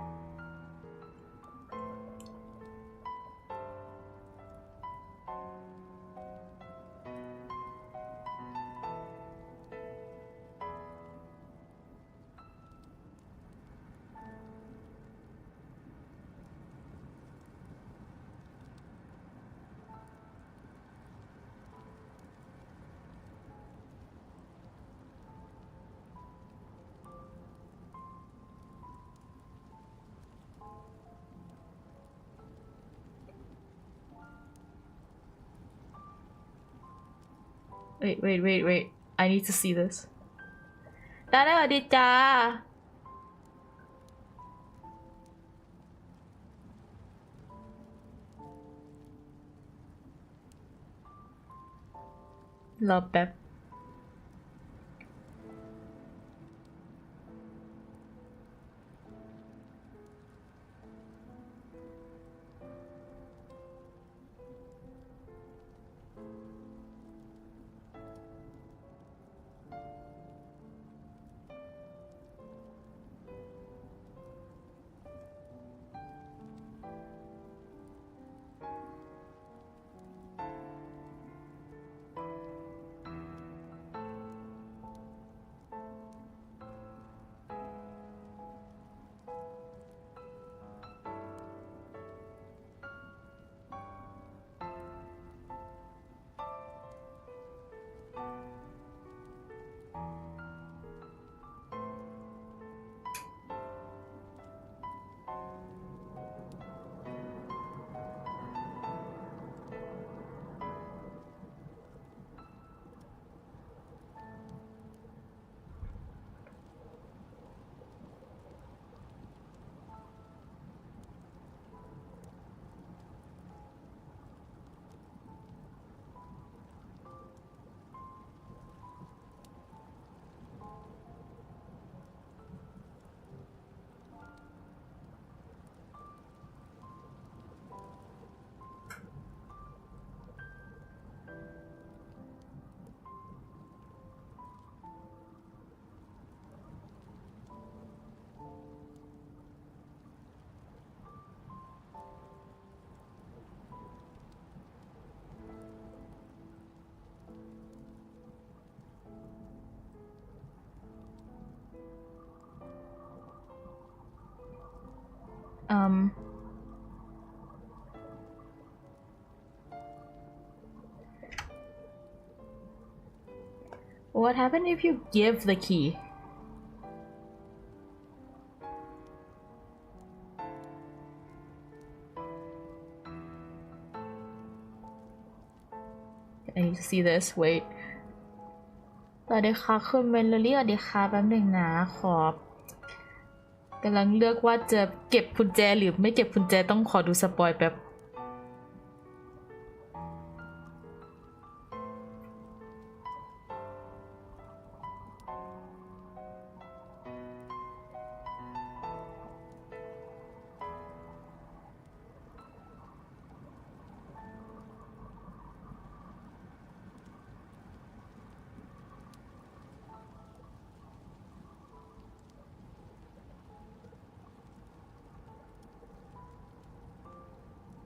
S1: Wait. I need to see this. ได้สวัสดีจ้ารอแป๊บ What happened if you give the key? I need to see this. Wait. สวัสดีค่ะคุณเมลลี่สวัสดีค่ะแป๊บหนึ่งนะขอกำลังเลือกว่าจะเก็บกุญแจหรือไม่เก็บกุญแจต้องขอดูสปอยแป๊บ โ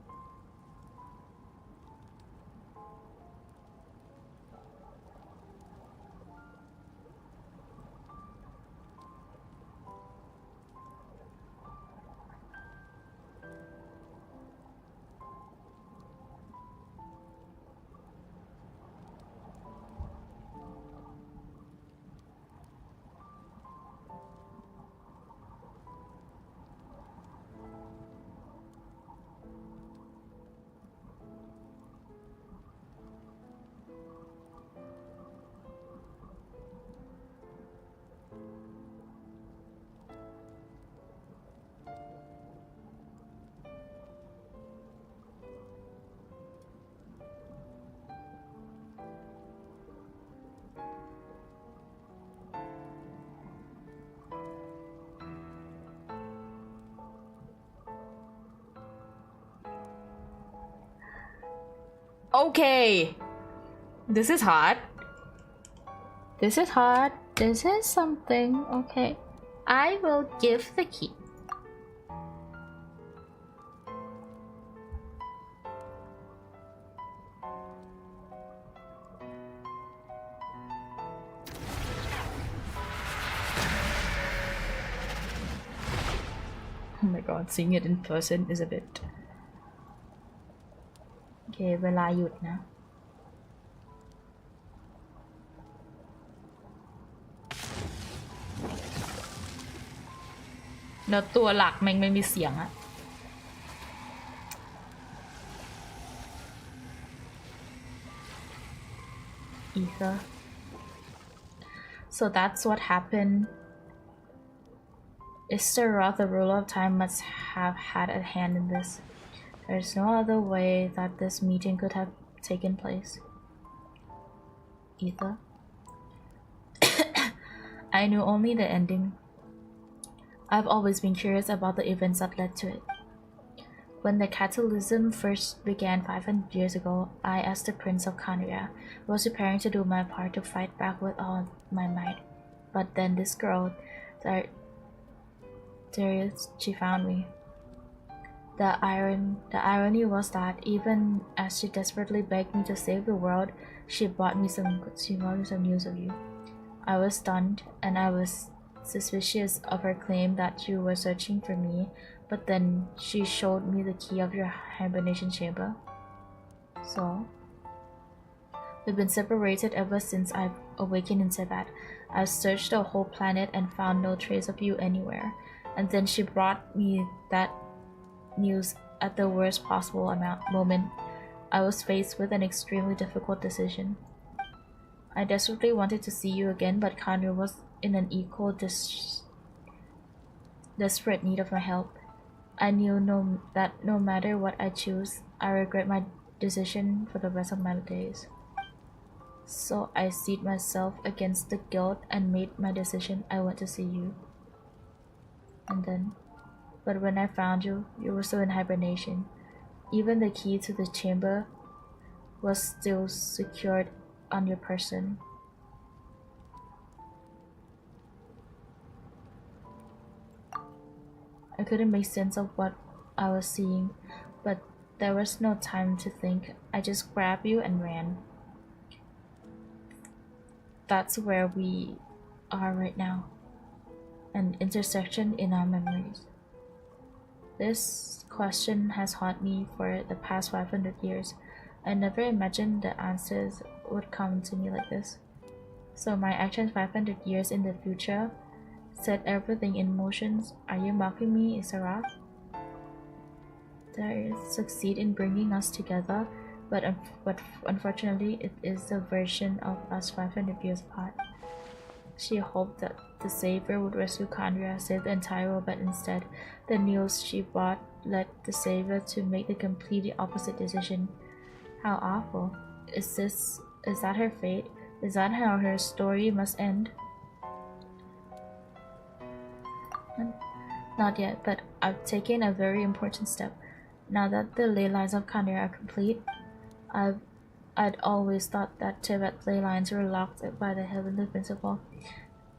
S1: Okay. This is hard. This is hard. This is something. Okay. I will give the key. Oh my god, seeing it in person is a bit... Okay, เวลาหยุดนะ แล้วตัวหลักแม่งไม่มีเสียงอะ Aether. So that's what happened. Istaroth, the ruler of time, must have had a hand in this. There's no other way that this meeting could have taken place. Aether. I knew only the ending. I've always been curious about the events that led to it. When the catalysm first began 500 years ago, I, as the Prince of Canria, was preparing to do my part to fight back with all my might. But then this girl, Darius, she found me. The irony was that even as she desperately begged me to save the world, she brought me some news of you. I was stunned, and I was suspicious of her claim that you were searching for me, but then she showed me the key of your hibernation chamber. So, we've been separated ever since I've awakened in Tibet. I've searched the whole planet and found no trace of you anywhere. And then she brought me that news at the worst possible moment. I was faced with an extremely difficult decision. I desperately wanted to see you again, but Canria was in an equal desperate need of my help. I knew that no matter what I choose, I regret my decision for the rest of my days. So I steeled myself against the guilt and made my decision. I went to see you. But when I found you, you were still in hibernation. Even the key to the chamber was still secured on your person. I couldn't make sense of what I was seeing, but there was no time to think. I just grabbed you and ran. That's where we are right now. An intersection in our memories. This question has haunted me for the past 500 years. I never imagined the answers would come to me like this. So my actions 500 years in the future set everything in motion. Are you mocking me, Isarak? They succeed in bringing us together, but unfortunately it is a version of us 500 years apart. She hoped that the Savior would rescue Canria, save the entire world, but instead, the news she brought led the Savior to make the completely opposite decision. How awful. Is that her fate? Is that how her story must end? Not yet, but I've taken a very important step. Now that the ley lines of Canria are complete, I'd always thought that Tibet's ley lines were locked by the heavenly principle.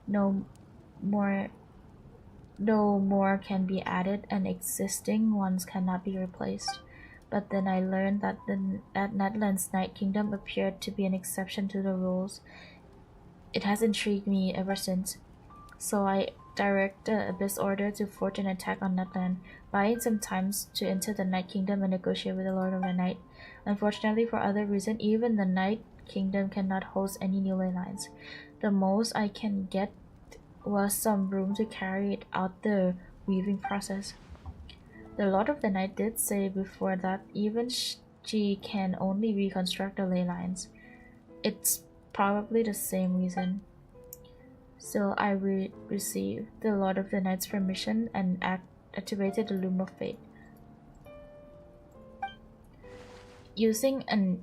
S1: No more can be added, and existing ones cannot be replaced. But then I learned that Natlan's Night Kingdom appeared to be an exception to the rules. It has intrigued me ever since. So I direct the Abyss Order to forge an attack on Natlan, buying some time to enter the Night Kingdom and negotiate with the Lord of the Night. Unfortunately, for other reasons, even the Night Kingdom cannot host any new ley lines. The most I can get was some room to carry out the weaving process. The Lord of the Night did say before that even she can only reconstruct the ley lines. It's probably the same reason. So I received the Lord of the Night's permission and activated the Loom of Fate. Using an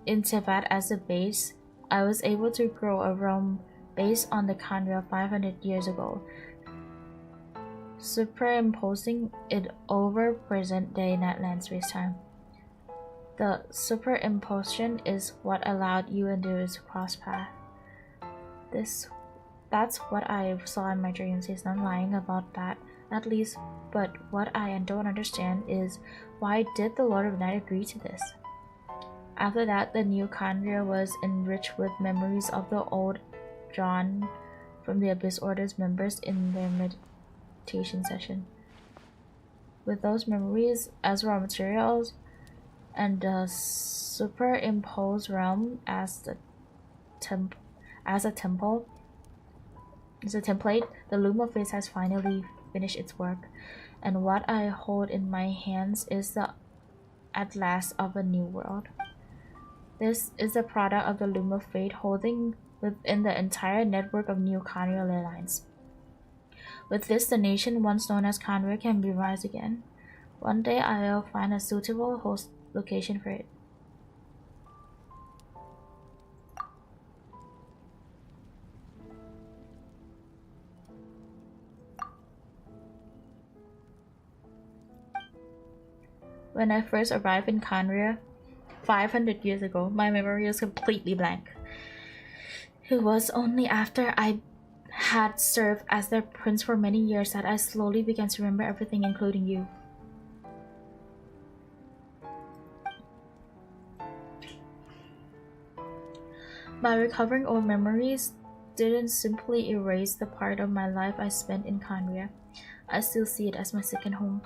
S1: Intivat as a base, I was able to grow a realm based on the Canria 500 years ago, superimposing it over present-day Natlan space-time. The superimposition is what allowed you and Darius to cross paths. That's what I saw in my dreams. He's not lying about that, at least. But what I don't understand is, why did the Lord of Night agree to this? After that, the new Kandria was enriched with memories of the old John from the Abyss Order's members in their meditation session. With those memories as raw materials and the superimposed realm as a template, the Loom of Fate has finally finished its work, and what I hold in my hands is the atlas of a new world. This is the product of the Loom of Fate holding within the entire network of new Kandria ley lines. With this, the nation once known as Kandria can be rise again. One day I will find a suitable host location for it. When I first arrived in Kandria 500 years ago, my memory was completely blank. It was only after I had served as their prince for many years that I slowly began to remember everything, including you. By recovering old memories didn't simply erase the part of my life I spent in Kandria. I still see it as my second home.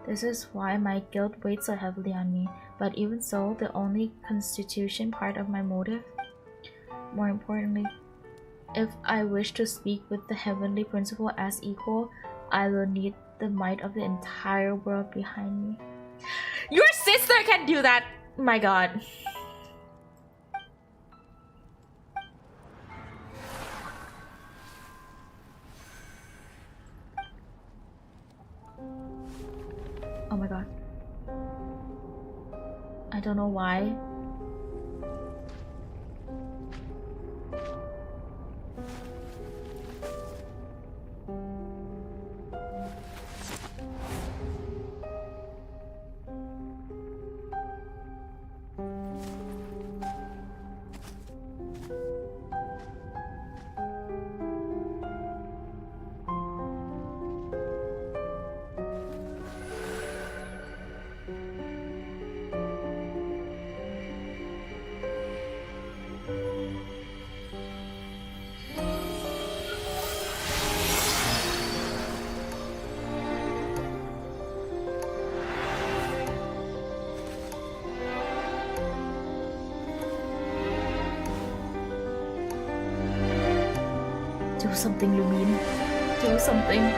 S1: This is why my guilt weighs so heavily on me, but even so, the only constitution part of my motive. More importantly, if I wish to speak with the heavenly principle as equal, I will need the might of the entire world behind me. Your sister can do that! My god. Oh my god. I don't know why. Do something, Lumine. Do something.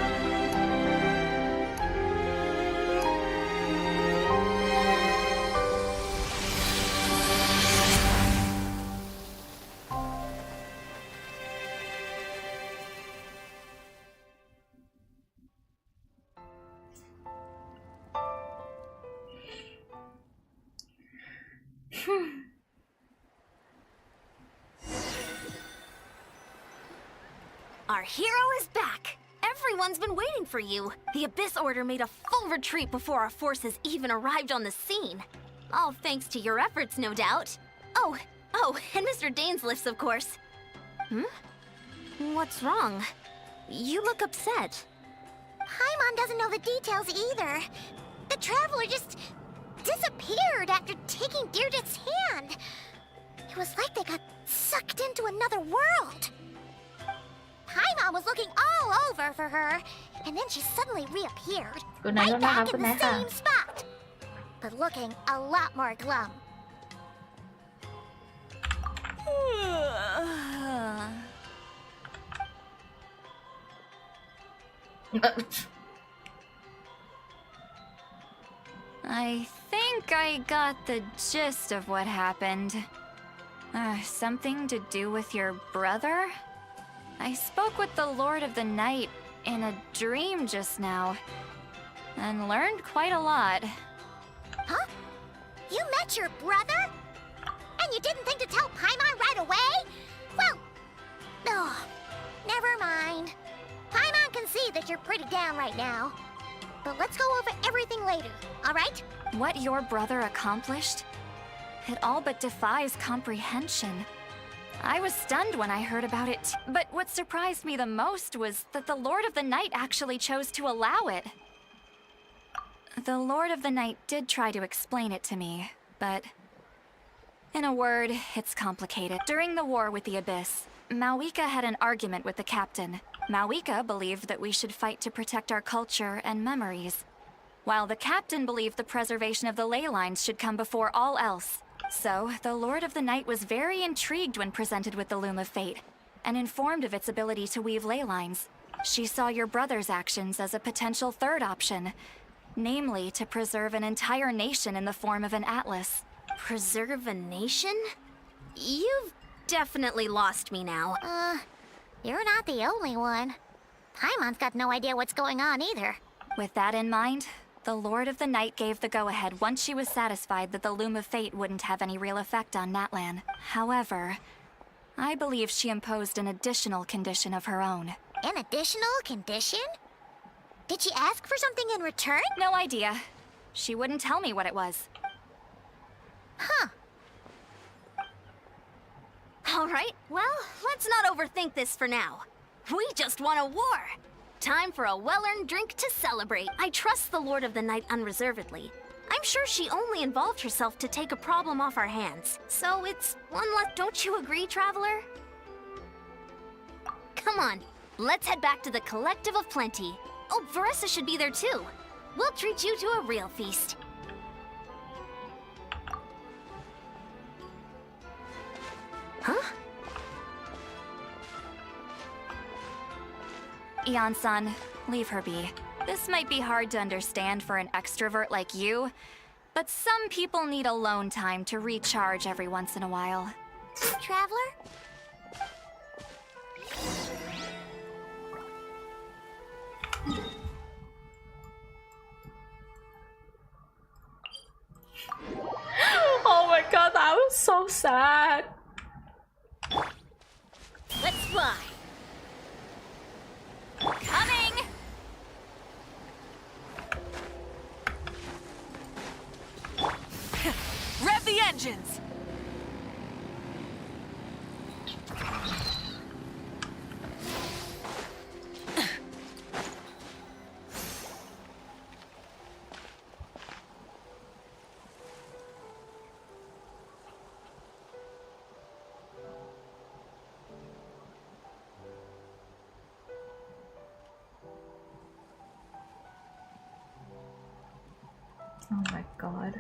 S7: Our hero is back! Everyone's been waiting for you. The Abyss Order made a full retreat before our forces even arrived on the scene. All thanks to your efforts, no doubt. Oh, and Mr. Dainsleif's, of course. What's wrong? You look upset.
S3: Paimon doesn't know the details either. The Traveler just disappeared after taking Deirdre's hand. It was like they got sucked into another world. Paimon was looking all over for her, and then she suddenly reappeared.
S1: Good night,
S3: right back in
S1: good
S3: the
S1: night,
S3: same spot, but looking a lot more glum.
S9: I think I got the gist of what happened. Something to do with your brother? I spoke with the Lord of the Night in a dream just now, and learned quite a lot.
S3: Huh? You met your brother? And you didn't think to tell Paimon right away? Well, never mind. Paimon can see that you're pretty down right now. But let's go over everything later, alright?
S9: What your brother accomplished? It all but defies comprehension. I was stunned when I heard about it, but what surprised me the most was that the Lord of the Night actually chose to allow it. The Lord of the Night did try to explain it to me, but in a word, it's complicated. During the war with the Abyss, Mawika had an argument with the captain. Mawika believed that we should fight to protect our culture and memories, while the captain believed the preservation of the ley lines should come before all else. So, the Lord of the Night was very intrigued when presented with the Loom of Fate, and informed of its ability to weave ley lines. She saw your brother's actions as a potential third option, namely to preserve an entire nation in the form of an atlas.
S3: Preserve a nation? You've definitely lost me now. You're not the only one. Paimon's got no idea what's going on either.
S9: With that in mind, the Lord of the Night gave the go-ahead once she was satisfied that the Loom of Fate wouldn't have any real effect on Natlan. However, I believe she imposed an additional condition of her own.
S3: An additional condition? Did she ask for something in return?
S9: No idea. She wouldn't tell me what it was.
S3: Huh. Alright, well, let's not overthink this for now. We just won a war! Time for a well-earned drink to celebrate. I trust the Lord of the Night unreservedly. I'm sure she only involved herself to take a problem off our hands. So it's one less, don't you agree, Traveler? Come on, let's head back to the Collective of Plenty. Oh, Veressa should be there too. We'll treat you to a real feast. Huh?
S9: Eon-san, leave her be. This might be hard to understand for an extrovert like you, but some people need alone time to recharge every once in a while.
S3: Traveler?
S1: Oh my god, that was so sad.
S3: Let's fly.
S9: Coming!
S8: Rev the engines!
S1: Oh my god.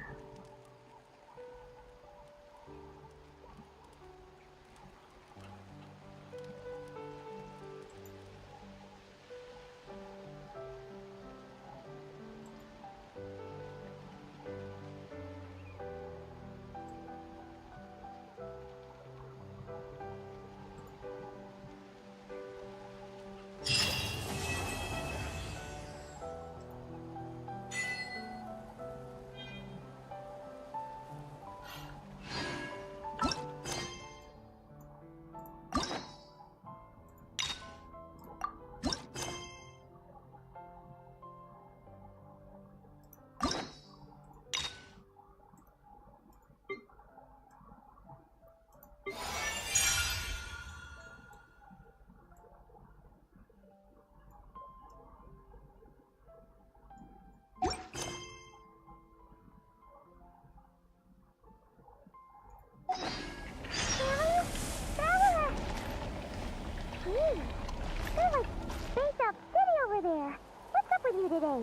S3: There's like Space Up City over there. What's up with you today?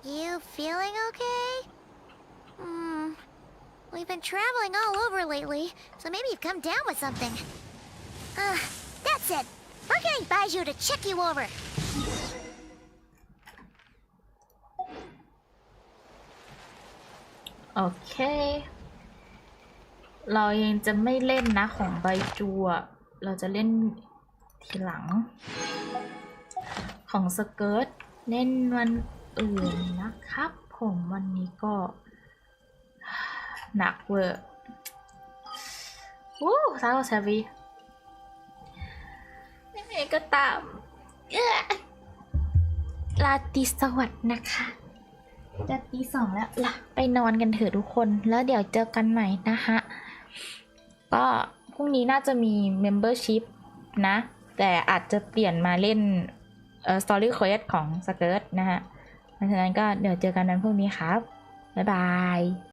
S3: You feeling okay? We've been traveling all over lately, so maybe you've come down with something. That's it. We're getting Baiju to check you over.
S1: โอเค เรายังจะไม่เล่นนะของใบจูอะเราจะเล่นทีหลัง ของสเกิร์ตเล่นวันอื่นนะครับผมวันนี้ก็หนักเวอร์วู้ซาโอเซวียังไงก็ตามราตรีสวัสดิ์นะคะ จะตีสองแล้วล่ะไปนอนกันเถอะทุกคนแล้วเดี๋ยวเจอกันใหม่นะคะก็พรุ่งนี้น่าจะมี membership นะแต่อาจจะเปลี่ยนมาเล่นstory quest ของสเกิร์ตนะฮะเพราะฉะนั้นก็เดี๋ยวเจอกันวันพรุ่งนี้ครับบ๊ายบาย